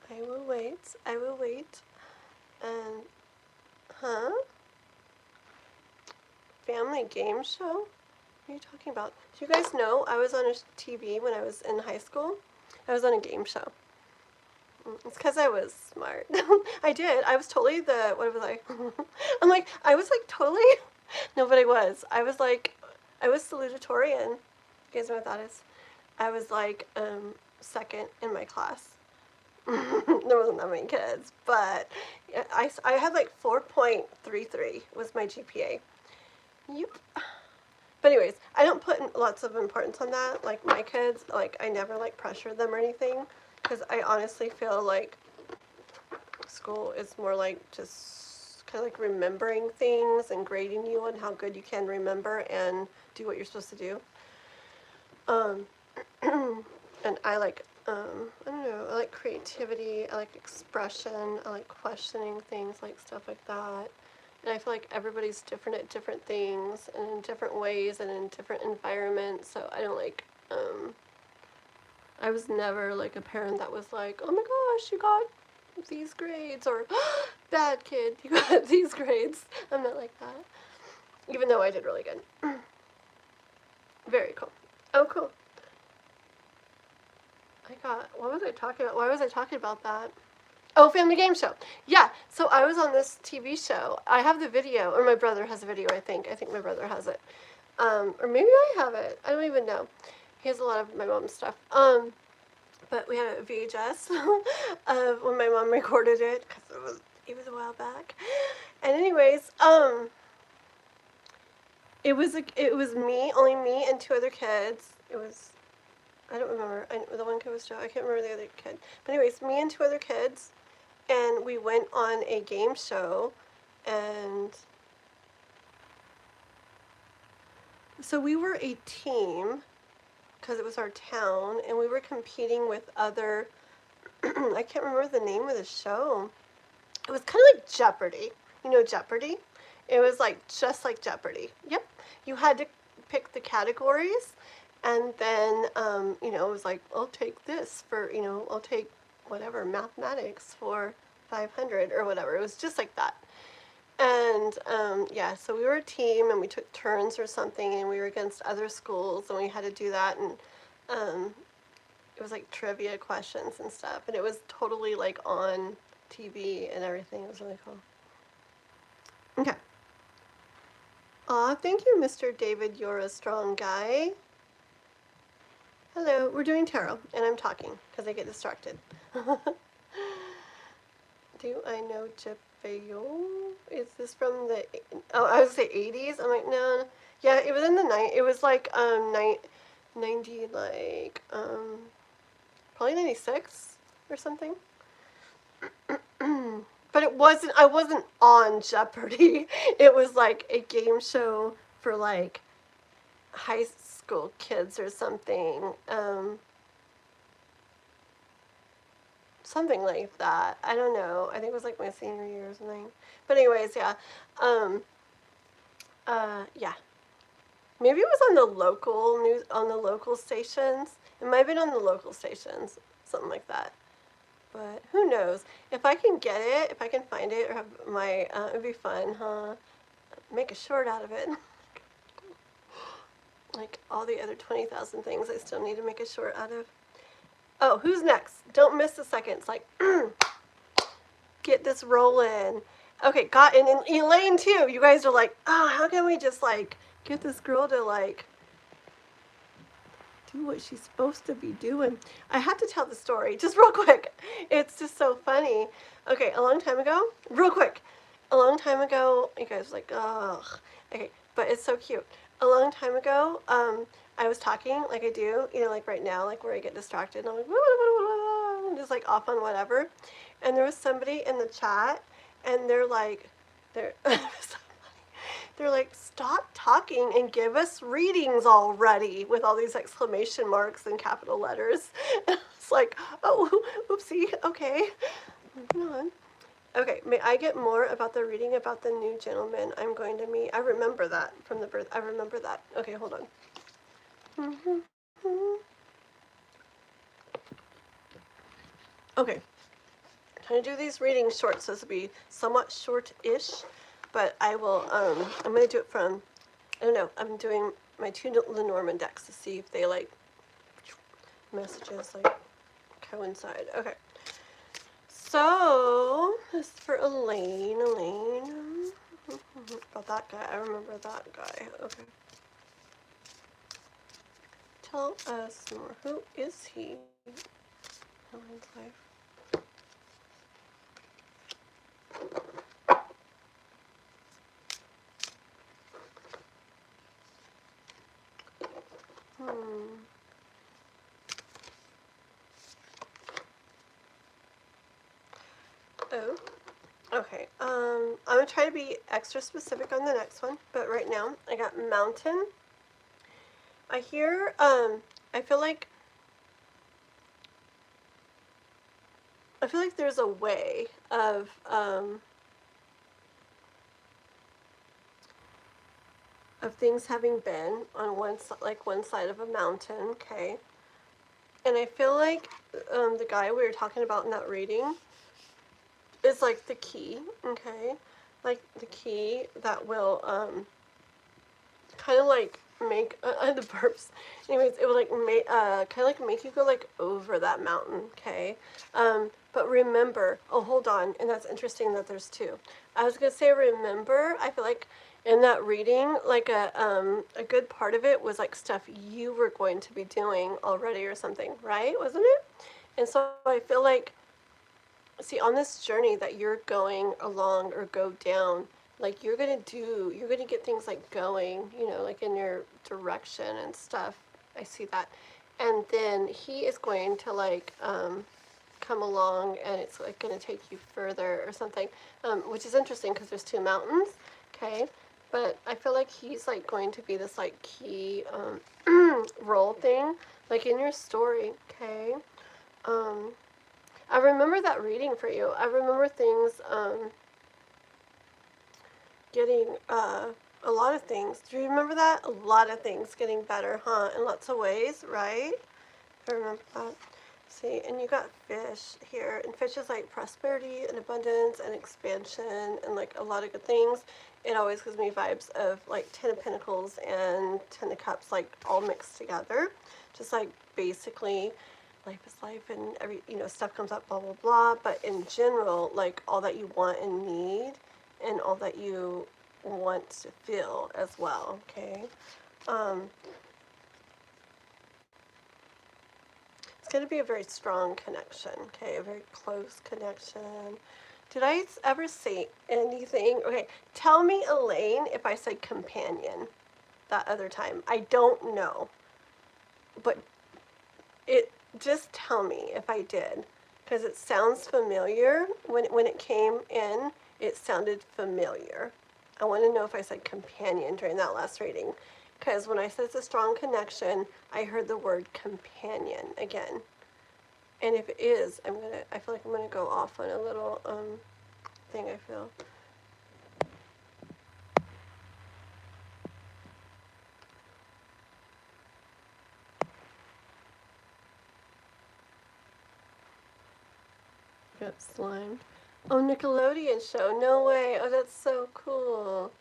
A: I will wait. I will wait. And, family game show? What are you talking about? Do you guys know I was on a TV when I was in high school? I was on a game show. It's because I was smart. I did. I was totally the, what was I? I'm like, I was like totally, no, but I was. I was like, I was salutatorian. You guys know what that is? I was like second in my class. There wasn't that many kids, but I had like 4.33 was my GPA. Yep. But anyways, I don't put lots of importance on that. Like my kids, like I never like pressure them or anything, because I honestly feel like school is more like just kind of like remembering things and grading you on how good you can remember and do what you're supposed to do. And I like, I don't know, I like creativity, I like expression, I like questioning things, like stuff like that. And I feel like everybody's different at different things and in different ways and in different environments. So I don't like, I was never like a parent that was like, oh my gosh, you got these grades, or bad kid, you got these grades. I'm not like that. Even though I did really good. Very cool. Oh, cool. What was I talking about? Why was I talking about that? Oh, family game show. Yeah, so I was on this TV show. I have the video, or my brother has a video, I think. I think my brother has it. Or maybe I have it. I don't even know. He has a lot of my mom's stuff. But we had a VHS of when my mom recorded it, because it was a while back. And anyways, it was me, only me and two other kids. It was, I don't remember. The one kid was Joe. I can't remember the other kid. But anyways, me and two other kids, and we went on a game show, and so we were a team, because it was our town, and we were competing with other, I can't remember the name of the show. It was kind of like Jeopardy. You know Jeopardy? It was like, just like Jeopardy. Yep. You had to pick the categories, and then, you know, it was like, I'll take this for, you know, I'll take whatever, mathematics for 500 or whatever. It was just like that. And, yeah, so we were a team, and we took turns or something, and we were against other schools, and we had to do that, and, it was like trivia questions and stuff, and it was totally like on TV and everything. It was really cool. Okay. Aw, thank you, Mr. David. You're a strong guy. Hello, we're doing tarot, and I'm talking because I get distracted. Do I know Jebayo? Is this from the, oh, I was gonna say 80s? I'm like, no. Yeah, it was in the night. It was like, 90, like, probably 96 or something. But it wasn't, I wasn't on Jeopardy. It was like a game show for like high school kids or something. Something like that. I don't know. I think it was like my senior year or something. But anyways, yeah. Um, yeah. Maybe it was on the local news, on the local stations. It might have been on the local stations, something like that. But who knows? If I can get it, if I can find it, or have my, it'd be fun, huh? Make a short out of it. Like all the other 20,000 things I still need to make a short out of. Oh, who's next? Don't miss a second. It's like, get this rolling. Okay, got and Elaine too. You guys are like, oh, how can we just like get this girl to like do what she's supposed to be doing? I have to tell the story just real quick. It's just so funny. Okay, a long time ago, real quick. A long time ago, you guys are like, ugh. Okay, but it's so cute. A long time ago, I was talking like I do, you know, like right now, like where I get distracted and I'm like, just like off on whatever. And there was somebody in the chat, and they're like, they're they're like, stop talking and give us readings already, with all these exclamation marks and capital letters. It's like, oh, oopsie, okay, moving on. Okay, may I get more about the reading about the new gentleman I'm going to meet? I remember that from the birth. I remember that. Okay, hold on. Okay, I'm trying to do these readings short, so this will be somewhat short-ish, but I'm going to do it from, I don't know, I'm doing my two Lenormand decks to see if they, like, messages, like, coincide. Okay. So, this is for Elaine. About that guy. I remember that guy. Okay. Tell us more. Who is he? Elaine's life. Oh. Okay. I'm gonna try to be extra specific on the next one, but right now I got mountain. I hear. I feel like. I feel like there's a way of things having been on one side of a mountain. Okay. And I feel like the guy we were talking about in that reading is like the key, okay? Like the key that will kind of like make the burps. Anyways, it will like make kind of like make you go like over that mountain, okay? But remember, oh hold on, and that's interesting that there's two. I was gonna say remember. I feel like in that reading, like a good part of it was like stuff you were going to be doing already or something, right? Wasn't it? And so I feel like, see, on this journey that you're going along or go down, like you're gonna get things like going, you know, like in your direction and stuff. I see that. And then he is going to like come along, and it's like gonna take you further or something, which is interesting because there's two mountains, okay? But I feel like he's like going to be this like key role thing, like in your story, okay? I remember that reading for you. I remember things getting a lot of things. Do you remember that? A lot of things getting better, huh? In lots of ways, right? I remember that. See, and you got fish here, and fish is like prosperity and abundance and expansion and like a lot of good things. It always gives me vibes of like Ten of Pentacles and Ten of Cups, like all mixed together. Just like basically life is life, and every, you know, stuff comes up, blah blah blah, but in general, like all that you want and need and all that you want to feel as well, okay? going to be a very strong connection, okay, a very close connection. Did I ever say anything? Okay, tell me, Elaine, if I said companion that other time. I don't know, but just tell me if I did, because it sounds familiar. When it came in, it sounded familiar. I want to know if I said companion during that last reading, because when I said it's a strong connection, I heard the word companion again. And if it is, I feel like I'm gonna go off on a little thing. I feel. Got slimed. Oh, Nickelodeon show. No way. Oh, that's so cool.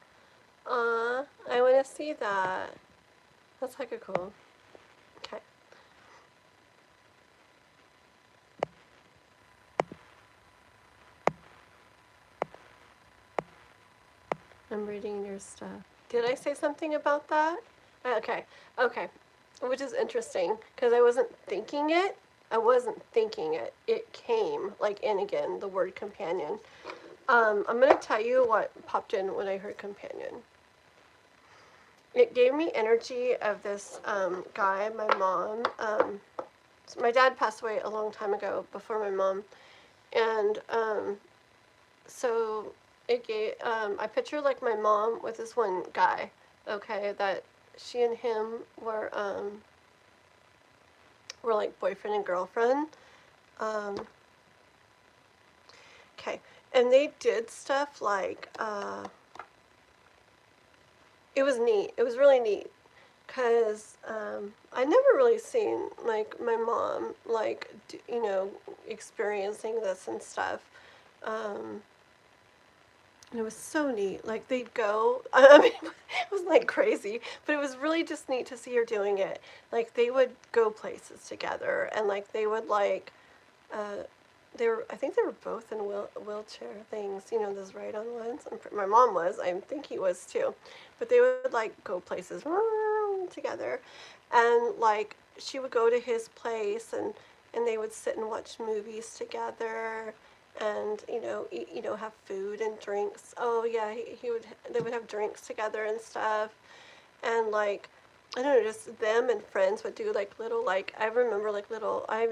A: I want to see that. That's like a cool. Okay. I'm reading your stuff. Did I say something about that? Okay. Okay. Which is interesting because I wasn't thinking it. I wasn't thinking it. It came like in again, the word companion. I'm going to tell you what popped in when I heard companion. It gave me energy of this guy, my mom. So my dad passed away a long time ago before my mom. And so it gave, I picture like my mom with this one guy, okay, that she and him were like boyfriend and girlfriend. Okay, and they did stuff like, it was neat. It was really neat. Because I never really seen, like, my mom, like, you know, experiencing this and stuff. And it was so neat. Like, they'd go, I mean, it was, like, crazy. But it was really just neat to see her doing it. Like, they would go places together. And, like, they would, like, I think they were both in wheelchair things, you know, those ride-on ones. My mom was, I think he was too. But they would, like, go places together. And, like, she would go to his place and they would sit and watch movies together and, you know, eat, you know, have food and drinks. Oh, yeah, they would have drinks together and stuff. And, like, I don't know, just them and friends would do, like, little, like, I remember, like, little, I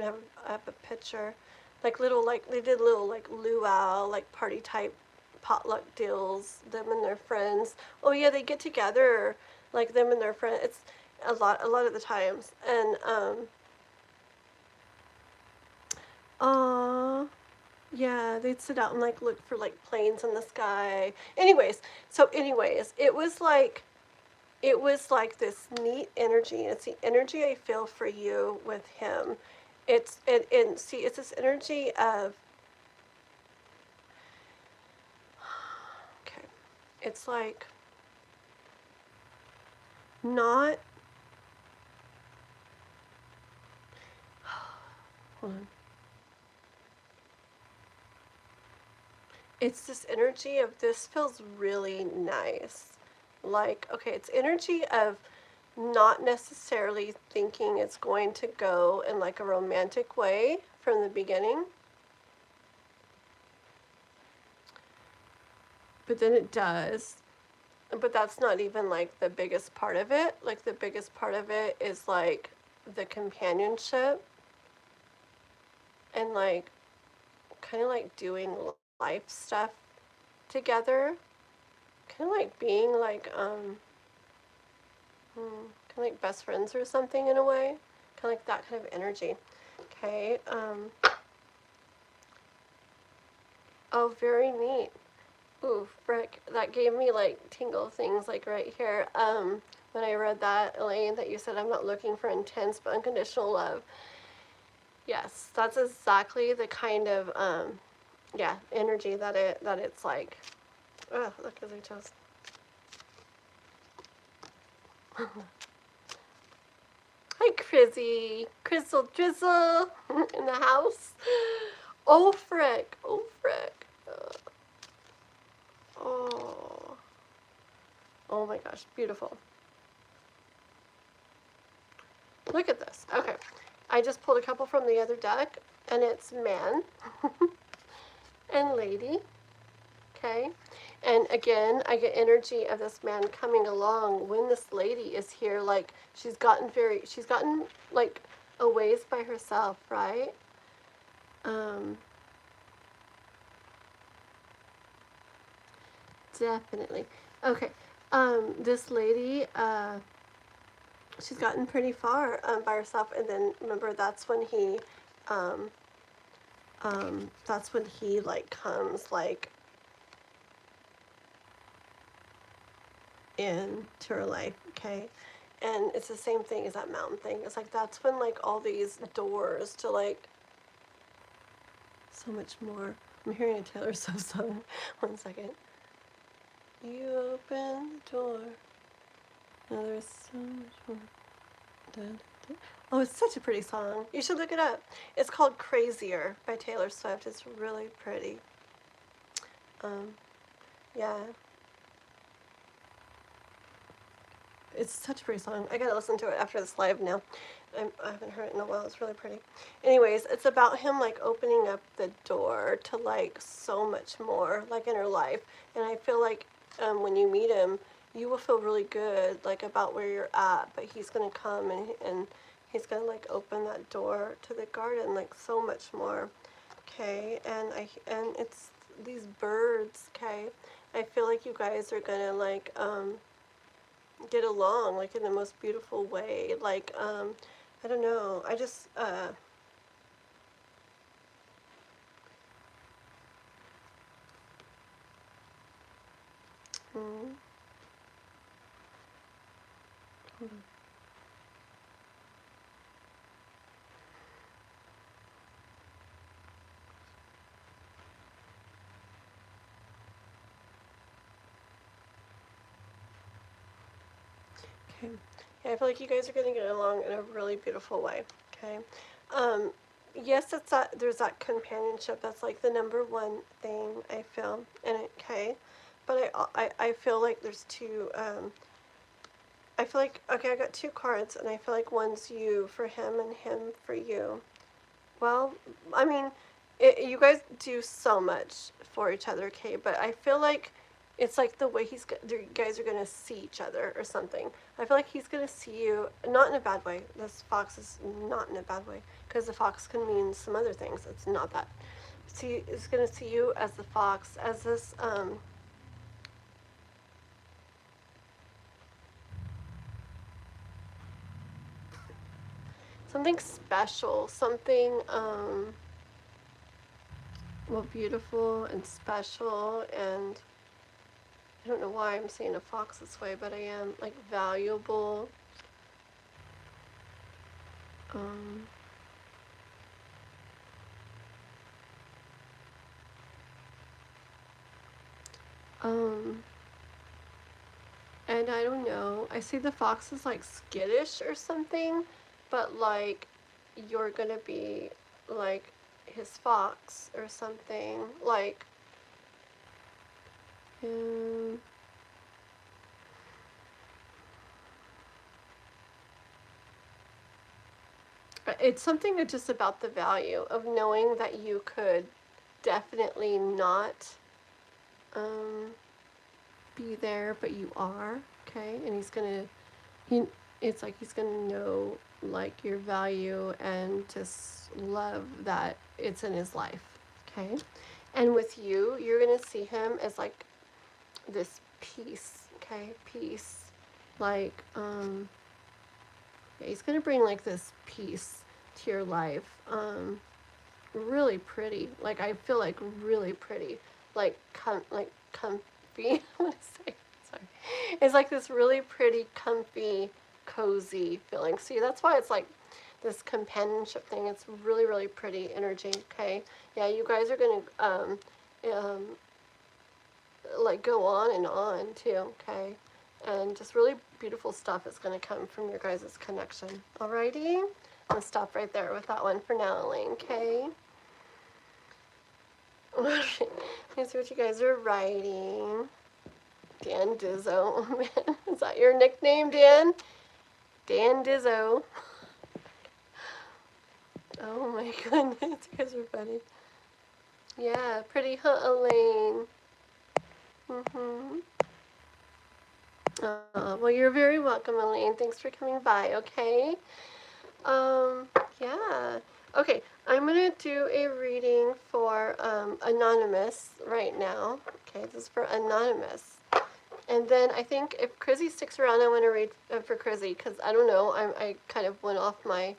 A: have a picture, like, little, like, they did little, like, luau, like, party type potluck deals, them and their friends. Oh, yeah, they get together, like, them and their friends. It's a lot of the times. And, yeah, they'd sit out and, like, look for, like, planes in the sky. Anyways, it was like this neat energy. It's the energy I feel for you with him. And see, it's this energy of, okay, it's like not, hold on. It's this energy of, this feels really nice. Like, okay, it's energy of not necessarily thinking it's going to go in like a romantic way from the beginning. But then it does. But that's not even like the biggest part of it. Like, the biggest part of it is like the companionship and like kind of like doing life stuff together. Kind of like being like kind of like best friends or something in a way. Kind of like that kind of energy. Okay. Oh, very neat. Ooh, frick. That gave me like tingle things like right here. When I read that, Elaine, that you said, I'm not looking for intense but unconditional love. Yes, that's exactly the kind of yeah, energy that it's like. Oh, look at the toes. Hi, Chrissy. Crystal Drizzle in the house. Oh, frick. Oh, frick. Oh. Oh my gosh, beautiful. Look at this. Okay. I just pulled a couple from the other deck, and it's man and lady, okay? And again, I get energy of this man coming along when this lady is here. Like, she's gotten like a ways by herself, right? Definitely. Okay. This lady, she's gotten pretty far by herself, and then remember um, that's when he like comes like into her life, okay? And it's the same thing as that mountain thing. It's like that's when like all these doors to like so much more. I'm hearing a Taylor Swift song. 1 second. You open the door. Now there's so much more. Da, da, da. Oh, it's such a pretty song. You should look it up. It's called Crazier by Taylor Swift. It's really pretty. Yeah. It's such a pretty song. I gotta listen to it after this live now. I haven't heard it in a while. It's really pretty. Anyways, it's about him like opening up the door to like so much more like in her life. And I feel like when you meet him, you will feel really good like about where you're at. But he's gonna come and he's gonna like open that door to the garden like so much more. Okay, and it's these birds. Okay, I feel like you guys are gonna like get along like in the most beautiful way. Like I don't know, I just hmm, hold on. Okay, yeah, I feel like you guys are gonna get along in a really beautiful way. Okay, um yes, it's that there's that companionship. That's like the number one thing I feel. And okay, but I feel like there's two I feel like, okay, I got two cards, and I feel like one's you for him and him for you. Well, I mean, you guys do so much for each other, okay? But I feel like it's like the way you guys are gonna see each other or something. I feel like he's gonna see you, not in a bad way. This fox is not in a bad way, because the fox can mean some other things. It's not that. See, he's gonna see you as the fox, as this, something special, something, well, beautiful and special, and I don't know why I'm saying a fox this way, but I am like valuable. Um, um, and I don't know. I see the fox is like skittish or something, but like you're gonna be like his fox or something. Like, um, it's something just about the value of knowing that you could definitely not be there, but you are, okay? And it's like he's gonna know like your value and just love that it's in his life, okay? And with you, you're gonna see him as like this peace, okay? Peace, like yeah, he's gonna bring like this peace to your life. Really pretty. Like I feel like really pretty. Like comfy. I want to say, sorry. It's like this really pretty, comfy, cozy feeling. See, that's why it's like this companionship thing. It's really, really pretty energy. Okay. Yeah, you guys are gonna um, like go on too. Okay. And just really beautiful stuff is gonna come from your guys' connection. Alrighty. I'm gonna stop right there with that one for now, Elaine. Okay. Okay, let's see what you guys are writing. Dan Dizzo. Oh, man. Is that your nickname, Dan? Dan Dizzo. Oh my goodness, you guys are funny. Yeah, pretty, huh, Elaine? Well, you're very welcome, Elaine. Thanks for coming by, okay? Um, yeah. Okay, I'm gonna do a reading for Anonymous right now. Okay, this is for Anonymous. And then I think if Crizzy sticks around, I want to read for Crizzy, because I don't know, I kind of went off my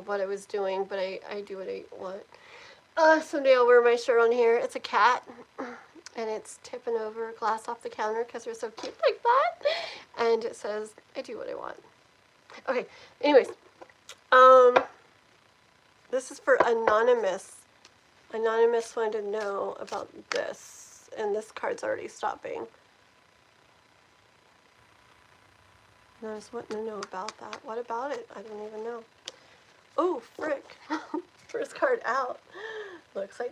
A: what I was doing, but I do what I want. Someday I'll wear my shirt on here. It's a cat, and it's tipping over glass off the counter because they're so cute like that. And it says, I do what I want. Okay, anyways, this is for Anonymous. Anonymous wanted to know about this, and this card's already stopping. And I was wanting to know about that. What about it? I don't even know. Oh, frick. First card out. Looks like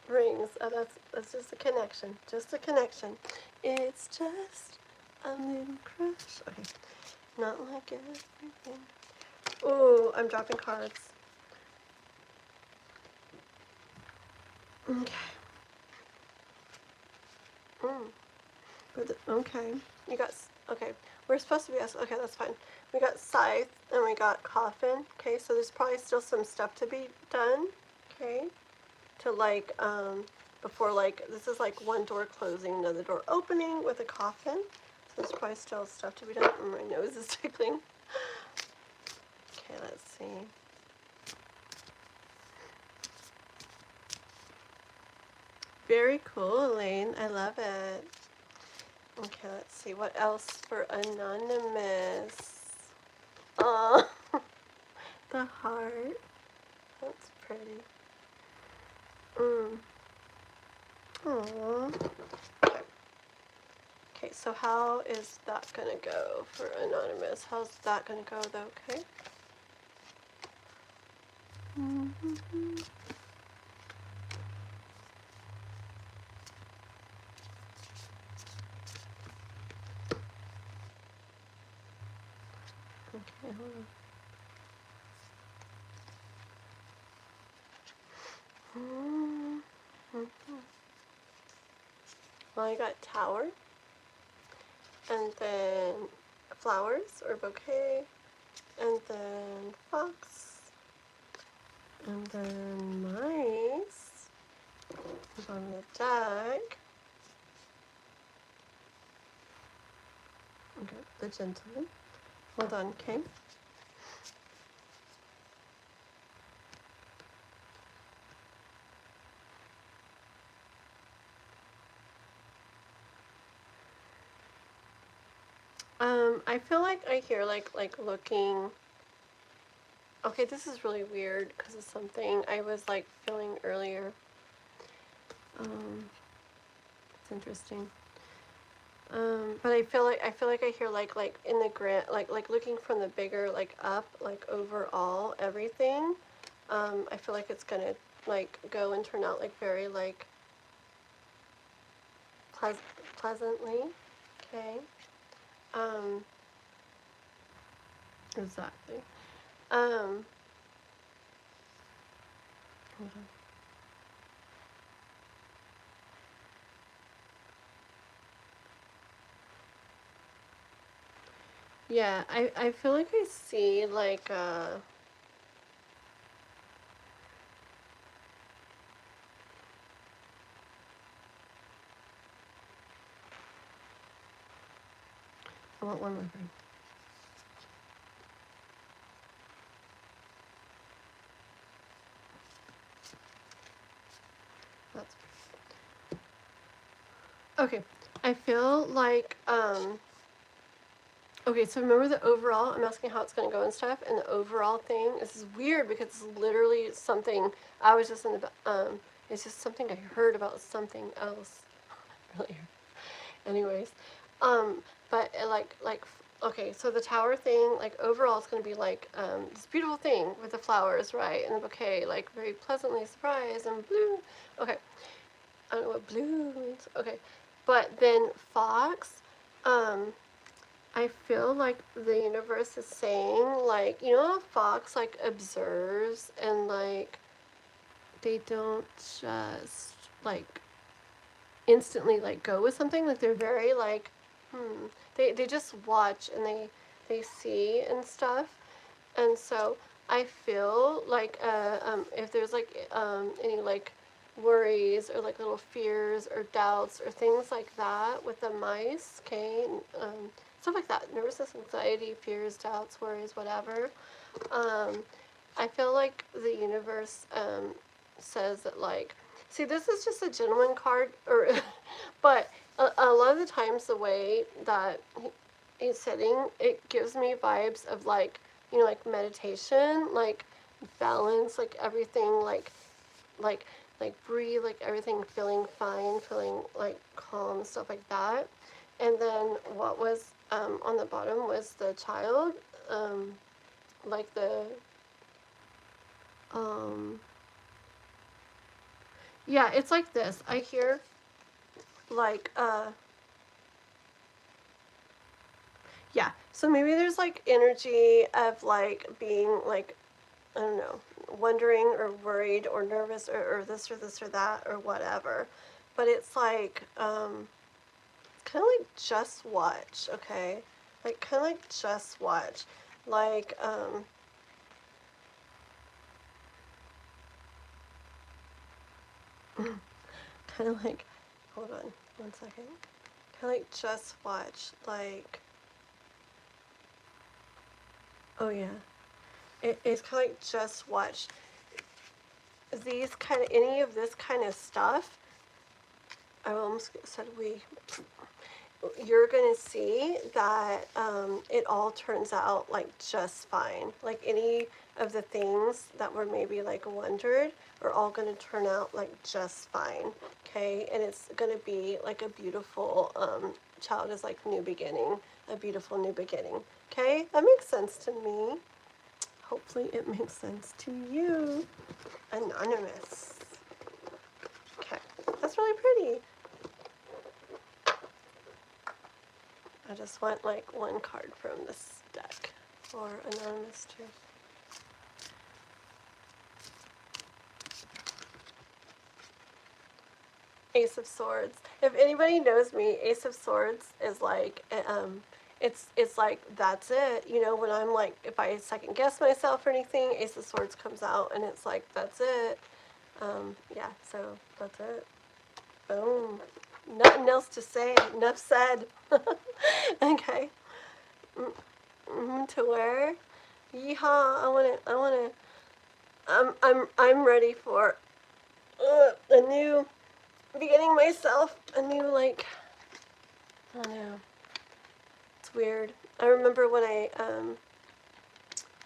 A: rings. Oh, that's just a connection. Just a connection. It's just a little crush. Okay. Not like everything. Oh, I'm dropping cards. Okay. Okay. You got, okay. We're supposed to be, okay, that's fine. We got scythe and we got coffin. Okay, so there's probably still some stuff to be done. Okay. To like, before like, this is like one door closing, another door opening with a coffin. So there's probably still stuff to be done. My nose is tickling. Okay, let's see. Very cool, Elaine. I love it. Okay, let's see. What else for Anonymous? Oh, the heart. That's pretty. Aww. Okay. Okay, so how is that gonna go for Anonymous? How's that gonna go though, okay? Okay, hold on. Well, I got tower, and then flowers or bouquet, and then fox, and then mice is on the deck. Okay, the gentleman. Hold on, okay. I feel like I hear like looking. Okay, this is really weird because it's something I was like feeling earlier. It's interesting. But I feel like I hear like in the grand like looking from the bigger like up like overall everything. I feel like it's gonna like go and turn out like very like pleasantly. Okay. Um. Exactly. Hold on. Yeah, I feel like I see like I want one more thing. That's okay. I feel like okay, so remember the overall, I'm asking how it's gonna go and stuff, and the overall thing, this is weird because it's literally something I was just in the it's just something I heard about something else earlier. Anyways, but like okay, so the tower thing, like overall, it's gonna be like this beautiful thing with the flowers, right, and the bouquet, like very pleasantly surprised and blue. Okay, I don't know what blue means. Okay, but then fox, I feel like the universe is saying, like, you know, a fox, like, observes and, like, they don't just, like, instantly, like, go with something. Like, they're very, like, they just watch and they see and stuff. And so I feel like if there's, like, any, like, worries or, like, little fears or doubts or things like that with the mice, okay, stuff like that, nervousness, anxiety, fears, doubts, worries, whatever, I feel like the universe says that, like, see, this is just a gentleman card, or but a lot of the times the way that he's sitting, it gives me vibes of, like, you know, like meditation, like balance, like everything, like like breathe, like everything feeling fine, feeling like calm, stuff like that. And then what was on the bottom was the child, like the um yeah, it's like this. I hear like yeah, so maybe there's like energy of like being like, I don't know, wondering or worried or nervous or this or this or that or whatever. But it's like kind of like just watch, okay? Like kind of like just watch. Like kind of like, hold on one second. Kind of like just watch. Like, oh yeah. It's kind of like just watch. These kind of, any of this kind of stuff, I almost said we, you're going to see that it all turns out like just fine. Like any of the things that were maybe like wondered are all going to turn out like just fine. Okay. And it's going to be like a beautiful, child is like new beginning, a beautiful new beginning. Okay. That makes sense to me. Hopefully it makes sense to you. Anonymous. Okay. That's really pretty. I just want like one card from this deck for Anonymous too. Ace of Swords. If anybody knows me, Ace of Swords is like, it's like, that's it. You know, when I'm like, if I second guess myself or anything, Ace of Swords comes out and it's like, that's it. Yeah, so that's it. Boom. Nothing else to say. Enough said. Okay. To where? Yeehaw! I'm ready for a new beginning myself. A new, like, I don't know. It's weird. I remember when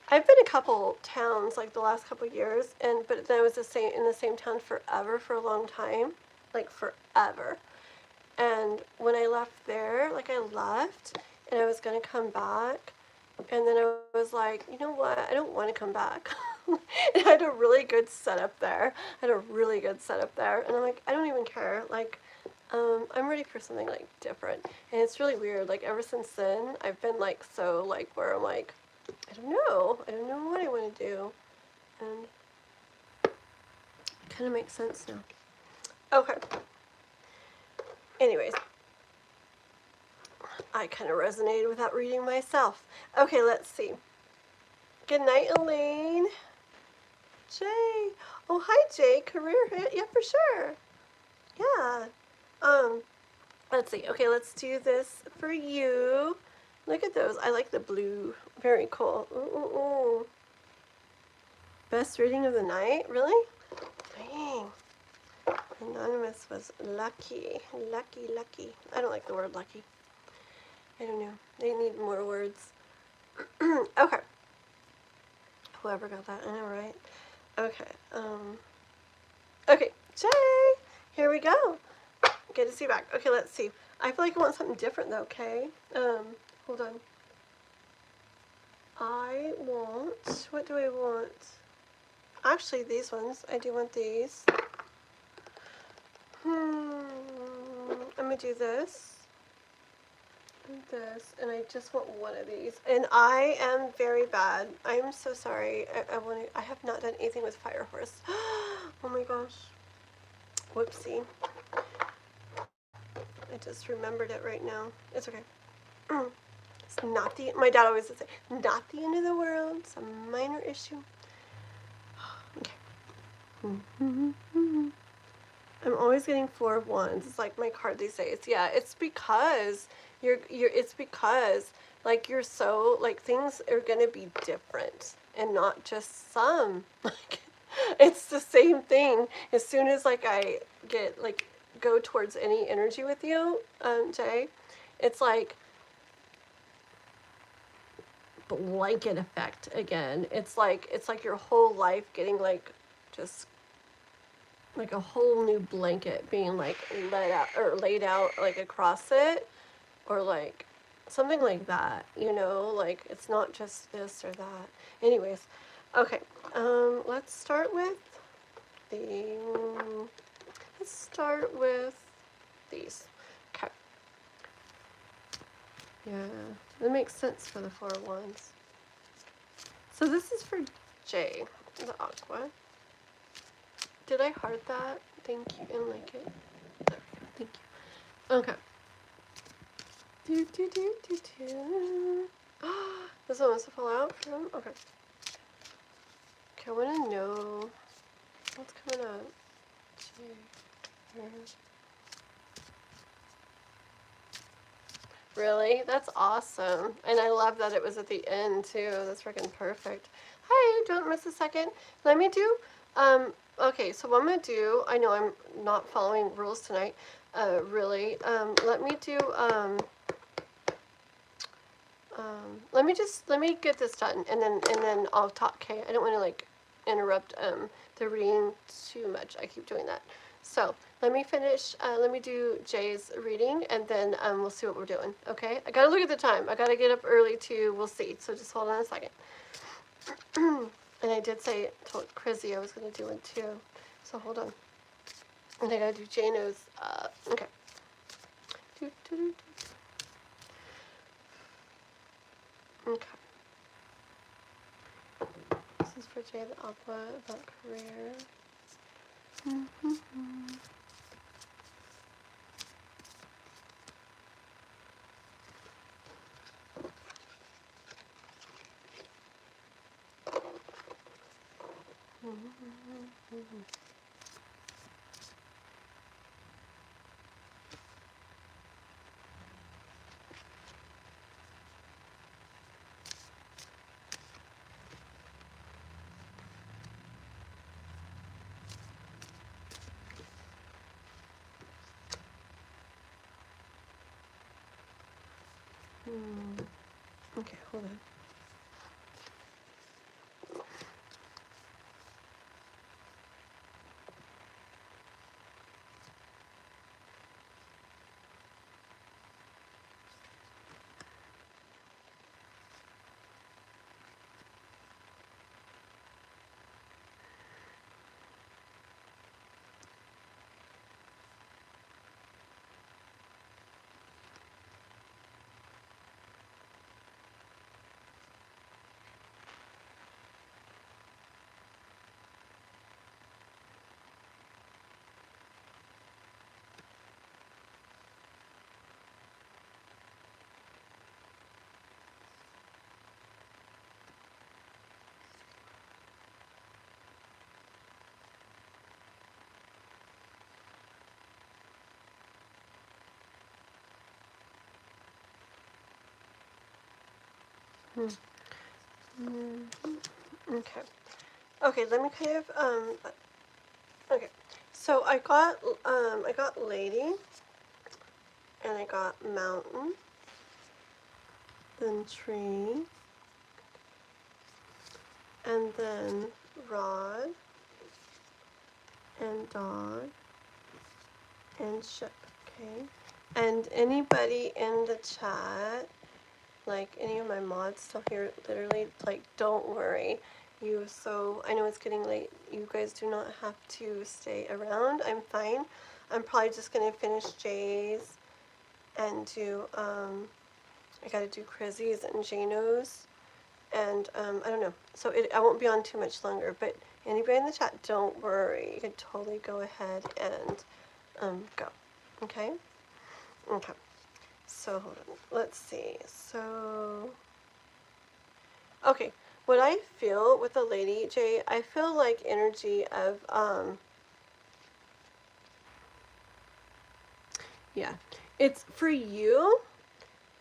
A: I've been a couple towns like the last couple years, but then I was in the same town forever, for a long time, like forever. And when I left there, like I left and I was gonna come back, and then I was like, you know what? I don't want to come back. And I had a really good setup there. And I'm like, I don't even care. Like, I'm ready for something like different. And it's really weird. Like ever since then, I've been like so like where I'm like, I don't know. I don't know what I want to do. And it kind of makes sense now. Okay. Anyways, I kind of resonated with that reading myself. Okay, let's see. Good night, Elaine. Jay. Oh, hi, Jay. Career hit. Yeah, for sure. Yeah. Let's see. Okay, let's do this for you. Look at those. I like the blue. Very cool. Ooh, ooh, ooh. Best reading of the night? Really? Dang. Anonymous was lucky. Lucky, lucky. I don't like the word lucky. I don't know. They need more words. Okay. Whoever got that, I know, right? Okay. Okay, Jay! Here we go. Good to see you back. Okay, let's see. I feel like I want something different though, okay? Hold on. I want, what do I want? Actually, these ones. I do want these. I'm gonna do this. and this, and I just want one of these. And I am very bad. I am so sorry. I have not done anything with Fire Horse. Oh my gosh. Whoopsie. I just remembered it right now. It's okay. It's not the, my dad always would say, not the end of the world. It's a minor issue. Okay. I'm always getting 4 of wands. It's like my card these days. Yeah, it's because it's because like you're so, like things are gonna be different and not just some. Like it's the same thing. As soon as like I get like go towards any energy with you, Jay, it's like blanket effect again. It's like your whole life getting like just like a whole new blanket being like let out or laid out like across it, or like something like that, you know, like it's not just this or that. Anyways, okay, let's start with the let's start with these. Okay. Yeah, that makes sense for the 4 of Wands. So this is for Jay the Aqua. Did I heart that? Thank you, and like it. There we go. Thank you. Okay. Do do do do do. This one wants to fall out for him? Okay. Okay, I want to know what's coming up. Really? That's awesome. And I love that it was at the end too. That's freaking perfect. Hi, don't miss a second. Let me do, okay, so what I'm gonna do, I know I'm not following rules tonight, really. Let me do, let me get this done, and then I'll talk. Okay, I don't want to like interrupt the reading too much. I keep doing that. So let me finish. Let me do Jay's reading, and then we'll see what we're doing. Okay, I gotta look at the time. I gotta get up early too. We'll see. So just hold on a second. And I did say told Chrissy I was gonna do one too. So hold on. And I gotta do Jano's. Okay. Do, do, do, do. Okay. This is for Jay the Aqua about career. Okay, hold on. Okay. Okay, let me kind of okay. So I got lady, and I got mountain, then tree, and then rod, and dog, and ship. Okay. And anybody in the chat, like any of my mods still here, literally, like, don't worry. So I know it's getting late. You guys do not have to stay around. I'm fine. I'm probably just gonna finish Jay's and do I gotta do Crizzy's and Jano's, and I don't know. So I won't be on too much longer, but anybody in the chat, don't worry. You can totally go ahead and go. Okay? Okay. So hold on. Let's see. So, okay. What I feel with the lady, Jay, I feel like energy of, yeah. It's for you.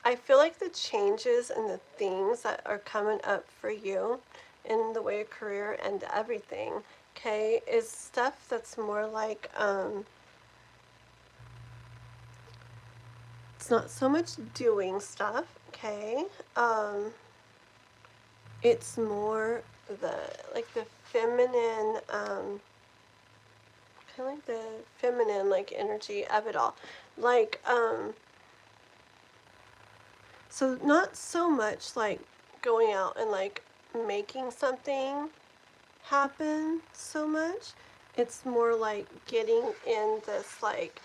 A: I feel like the changes and the things that are coming up for you in the way of career and everything, okay, is stuff that's more like, it's not so much doing stuff, okay? It's more the feminine, kind of like the feminine, like, energy of it all. Like, so not so much like going out and like making something happen so much. It's more like getting in this like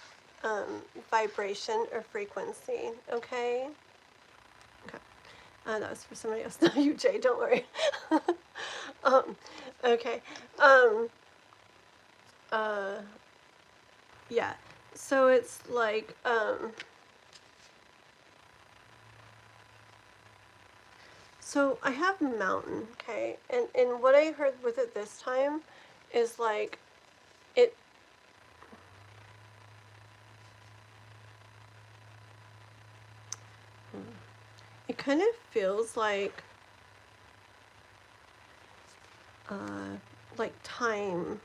A: vibration or frequency, okay? Okay. That was for somebody else, not you, Jay, don't worry. um, okay. Um, uh, yeah. So it's like, so I have mountain, okay? And what I heard with it this time is like, it, it kind of feels uh, like time,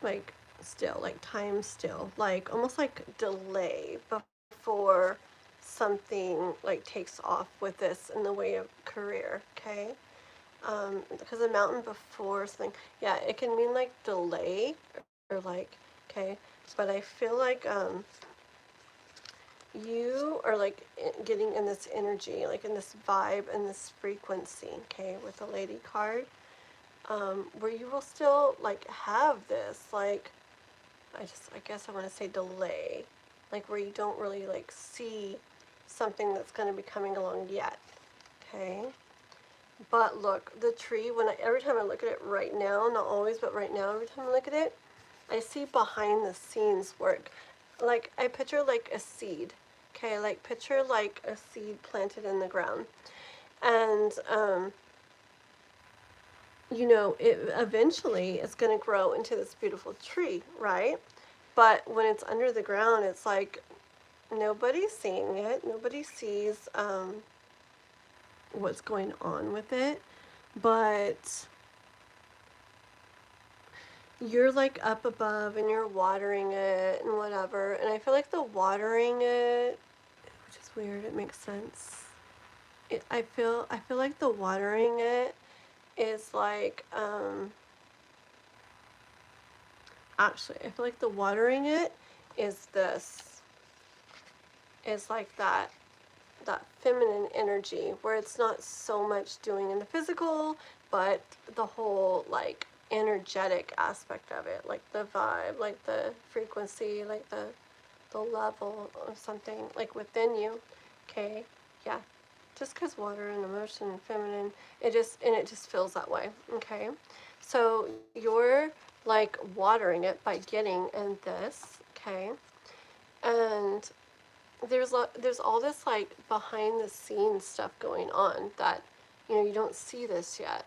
A: like time still, like almost like delay before something like takes off with this in the way of career, okay? Because a mountain before something, yeah, it can mean like delay or like, okay, but I feel like you are like getting in this energy, like in this vibe and this frequency, okay, with the lady card, where you will still like have this, like, I guess I want to say delay, like where you don't really like see something that's going to be coming along yet, okay? But look, the tree, every time I look at it right now, not always, but right now, every time I look at it, I see behind the scenes work. Like, I picture like a seed, okay? Like, picture like a seed planted in the ground. And, you know, it eventually is going to grow into this beautiful tree, right? But when it's under the ground, it's like nobody's seeing it. Nobody sees what's going on with it. But you're like up above and you're watering it and whatever. And I feel like the watering it, which is weird, it makes sense. I feel like the watering it is like, actually, I feel like the watering it is this, is like that feminine energy where it's not so much doing in the physical, but the whole like energetic aspect of it, like the vibe, like the frequency, like the level of something like within you, okay? Yeah, just because water and emotion and feminine, it just feels that way, okay? So you're like watering it by getting in this, okay? And there's all this like behind the scenes stuff going on that, you know, you don't see this yet,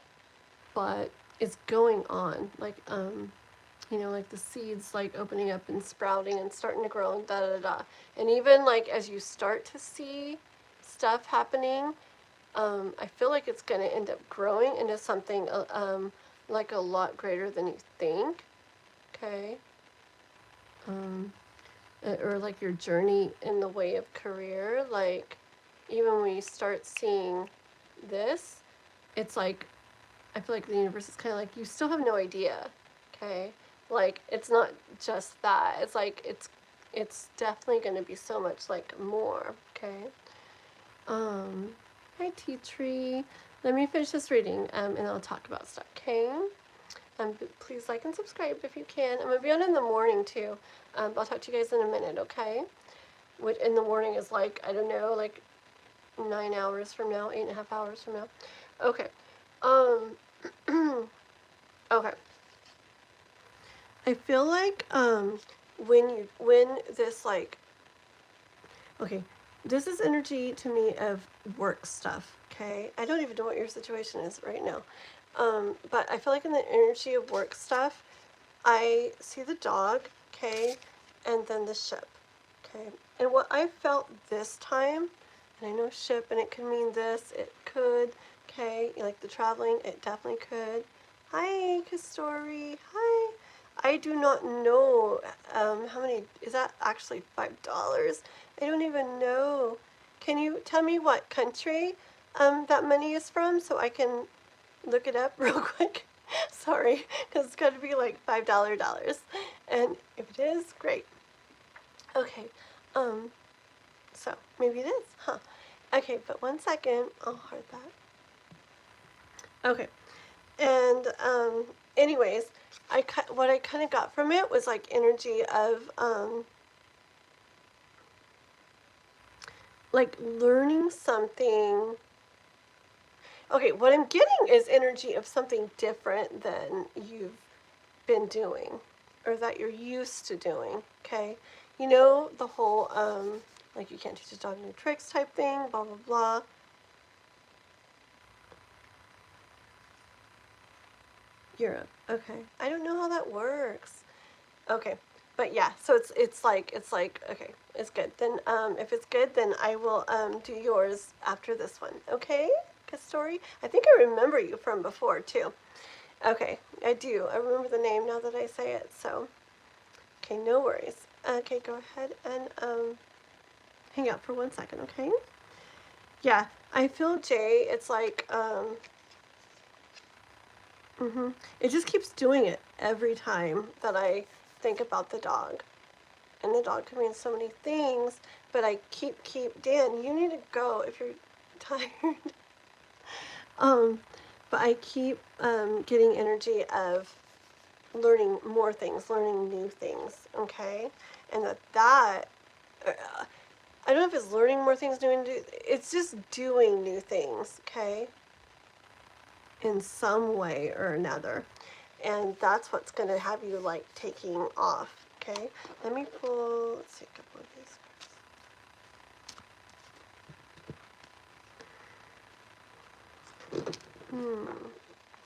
A: but it's going on, like, you know, like the seeds like opening up and sprouting and starting to grow and da da da. And even like as you start to see stuff happening, I feel like it's going to end up growing into something like a lot greater than you think, okay? um, or like your journey in the way of career, like even when you start seeing this, it's like, I feel like the universe is kind of like, you still have no idea, okay? Like, it's not just that. It's like, it's definitely going to be so much, like, more, okay? Hi, Tea Tree. Let me finish this reading, and I'll talk about stuff, okay? Please like and subscribe if you can. I'm going to be on in the morning, too. I'll talk to you guys in a minute, okay? Which in the morning is like, I don't know, like 9 hours from now, 8.5 hours from now. Okay. Um, okay. I feel like, when this, like, okay, this is energy to me of work stuff, okay? I don't even know what your situation is right now. But I feel like in the energy of work stuff, I see the dog, okay, and then the ship, okay? And what I felt this time, and I know ship, and it could mean this, it could, okay, like the traveling, it definitely could. Hi, Kastori, hi. I do not know how many, is that actually $5? I don't even know. Can you tell me what country that money is from so I can look it up real quick? Sorry, because it's got to be like $5 dollars. And if it is, great. Okay, so maybe it is, huh? Okay, but 1 second, I'll heart that. Okay, and anyways, what I kind of got from it was like energy of like learning something. Okay, what I'm getting is energy of something different than you've been doing or that you're used to doing, okay? You know, the whole, like you can't teach a dog new tricks type thing, blah, blah, blah. Europe, okay. I don't know how that works. Okay, but yeah, so it's like, okay, it's good. Then, if it's good, then I will, do yours after this one, okay? Story. I think I remember you from before, too. Okay, I do. I remember the name now that I say it, so. Okay, no worries. Okay, go ahead and hang out for 1 second, okay? Yeah, I feel Jay, it's like, it just keeps doing it every time that I think about the dog. And the dog can mean so many things, but I keep, Dan, you need to go if you're tired. But I keep getting energy of learning more things, learning new things, okay? And that I don't know if it's learning more things, it's just doing new things, okay? In some way or another. And that's what's going to have you, like, taking off, okay? Let me pull, let's see, a couple of these cards.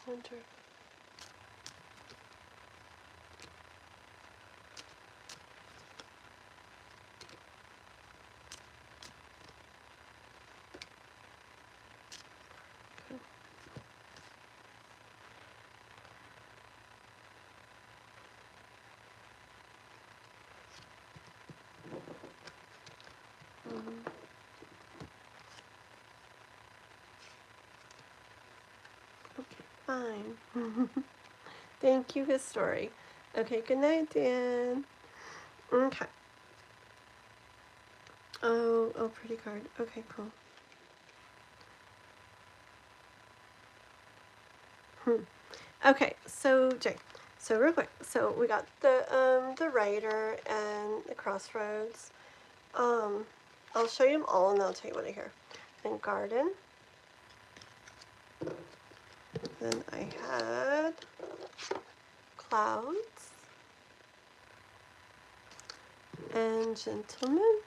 A: Winter. Okay, fine. Thank you, his story. Okay, good night, Dan. Okay. Oh, pretty card. Okay, cool. Okay, so Jay. So real quick, so we got the writer and the crossroads. I'll show you them all and then I'll tell you what I hear. Then garden. Then I had clouds and gentleman.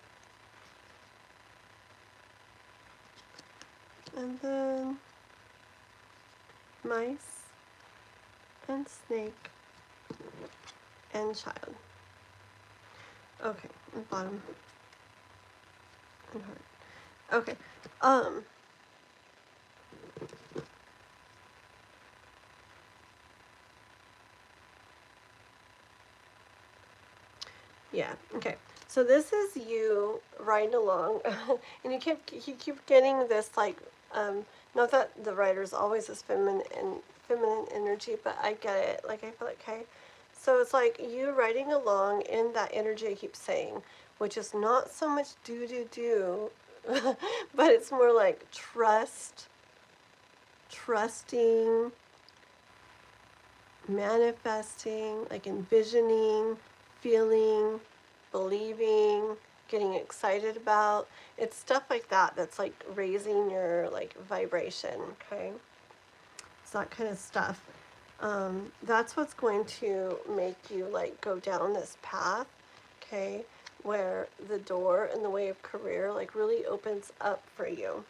A: And then mice and snake and child. Okay, and bottom and heart. Okay, yeah, okay. So this is you riding along, and you keep getting this, like, not that the writer's always this feminine energy, but I get it. Like, I feel like, okay. So it's like you riding along in that energy I keep saying, which is not so much do, but it's more like trusting, manifesting, like envisioning, feeling, believing, getting excited about. It's stuff like that that's like raising your like vibration, okay? It's that kind of stuff. That's what's going to make you like go down this path, okay, where the door in the way of career like really opens up for you,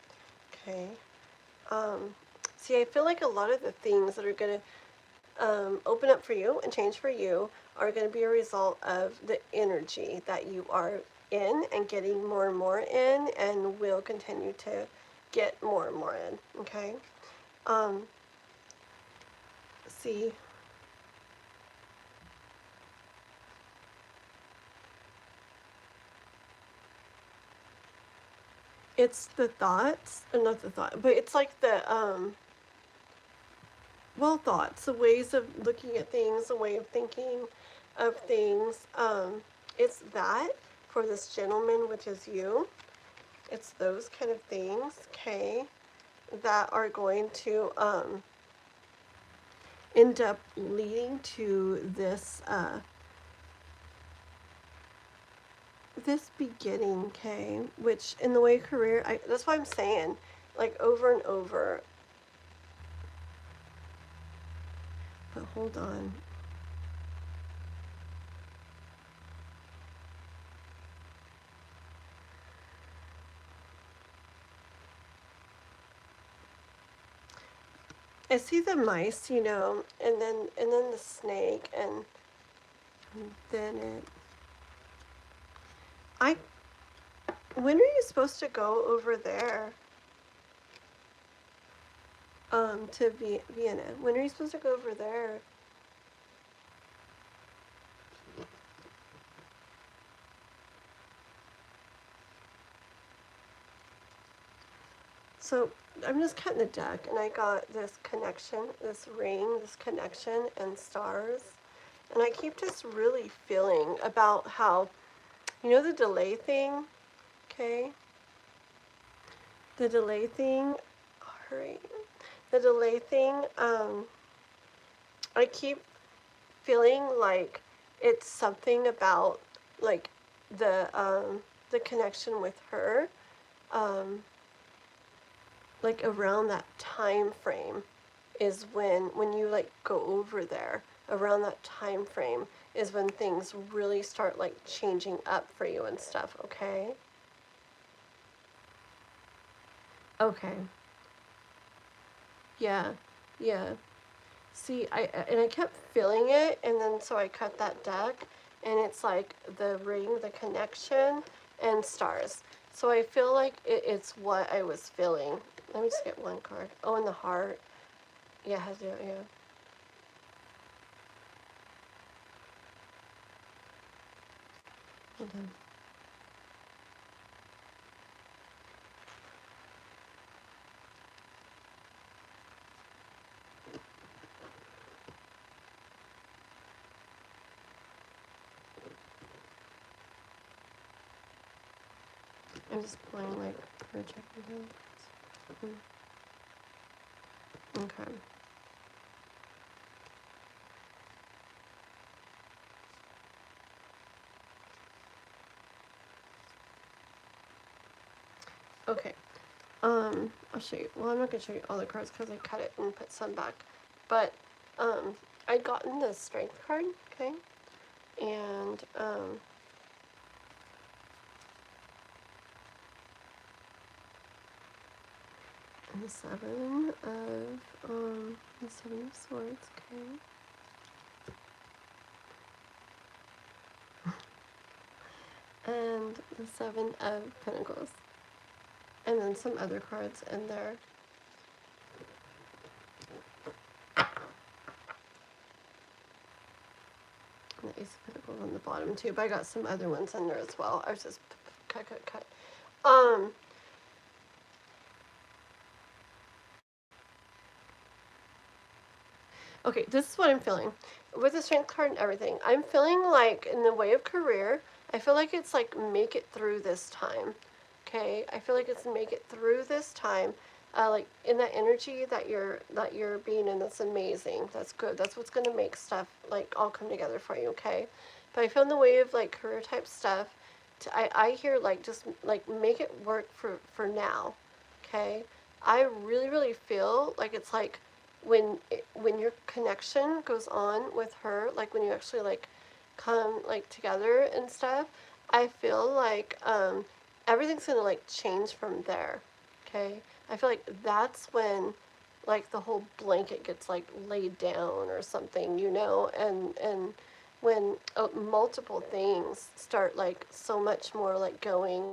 A: okay? See, I feel like a lot of the things that are going to open up for you and change for you are going to be a result of the energy that you are in and getting more and more in, and will continue to get more and more in, okay? See, it's the thoughts, not the thought, but it's like the, well, thoughts, the ways of looking at things, the way of thinking of things. It's that for this gentleman, which is you. It's those kind of things, okay, that are going to end up leading to this this beginning, okay, which in the way of career, that's why I'm saying, like, over and over. But hold on. I see the mice, you know, and then the snake, and then it. When are you supposed to go over there? To Vienna. When are you supposed to go over there? So I'm just cutting the deck, and I got this connection, this ring, this connection, and stars. And I keep just really feeling about how, you know, the delay thing, okay? The delay thing, hurry. The delay thing, I keep feeling like it's something about, like, the connection with her, like around that time frame is when you like go over there. Around that time frame is when things really start like changing up for you and stuff, okay? Okay. Yeah. Yeah. See, I kept feeling it, and then so I cut that deck, and it's like the ring, the connection, and stars. So I feel like it's what I was feeling. Let me just get one card. Oh, and the heart. Yeah, yeah. Hold on. I'm just pulling like projecting. Okay. Okay. I'll show you. Well, I'm not gonna show you all the cards because I cut it and put some back. But I'd gotten the strength card, okay, and and the seven of swords, okay. And the seven of pentacles. And then some other cards in there. And the ace of pentacles on the bottom too, but I got some other ones in there as well. I was just cut. Okay, this is what I'm feeling. With the strength card and everything, I'm feeling like in the way of career, I feel like it's like make it through this time. Okay, I feel like it's make it through this time. Like in that energy that you're being in, that's amazing. That's good. That's what's gonna make stuff like all come together for you. Okay, but I feel in the way of like career type stuff, I hear like just like make it work for now, okay? I really feel like it's like when your connection goes on with her, like when you actually like come like together and stuff, I feel like everything's gonna like change from there, okay? I feel like that's when like the whole blanket gets like laid down or something, you know, and when multiple things start like so much more like going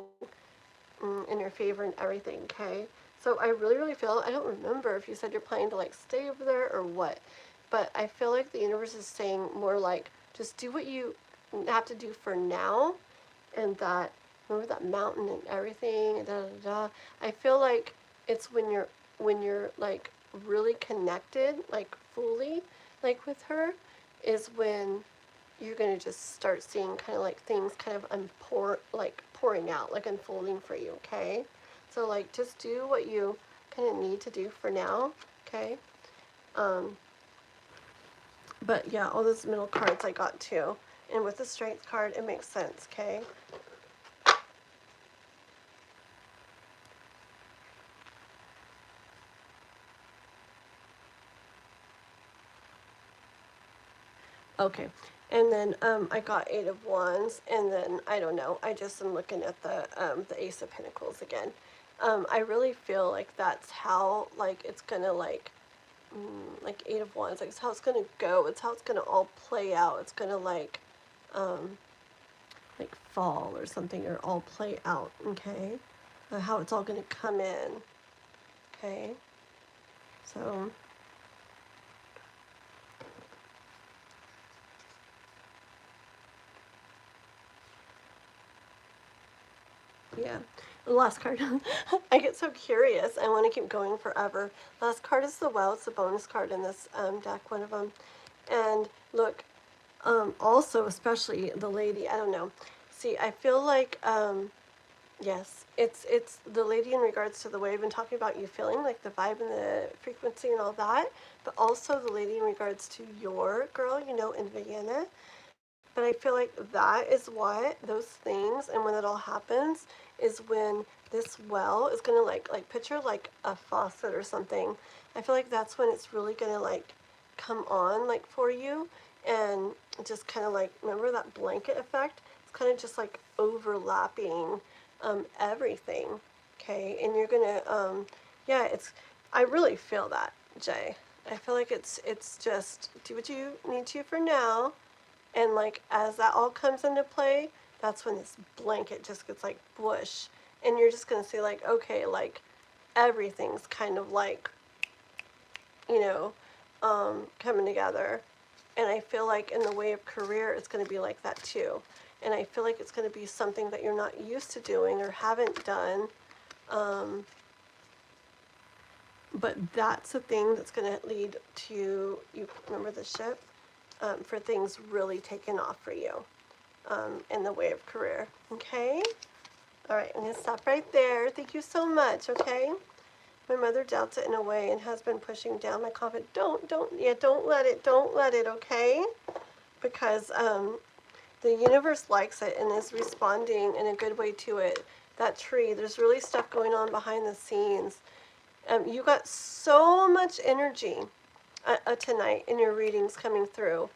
A: in your favor and everything, okay? So I really feel, I don't remember if you said you're planning to like stay over there or what, but I feel like the universe is saying more like just do what you have to do for now, and that, remember that mountain and everything, and da da da. I feel like it's when you're like really connected, like fully, like with her, is when you're gonna just start seeing kind of like things kind of pouring out, like unfolding for you, okay? So like just do what you kind of need to do for now, okay? Um, but yeah, all those middle cards I got too. And with the strength card, it makes sense, okay? Okay, and then I got Eight of Wands, and then I don't know. I just am looking at the Ace of Pentacles again. I really feel like that's how like it's gonna like Eight of Wands. Like it's how it's gonna go. It's how it's gonna all play out. It's gonna like fall or something, or all play out. Okay, how it's all gonna come in. Okay, so. Yeah. The last card. I get so curious. I want to keep going forever. Last card is the Well. It's the bonus card in this deck, one of them. And look, also, especially the lady, I don't know. See, I feel like, yes, it's the lady in regards to the way I've been talking about you feeling, like the vibe and the frequency and all that. But also the lady in regards to your girl, you know, in Vienna. But I feel like that is what those things, and when it all happens, is when this well is gonna like picture like a faucet or something. I feel like that's when it's really gonna like come on like for you, and just kind of like, remember that blanket effect? It's kind of just like overlapping everything. Okay, and you're gonna yeah, it's, I really feel that, Jay. I feel like it's just do what you need to for now, and like as that all comes into play, that's when this blanket just gets like whoosh. And you're just gonna see like, okay, like everything's kind of like, you know, coming together. And I feel like in the way of career, it's gonna be like that too. And I feel like it's gonna be something that you're not used to doing or haven't done. But that's the thing that's gonna lead to, you remember the ship? For things really taking off for you. In the way of career. Okay? All right, I'm going to stop right there. Thank you so much, okay? My mother doubts it in a way and has been pushing down my confidence. Don't let it, okay? Because the universe likes it and is responding in a good way to it. That tree, there's really stuff going on behind the scenes. You got so much energy tonight in your readings coming through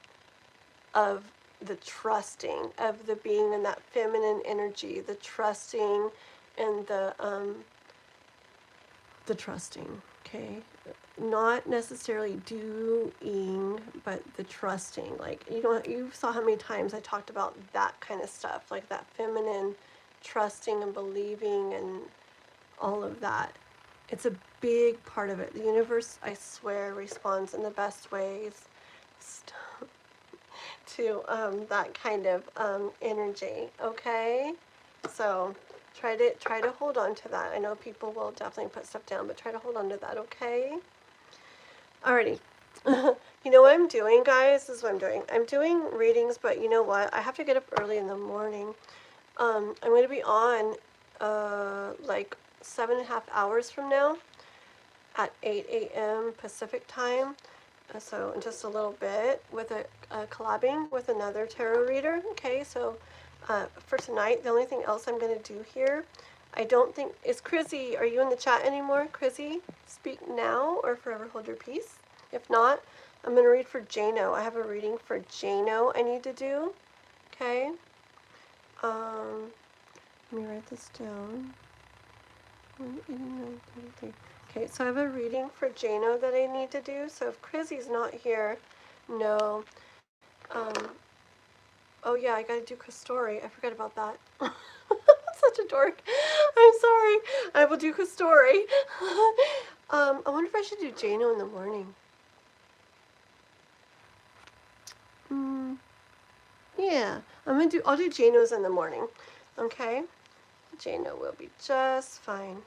A: of the trusting, of the being in that feminine energy, the trusting and the trusting, okay? Not necessarily doing, but the trusting. Like, you know, you saw how many times I talked about that kind of stuff, like that feminine trusting and believing and all of that. It's a big part of it. The universe, I swear, responds in the best ways to that kind of energy, okay? So try to hold on to that. I know people will definitely put stuff down, but try to hold on to that, okay? Alrighty. You know what I'm doing, guys? This is what I'm doing. I'm doing readings, but you know what? I have to get up early in the morning. I'm going to be on like 7.5 hours from now at 8 a.m. Pacific time. So in just a little bit with a collabing with another tarot reader. Okay, so for tonight. The only thing else I'm going to do here, I don't think, is Chrissy, are you in the chat anymore? Chrissy, speak now or forever hold your peace. If not, I'm going to read for Jano. I have a reading for Jano I need to do. Okay. Let me write this down. 189.33. Okay, so I have a reading for Jano that I need to do. So if Chrissy's not here, no. Oh yeah, I gotta do Kastori. I forgot about that. Such a dork. I'm sorry. I will do Kastori. I wonder if I should do Jano in the morning. Yeah, I'll do Jano's in the morning. Okay? Jano will be just fine.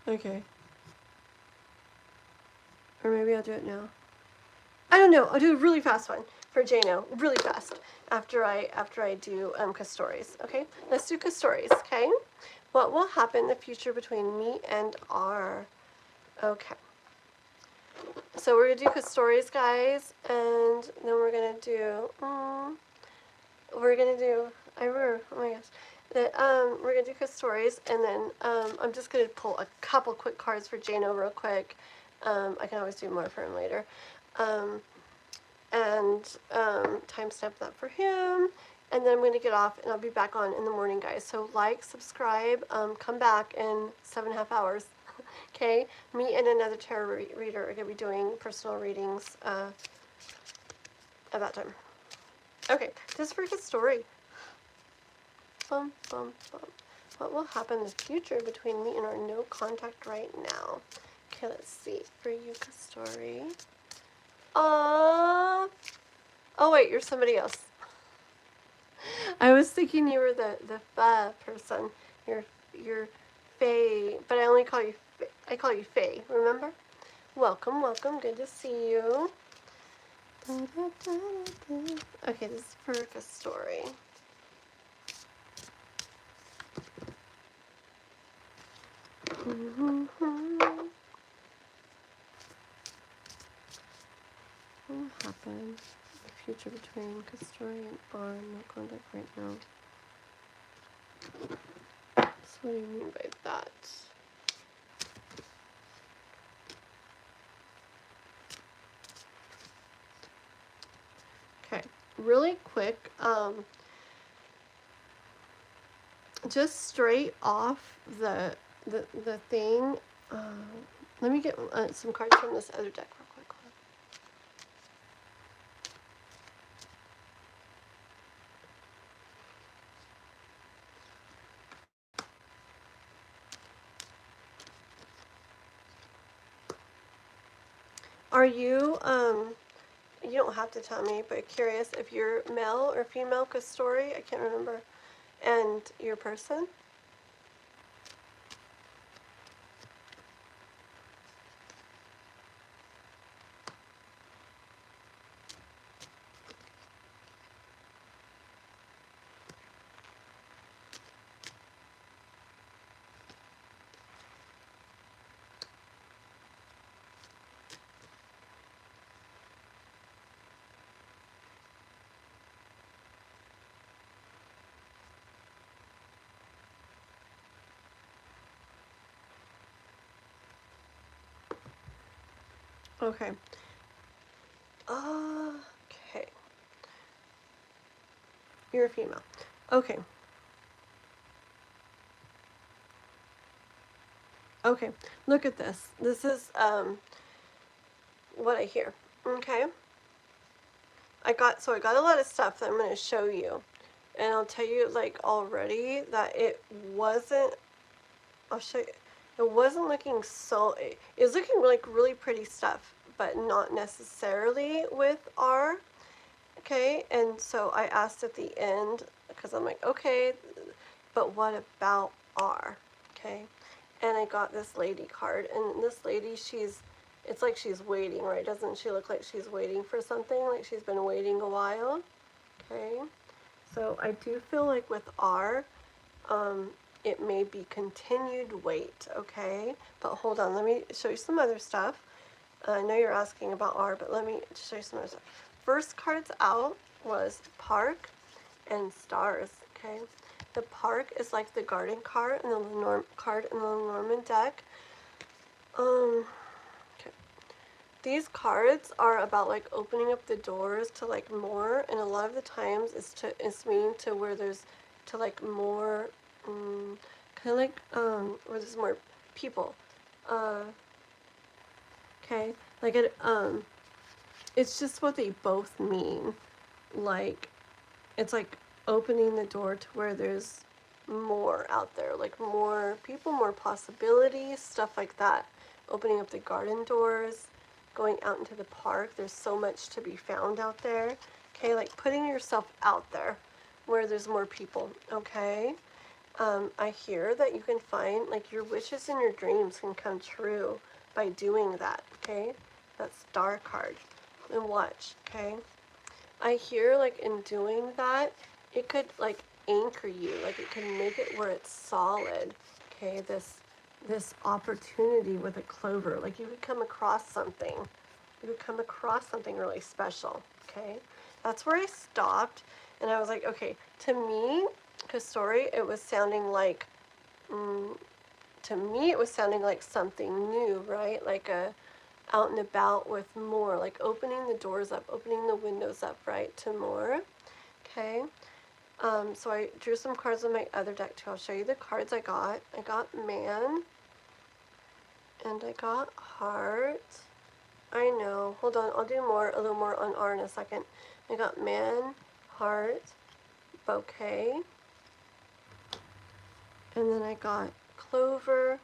A: Okay. Or maybe I'll do it now. I don't know. I'll do a really fast one for Jano, really fast, after I do Kastori's. Okay, let's do Kastori's. Okay, what will happen in the future between me and R? Okay, so we're gonna do Kastori's, guys, and then we're gonna do oh my gosh. We're gonna do Kastori's, and then I'm just gonna pull a couple quick cards for Jano real quick. I can always do more for him later. And timestamp that for him, and then I'm going to get off and I'll be back on in the morning, guys. So like, subscribe, come back in 7.5 hours. Okay, me and another tarot reader are going to be doing personal readings at that time. Okay, just for his story. Bum, bum, bum. What will happen in the future between me and our no contact right now? Okay, let's see. For you, Kastori. Aww. Oh wait, you're somebody else. I was thinking you were the Fa person. You're Faye, but I only call you Faye. Remember? Welcome, welcome. Good to see you. Okay, this is for a story. What will happen in the future between Kastori and R? No contact right now. So what do you mean by that? Okay, really quick, just straight off the thing. Let me get some cards from this other deck real quick. Are you, you don't have to tell me, but curious if you're male or female Kastori, I can't remember, and your person? Okay. Okay. You're a female. Okay. Okay. Look at this. This is what I hear. Okay. I got a lot of stuff that I'm going to show you. And I'll tell you like already that it wasn't, I'll show you, it wasn't looking so, it was looking like really pretty stuff, but not necessarily with R. Okay, and so I asked at the end, because I'm like, okay, but what about R? Okay, and I got this lady card, and this lady, it's like she's waiting, right? Doesn't she look like she's waiting for something, like she's been waiting a while? Okay, so I do feel like with R, it may be continued wait, okay? But hold on, let me show you some other stuff. I know you're asking about R, but let me show you some other stuff. First cards out was Park and stars, okay? The park is like the garden card and the card in the Norman deck. Okay. These cards are about like opening up the doors to like more, and a lot of the times it's meaning to where there's to like more, kind of like where there's more people. Okay, like it's just what they both mean. Like, it's like opening the door to where there's more out there, like more people, more possibilities, stuff like that. Opening up the garden doors, going out into the park. There's so much to be found out there. Okay, like putting yourself out there where there's more people. Okay, I hear that you can find like your wishes and your dreams can come true by doing that. Okay, that star card. And watch. Okay, I hear like in doing that, it could like anchor you, like it can make it where it's solid. Okay, this opportunity with a clover, like you could come across something. You could come across something really special. Okay, that's where I stopped, and I was like, okay, to me, because sorry, it was sounding like, to me, it was sounding like something new, right? Like a out and about with more, like opening the doors up, opening the windows up, right, to more. Okay, so I drew some cards on my other deck too. I'll show you the cards I got. I got man, and I got heart. I know, hold on, I'll do a little more on R in a second. I got man, heart, bouquet, and then I got clover,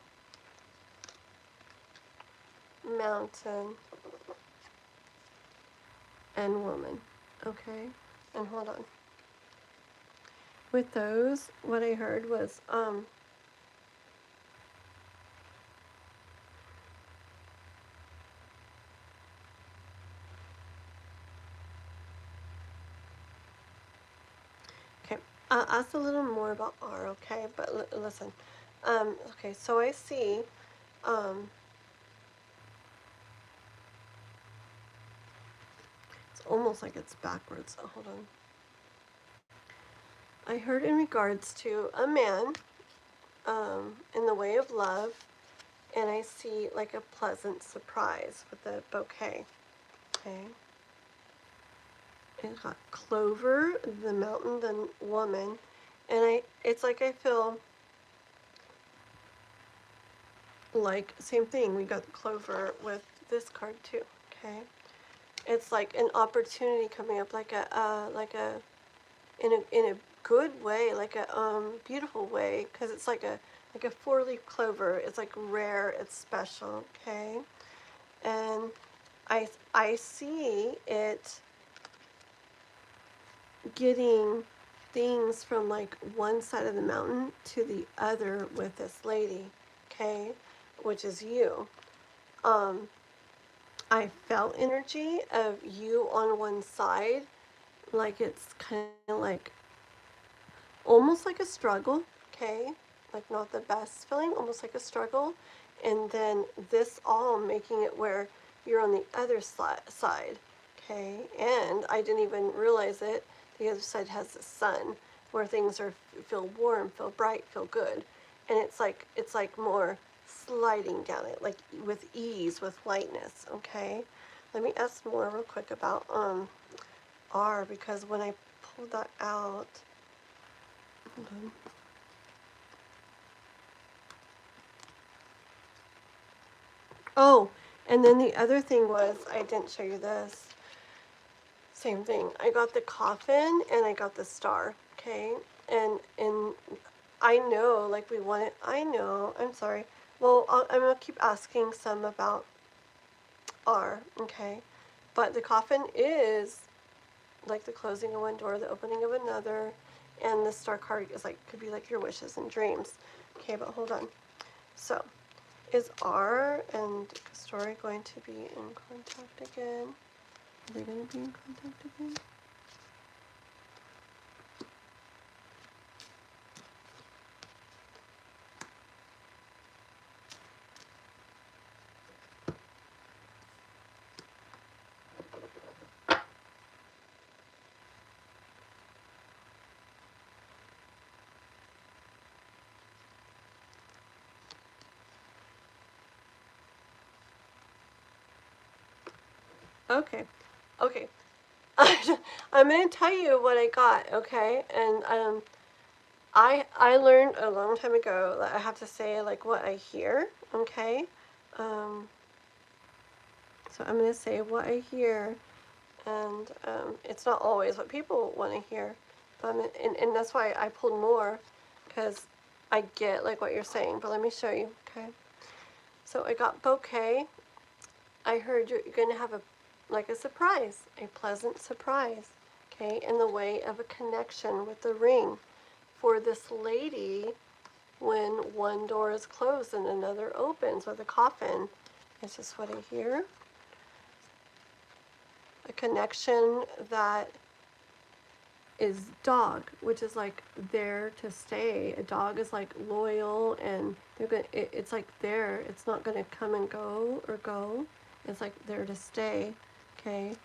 A: mountain, and woman. Okay, and hold on. With those, what I heard was, okay, I'll ask a little more about R, okay, but listen. Okay, so I see, it's almost like it's backwards, so hold on. I heard in regards to a man, in the way of love, and I see like a pleasant surprise with the bouquet, okay? It got clover, the mountain, the woman, and it's like I feel like, same thing, we got the clover with this card too, okay? It's like an opportunity coming up, like in a good way, like a beautiful way, because it's like a 4-leaf clover. It's like rare, it's special, okay? And I see it getting things from like one side of the mountain to the other with this lady, okay, which is you. I felt energy of you on one side, like it's kind of like almost like a struggle, okay, like not the best feeling, almost like a struggle, and then this all making it where you're on the other side, okay, and I didn't even realize it, the other side has the sun, where things feel warm, feel bright, feel good, and it's like more sliding down it, like with ease, with lightness, okay. Let me ask more real quick about R, because when I pulled that out, hold on. Oh, and then the other thing was, I didn't show you this. Same thing. I got the coffin and I got the star. Okay, and I know, like we want it. I know. I'm sorry. Well, I'm gonna keep asking some about R. Okay, but the coffin is like the closing of one door, the opening of another, and the star card is like could be like your wishes and dreams. Okay, but hold on. So, is R and Story going to be in contact again? Are they going to be in contact again? Okay. Okay. I'm gonna tell you what I got, okay? And I learned a long time ago that I have to say like what I hear, okay? Um, so I'm gonna say what I hear, and it's not always what people want to hear, but and that's why I pulled more, because I get like what you're saying. But let me show you, okay? So I got bouquet. I heard you're gonna have a like a surprise, a pleasant surprise, okay, in the way of a connection with the ring. For this lady, when one door is closed and another opens with a coffin, it's just what I hear. A connection that is dog, which is like there to stay. A dog is like loyal, and they're gonna, it's like there. It's not gonna come and go or go. It's like there to stay, okay?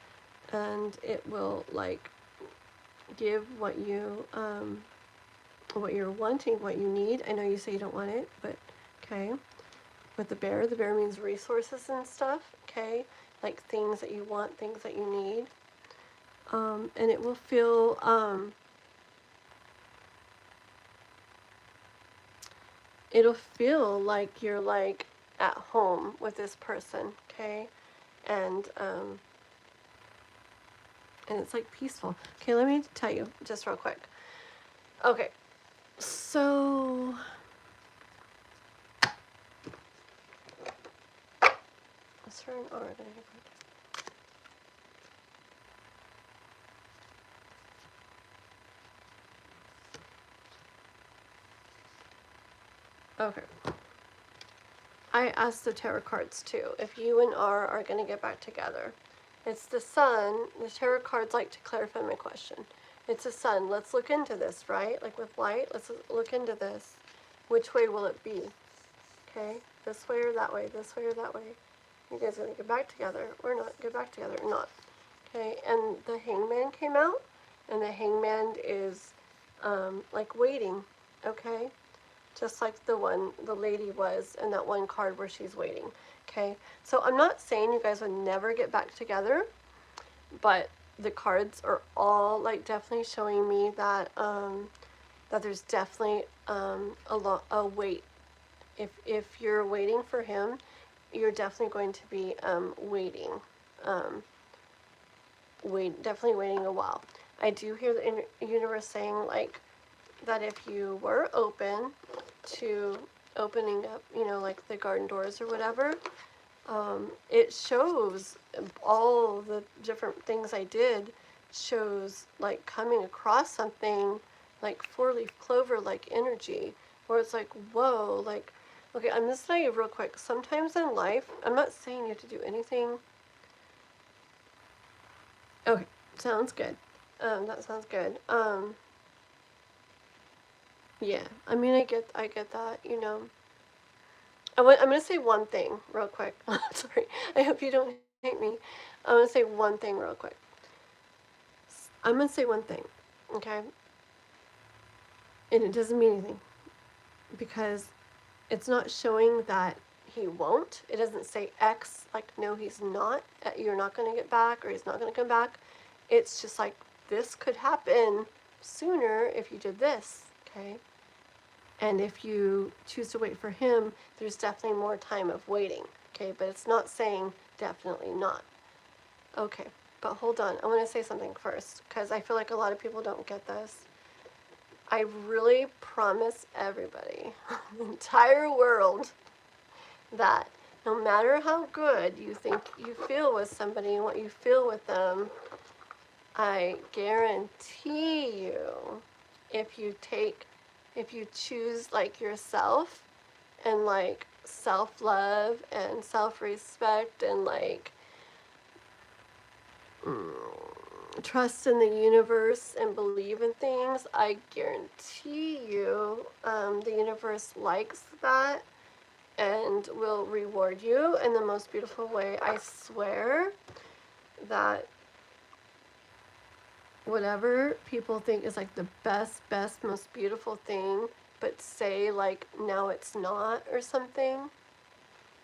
A: And it will like give what you're wanting, what you need. I know you say you don't want it, but okay. With the bear means resources and stuff, okay? Like things that you want, things that you need. And it will feel, it'll feel like you're like at home with this person, okay? And and it's like peaceful. Okay, let me tell you just real quick. Okay, so let's turn on. Okay. I asked the tarot cards too if you and R are going to get back together. It's the sun. The tarot cards like to clarify my question. It's the sun. Let's look into this, right? Like with light, let's look into this. Which way will it be? Okay, this way or that way? This way or that way? You guys are going to get back together or not? Get back together or not? Okay, and the hangman came out, and the hangman is like waiting, okay? Just like the lady was in that one card where she's waiting, okay? So I'm not saying you guys would never get back together, but the cards are all like definitely showing me that that there's definitely a wait. If you're waiting for him, you're definitely going to be waiting. Um, definitely waiting a while. I do hear the universe saying like that if you were open to opening up, you know, like the garden doors or whatever, it shows all the different things I did shows like coming across something like four-leaf clover like energy where it's like, whoa, like, okay, I'm just telling you real quick. Sometimes in life, I'm not saying you have to do anything. Okay, sounds good. That sounds good. Yeah, I mean, I get that, you know. I'm gonna say one thing real quick. Sorry, I hope you don't hate me. I'm gonna say one thing real quick. I'm gonna say one thing, okay? And it doesn't mean anything because it's not showing that he won't. It doesn't say X, like no, he's not. You're not gonna get back, or he's not gonna come back. It's just like this could happen sooner if you did this, okay? And if you choose to wait for him, there's definitely more time of waiting, okay? But it's not saying definitely not. Okay, but hold on. I want to say something first because I feel like a lot of people don't get this. I really promise everybody, the entire world, that no matter how good you think you feel with somebody and what you feel with them, I guarantee you, if you choose like yourself and like self-love and self-respect and like trust in the universe and believe in things, I guarantee you the universe likes that and will reward you in the most beautiful way. I swear that whatever people think is like the best, most beautiful thing, but say like, no, it's not or something,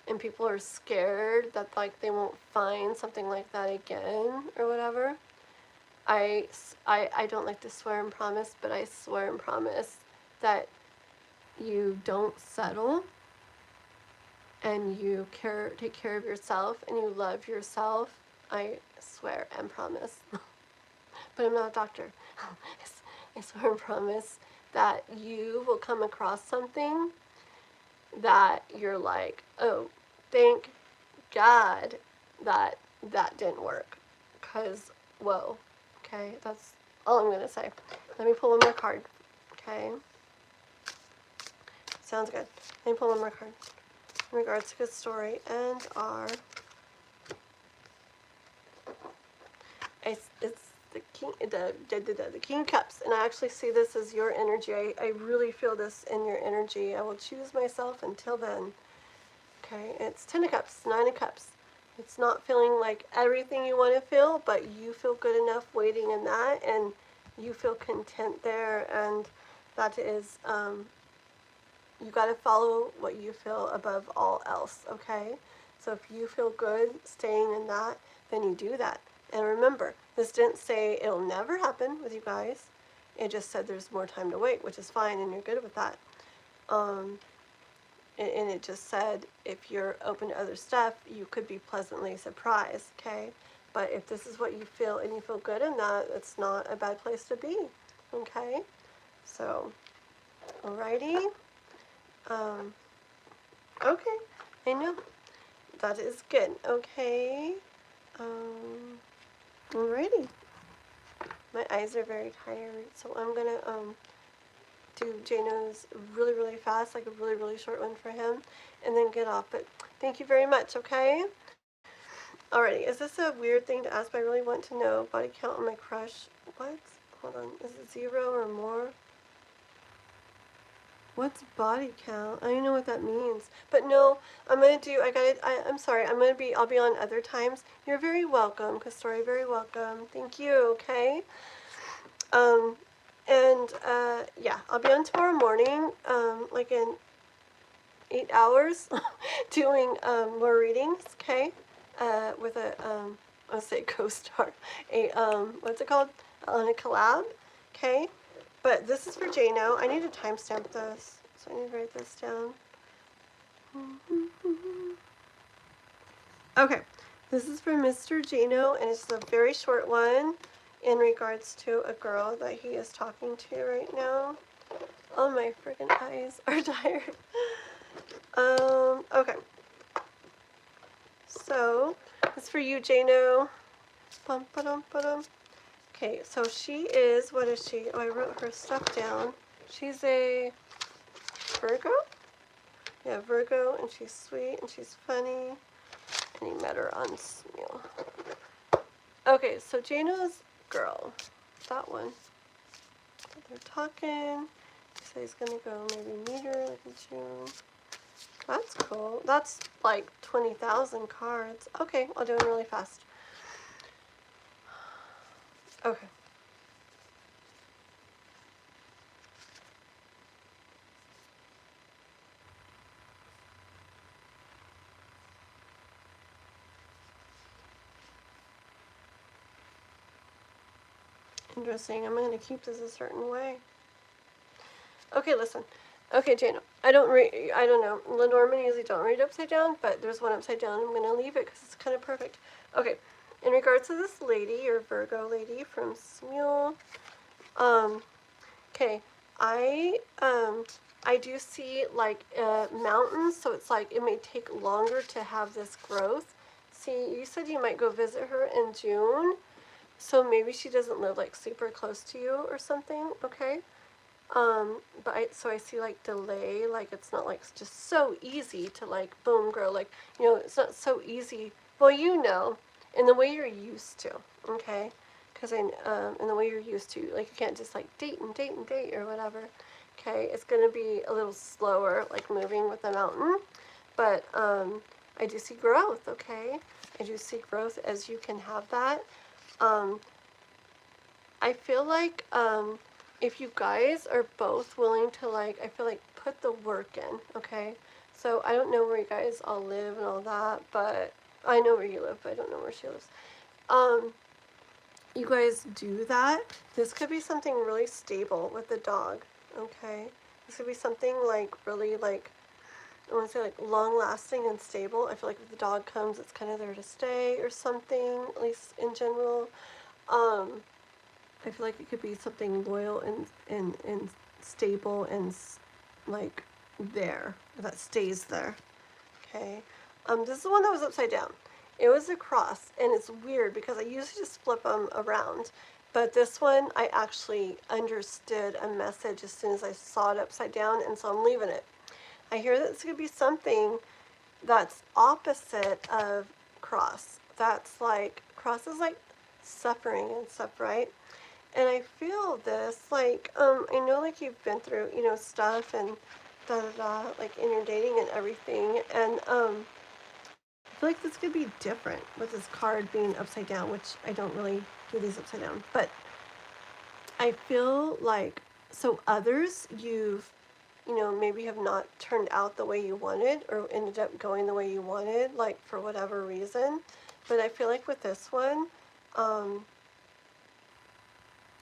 A: and people are scared that like they won't find something like that again or whatever, I don't like to swear and promise, but I swear and promise that you don't settle, and you take care of yourself, and you love yourself. I swear and promise. But I'm not a doctor. I swear and promise that you will come across something that you're like, oh, thank God that that didn't work. Because, whoa. Okay, that's all I'm going to say. Let me pull one more card. Okay. Sounds good. Let me pull one more card. In regards to good story and our... It's the king, the King of Cups, and I actually see this as your energy. I really feel this in your energy. I will choose myself until then. Okay, it's 10 of Cups, 9 of Cups. It's not feeling like everything you want to feel, but you feel good enough waiting in that, and you feel content there, and that is, you got to follow what you feel above all else, okay? So if you feel good staying in that, then you do that. And remember, this didn't say it'll never happen with you guys. It just said there's more time to wait, which is fine, and you're good with that. And it just said if you're open to other stuff, you could be pleasantly surprised, okay? But if this is what you feel and you feel good in that, it's not a bad place to be, okay? So, alrighty. Okay, I know. That is good, okay? Alrighty. My eyes are very tired, so I'm gonna do Jano's really, really fast, like a really, really short one for him, and then get off. But thank you very much, okay? Alrighty, is this a weird thing to ask, but I really want to know body count on my crush? What? Hold on, is it 0 or more? What's body count? I don't know what that means. But no, I'm gonna do, I'm sorry, I'll be on other times. You're very welcome, Kastori, very welcome. Thank you, okay? Yeah, I'll be on tomorrow morning, like in 8 hours, doing, more readings, okay? With a, I'll say co-star, what's it called? On a collab, okay? But this is for Jano. I need to timestamp this, so I need to write this down. Okay, this is for Mr. Jano, and it's a very short one in regards to a girl that he is talking to right now. Oh, my freaking eyes are tired. Okay. So, it's for you, Jano. Bum-ba-dum-ba-dum. Okay, so she is, what is she? Oh, I wrote her stuff down. She's a Virgo? Yeah, Virgo, and she's sweet, and she's funny. And he met her on Smule. Okay, so Jano's girl. That one. They're talking. He said he's gonna go maybe meet her like in June. That's cool. That's like 20,000 cards. Okay, I'll do them really fast. Okay. Interesting. I'm going to keep this a certain way. Okay, listen. Okay, Jane, I don't know. Lenormand usually don't read upside down, but there's one upside down. I'm going to leave it because it's kind of perfect. Okay, in regards to this lady, or Virgo lady from Smule, okay, I do see, like, mountains, so it's like it may take longer to have this growth. See, you said you might go visit her in June, so maybe she doesn't live, like, super close to you or something, okay? So I see, like, delay, like, it's not, like, just so easy to, like, boom, grow, like, you know, it's not so easy, well, you know, in the way you're used to, okay? Because in the way you're used to, like, you can't just, like, date or whatever, okay? It's going to be a little slower, like, moving with the mountain, but, I do see growth, okay? I do see growth as you can have that. I feel like, if you guys are both willing to, like, I feel like put the work in, okay? So I don't know where you guys all live and all that, but I know where you live, but I don't know where she lives. You guys do that. This could be something really stable with the dog, okay? This could be something like really like, I want to say like long lasting and stable. I feel like if the dog comes, it's kind of there to stay or something, at least in general. I feel like it could be something loyal and stable and like there, that stays there. Okay. This is the one that was upside down. It was a cross, and it's weird because I usually just flip them around. But this one, I actually understood a message as soon as I saw it upside down, and so I'm leaving it. I hear that it's going to be something that's opposite of cross. That's like, cross is like suffering and stuff, right? And I feel this, like, I know, like, you've been through, you know, stuff and da-da-da, like, in your dating and everything, and, I feel like this could be different with this card being upside down, which I don't really do these upside down, but I feel like, so others you've, you know, maybe have not turned out the way you wanted or ended up going the way you wanted, like, for whatever reason, but I feel like with this one,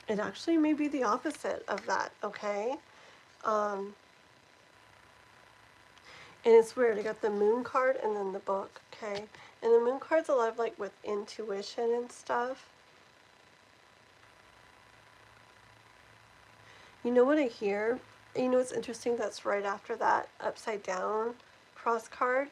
A: it actually may be the opposite of that, okay? Um, and it's weird. I got the moon card and then the book, okay? And the moon card's a lot of like with intuition and stuff. You know what I hear? You know what's interesting? That's right after that upside down cross card.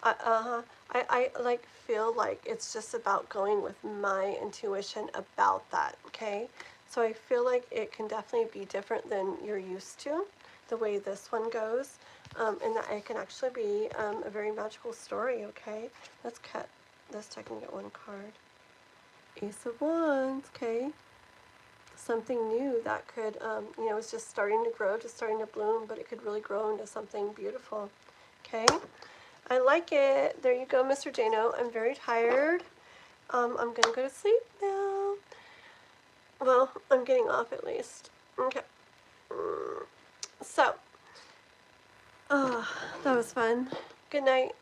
A: I like feel like it's just about going with my intuition about that, okay? So I feel like it can definitely be different than you're used to, the way this one goes, and that it can actually be a very magical story, okay? Let's cut this so I can get one card. Ace of Wands, okay? Something new that could, you know, it's just starting to grow, just starting to bloom, but it could really grow into something beautiful, okay? I like it. There you go, Mr. Jano. I'm very tired. I'm going to go to sleep now. Well, I'm getting off at least. Okay. So, that was fun. Good night,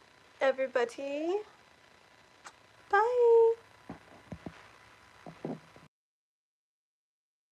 A: everybody. Bye.